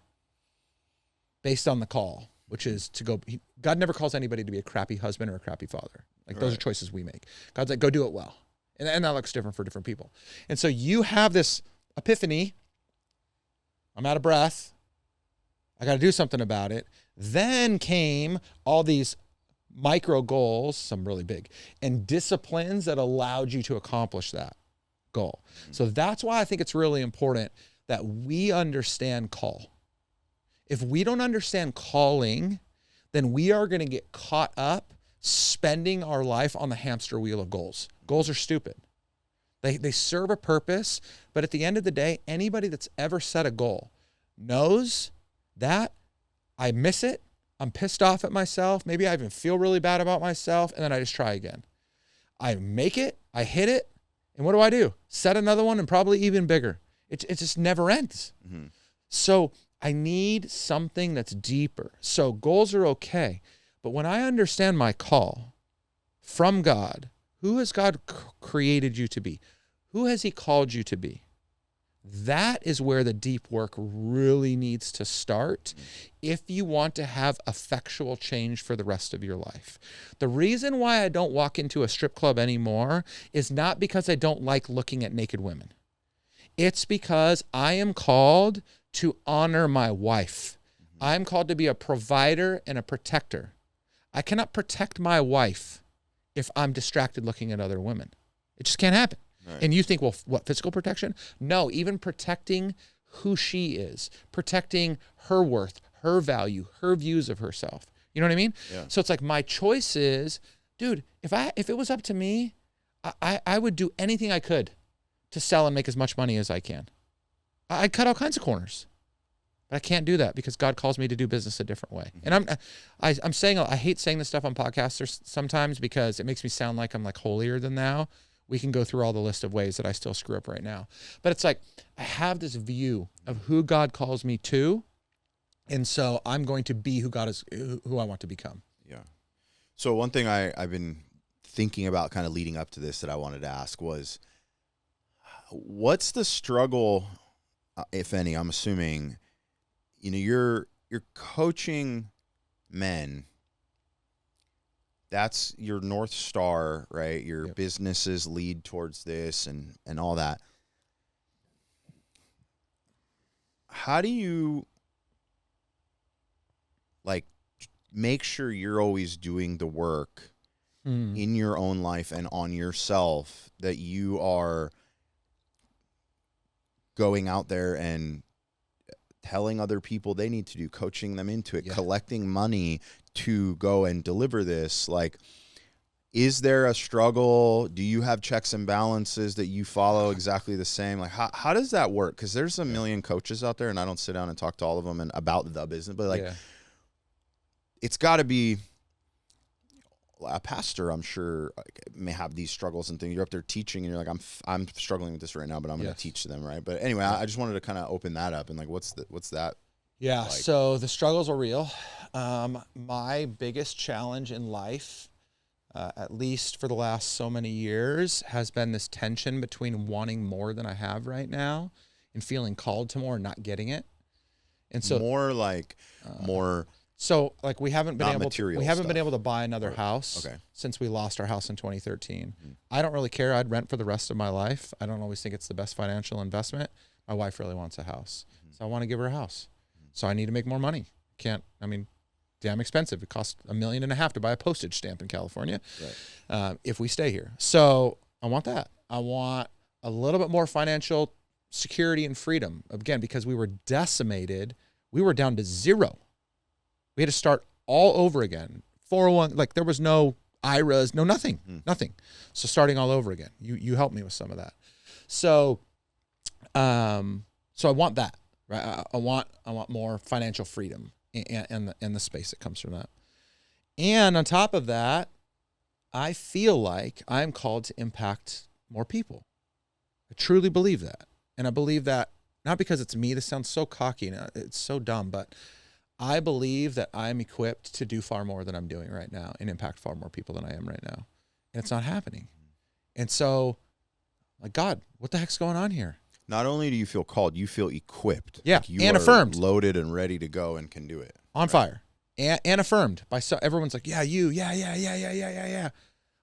based on the call, which is to go. God never calls anybody to be a crappy husband or a crappy father. Like those are choices we make. God's like, go do it well. And that looks different for different people. And so you have this epiphany. I'm out of breath. I got to do something about it. Then came all these micro goals, some really big, and disciplines that allowed you to accomplish that goal. So that's why I think it's really important that we understand call. If we don't understand calling, then we are going to get caught up spending our life on the hamster wheel of goals. Goals are stupid. They serve a purpose, but at the end of the day, anybody that's ever set a goal knows that I miss it. I'm pissed off at myself. Maybe I even feel really bad about myself. And then I just try again. I make it. I hit it. And what do? Set another one and probably even bigger. It just never ends. Mm-hmm. So I need something that's deeper. So goals are okay. But when I understand my call from God, who has God created you to be? Who has he called you to be? That is where the deep work really needs to start if you want to have effectual change for the rest of your life. The reason why I don't walk into a strip club anymore is not because I don't like looking at naked women. It's because I am called to honor my wife. I'm called to be a provider and a protector. I cannot protect my wife if I'm distracted looking at other women. It just can't happen. Right. And you think, well, what, physical protection? No, even protecting who she is, protecting her worth, her value, her views of herself. You know what I mean? Yeah. So it's like my choice is, dude, if it was up to me, I would do anything I could to sell and make as much money as I can. I'd cut all kinds of corners. But I can't do that because God calls me to do business a different way. Mm-hmm. And I'm saying, I hate saying this stuff on podcasts sometimes because it makes me sound like I'm like holier than thou. We can go through all the list of ways that I still screw up right now. But it's like, I have this view of who God calls me to. And so I'm going to be who I want to become. Yeah. So one thing I've been thinking about kind of leading up to this that I wanted to ask was, what's the struggle, if any? I'm assuming, you're coaching men. That's your North Star, right? Your businesses lead towards this and all that. how do you like make sure you're always doing the work in your own life and on yourself, that you are going out there and telling other people they need to do, coaching them into it, collecting money to go and deliver this? Like, is there a struggle? Do you have checks and balances that you follow exactly the same? Like, how does that work? Because there's a million coaches out there, and I don't sit down and talk to all of them and about the business, but like, it's got to be a pastor, I'm sure, may have these struggles and things. You're up there teaching, and you're like, I'm struggling with this right now, but I'm going to teach them, right? But anyway, I just wanted to kind of open that up and like, what's that? Yeah. Like? So the struggles are real. My biggest challenge in life, at least for the last so many years, has been this tension between wanting more than I have right now and feeling called to more and not getting it. And so more. So like we haven't been able to buy another house since we lost our house in 2013. I don't really care. I'd rent for the rest of my life. I don't always think it's the best financial investment. My wife really wants a house. So I want to give her a house. So I need to make more money. Damn expensive. It costs $1.5 million to buy a postage stamp in California if we stay here. So I want that. I want a little bit more financial security and freedom. Again, because we were decimated. We were down to zero. We had to start all over again. 401, like there was no IRAs, no nothing. So starting all over again. You helped me with some of that. So I want that, right? I want more financial freedom and the space that comes from that. And on top of that, I feel like I'm called to impact more people. I truly believe that. And I believe that not because it's me. This sounds so cocky and it's so dumb, but I believe that I'm equipped to do far more than I'm doing right now and impact far more people than I am right now. And it's not happening. And so, like, God, what the heck's going on here? Not only do you feel called, you feel equipped. Yeah, like you and are affirmed. Loaded and ready to go and can do it. On fire. And affirmed by everyone's like, yeah.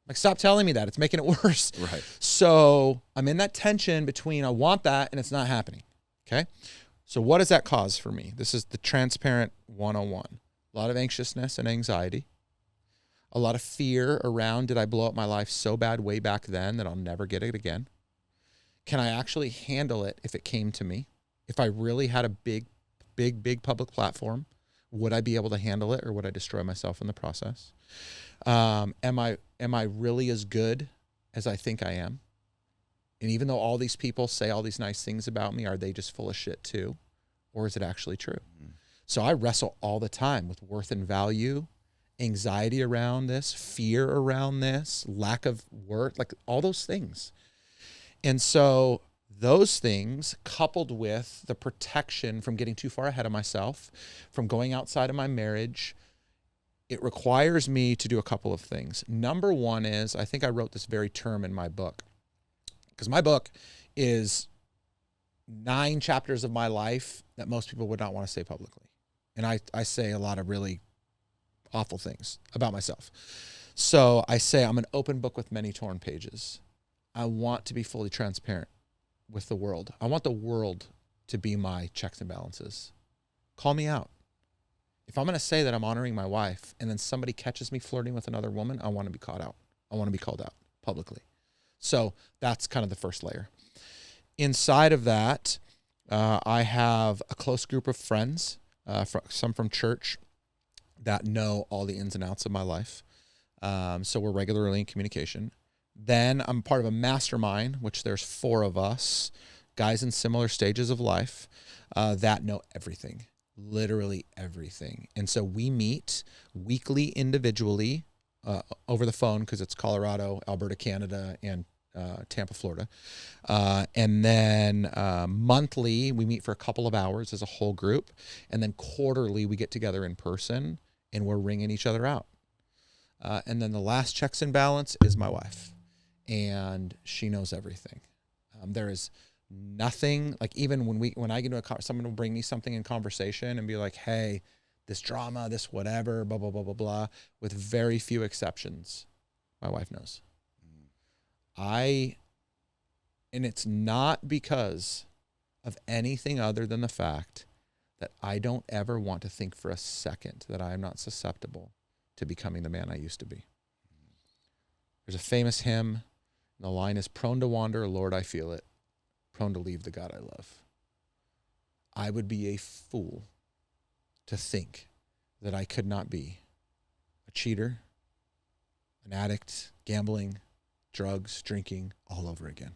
Like, stop telling me that. It's making it worse. Right. So I'm in that tension between I want that and it's not happening. Okay. So what does that cause for me? This is the transparent 101. A lot of anxiousness and anxiety. A lot of fear around, did I blow up my life so bad way back then that I'll never get it again? Can I actually handle it if it came to me? If I really had a big public platform, would I be able to handle it, or would I destroy myself in the process? Am I really as good as I think I am? And even though all these people say all these nice things about me, are they just full of shit too? Or is it actually true? So I wrestle all the time with worth and value, anxiety around this, fear around this, lack of work, like all those things. And so those things, coupled with the protection from getting too far ahead of myself, from going outside of my marriage, it requires me to do a couple of things. Number one is, I think I wrote this very term in my book, because my book is 9 chapters of my life that most people would not want to say publicly. And I say a lot of really awful things about myself. So I say I'm an open book with many torn pages. I want to be fully transparent with the world. I want the world to be my checks and balances. Call me out. If I'm going to say that I'm honoring my wife and then somebody catches me flirting with another woman, I want to be caught out. I want to be called out publicly. So that's kind of the first layer. Inside of that, I have a close group of friends, some from church, that know all the ins and outs of my life. So we're regularly in communication. Then I'm part of a mastermind, which there's 4 of us, guys in similar stages of life, that know everything, literally everything. And so we meet weekly individually over the phone, because it's Colorado, Alberta, Canada, and Tampa, Florida. And then monthly, we meet for a couple of hours as a whole group. And then quarterly, we get together in person and we're ringing each other out. And then the last checks and balance is my wife. And she knows everything. There is nothing, like even when I get into someone will bring me something in conversation and be like, hey, this drama, this whatever, blah, blah, blah, blah, blah, with very few exceptions, my wife knows. And it's not because of anything other than the fact that I don't ever want to think for a second that I am not susceptible to becoming the man I used to be. There's a famous hymn, and the line is, prone to wander, Lord, I feel it, prone to leave the God I love. I would be a fool to think that I could not be a cheater, an addict, gambling, drugs, drinking, all over again.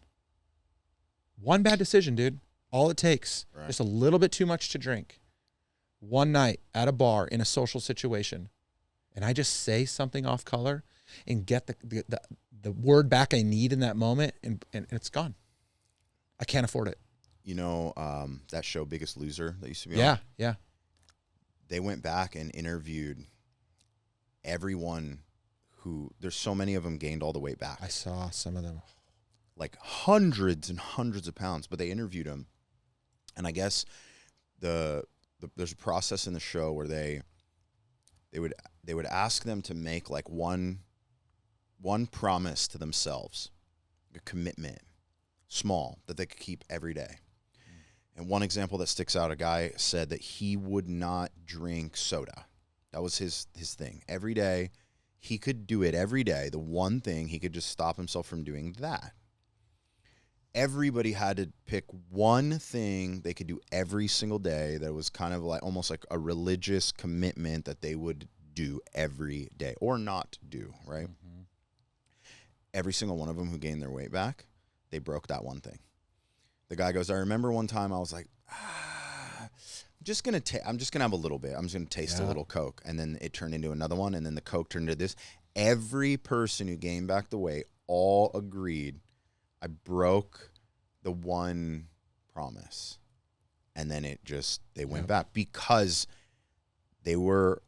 One bad decision, dude. All it takes, Right. just a little bit too much to drink. One night at a bar in a social situation, and I just say something off color and get the word back I need in that moment, and it's gone. I can't afford it. You know, that show Biggest Loser that used to be Yeah, on? yeah. They went back and interviewed everyone there's so many of them gained all the weight back. I saw some of them. Like hundreds and hundreds of pounds, but they interviewed them. And I guess there's a process in the show where they would ask them to make like one promise to themselves, a commitment, small, that they could keep every day. And one example that sticks out, a guy said that he would not drink soda. That was his thing. Every day, he could do it every day. The one thing, he could just stop himself from doing that. Everybody had to pick one thing they could do every single day that was kind of like almost like a religious commitment that they would do every day or not do, right? Mm-hmm. Every single one of them who gained their weight back, they broke that one thing. The guy goes, I remember one time I was like, I'm just gonna have a little bit. I'm just gonna taste a little Coke. And then it turned into another one, and then the Coke turned into this. Every person who gained back the weight all agreed, I broke the one promise. And then they went back because they were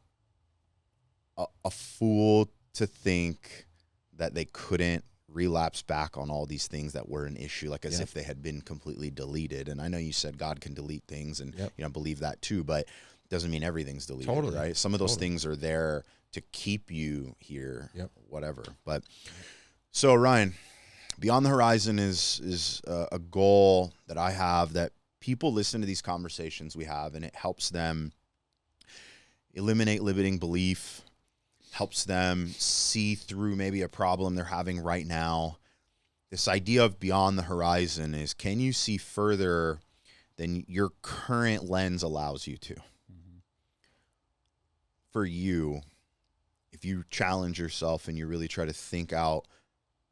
a fool to think that they couldn't relapse back on all these things that were an issue, like as if they had been completely deleted. And I know you said God can delete things, and believe that too, but it doesn't mean everything's deleted, right? Some of those things are there to keep you here, whatever. But so Ryan, Beyond the Horizon is a goal that I have, that people listen to these conversations we have, and it helps them eliminate limiting belief, helps them see through maybe a problem they're having right now. This idea of beyond the horizon is, can you see further than your current lens allows you to? Mm-hmm. For you, if you challenge yourself and you really try to think out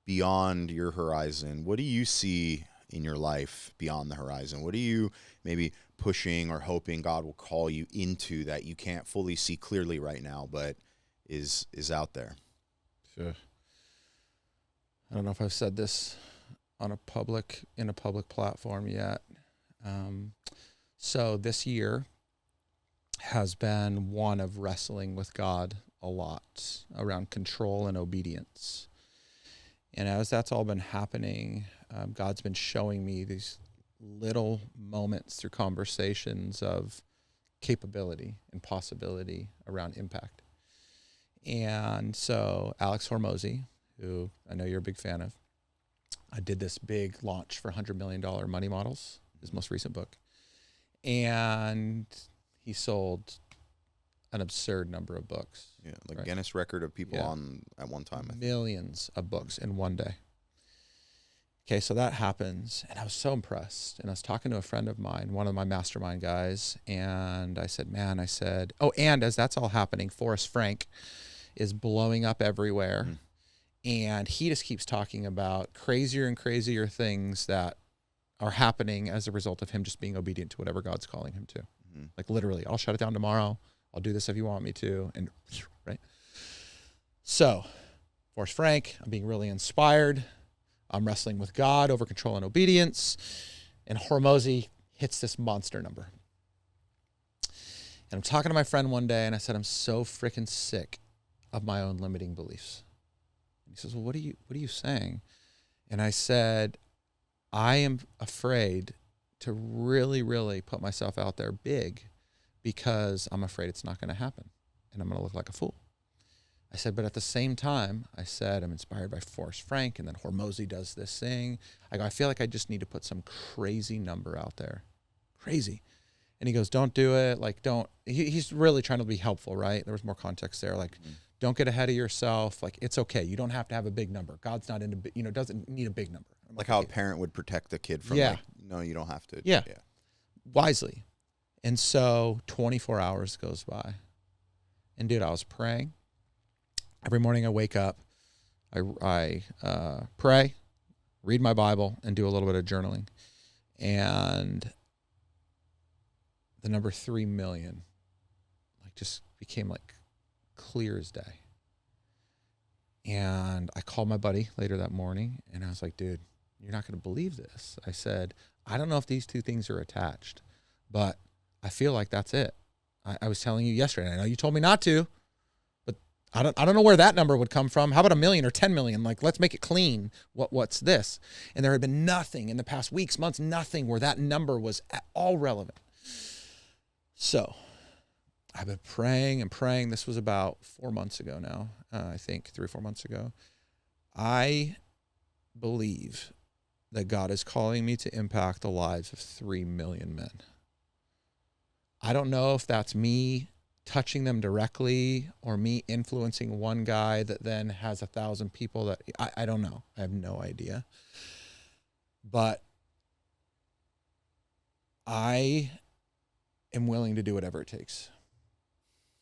beyond your horizon, what do you see in your life beyond the horizon? What are you maybe pushing or hoping God will call you into that you can't fully see clearly right now, but is out there? Sure. I don't know if I've said this in a public platform yet. So this year has been one of wrestling with God a lot around control and obedience. And as that's all been happening, God's been showing me these little moments through conversations of capability and possibility around impact. And so Alex Hormozy, who I know you're a big fan of, I did this big launch for $100 million Money Models, his most recent book. And he sold an absurd number of books. Yeah, like right? Guinness record of people on at one time. Millions of books in one day. Okay, so that happens, and I was so impressed. And I was talking to a friend of mine, one of my mastermind guys, and I said, and as that's all happening, Forrest Frank is blowing up everywhere. Mm. And he just keeps talking about crazier and crazier things that are happening as a result of him just being obedient to whatever God's calling him to. Mm-hmm. Like literally, I'll shut it down tomorrow. I'll do this if you want me to. And right. So, Forrest Frank, I'm being really inspired. I'm wrestling with God over control and obedience. And Hormozy hits this monster number. And I'm talking to my friend one day, and I said, I'm so freaking sick of my own limiting beliefs. And he says, well, what are you saying? And I said, I am afraid to really, really put myself out there big because I'm afraid it's not going to happen and I'm going to look like a fool. I said, but at the same time, I said, I'm inspired by Forrest Frank, and then Hormozy does this thing. I feel like I just need to put some crazy number out there crazy. And he goes, don't do it. Like, don't, he's really trying to be helpful, right? There was more context there. Like, don't get ahead of yourself. Like, it's okay. You don't have to have a big number. God's not into, doesn't need a big number. Like how a parent would protect the kid from like, no, you don't have to. Yeah. Wisely. And so 24 hours goes by. And dude, I was praying. Every morning I wake up, I pray, read my Bible, and do a little bit of journaling. And the number 3 million, like, just became like clear as day. And I called my buddy later that morning, and I was like, dude, you're not going to believe this. I said, I don't know if these two things are attached, but I feel like that's it. I was telling you yesterday, I know you told me not to, but I don't know where that number would come from. How about 1 million or 10 million? Like, let's make it clean. What's this? And there had been nothing in the past weeks, months, nothing where that number was at all relevant. So I've been praying and praying. This was about 4 months ago now, I think 3 or 4 months ago. I believe that God is calling me to impact the lives of 3 million men. I don't know if that's me touching them directly or me influencing one guy that then has 1,000 people that I don't know. I have no idea. But I am willing to do whatever it takes.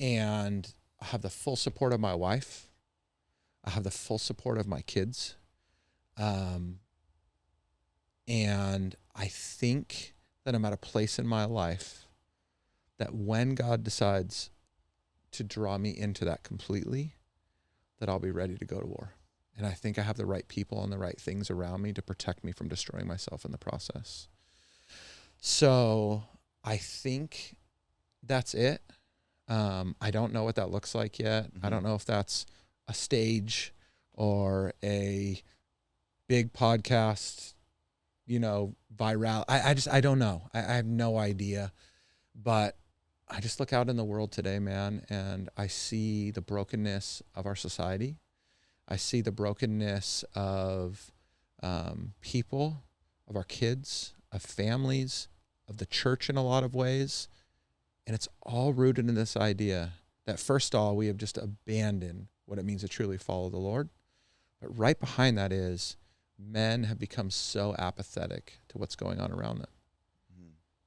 And I have the full support of my wife. I have the full support of my kids. And I think that I'm at a place in my life that when God decides to draw me into that completely, that I'll be ready to go to war. And I think I have the right people and the right things around me to protect me from destroying myself in the process. So I think that's it. I don't know what that looks like yet. I don't know if that's a stage or a big podcast, viral. I don't know. I have no idea. But I just look out in the world today, man, and I see the brokenness of our society. I see the brokenness of people, of our kids, of families, of the church in a lot of ways. And it's all rooted in this idea that, first of all, we have just abandoned what it means to truly follow the Lord. But right behind that is men have become so apathetic to what's going on around them.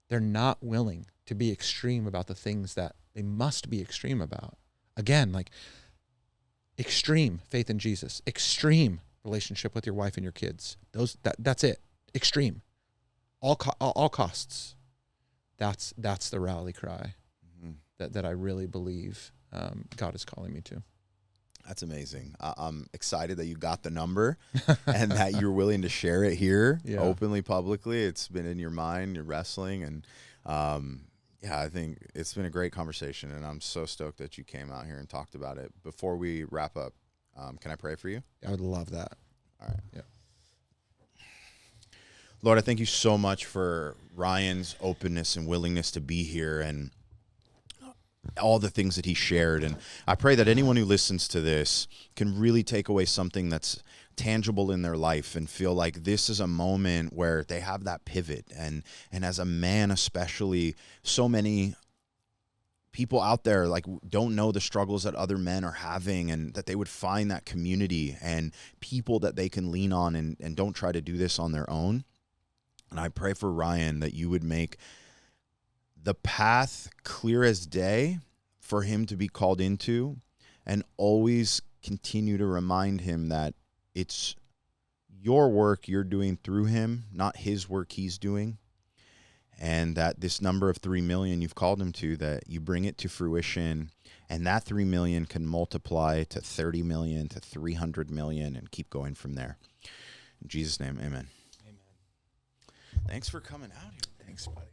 They're not willing to be extreme about the things that they must be extreme about. Again, like extreme faith in Jesus, extreme relationship with your wife and your kids. That's it. Extreme. All costs. That's the rally cry that I really believe God is calling me to. That's amazing. I'm excited that you got the number and that you're willing to share it here openly, publicly. It's been in your mind, you're wrestling. And I think it's been a great conversation. And I'm so stoked that you came out here and talked about it. Before we wrap up, can I pray for you? I would love that. All right. Yeah. Lord, I thank you so much for Ryan's openness and willingness to be here and all the things that he shared. And I pray that anyone who listens to this can really take away something that's tangible in their life and feel like this is a moment where they have that pivot. And as a man, especially, so many people out there like don't know the struggles that other men are having, and that they would find that community and people that they can lean on and don't try to do this on their own. And I pray for Ryan that you would make the path clear as day for him to be called into, and always continue to remind him that it's your work you're doing through him, not his work he's doing. And that this number of 3 million you've called him to, that you bring it to fruition, and that 3 million can multiply to 30 million, to 300 million, and keep going from there. In Jesus' name, amen. Amen. Thanks for coming out here. Thanks, buddy.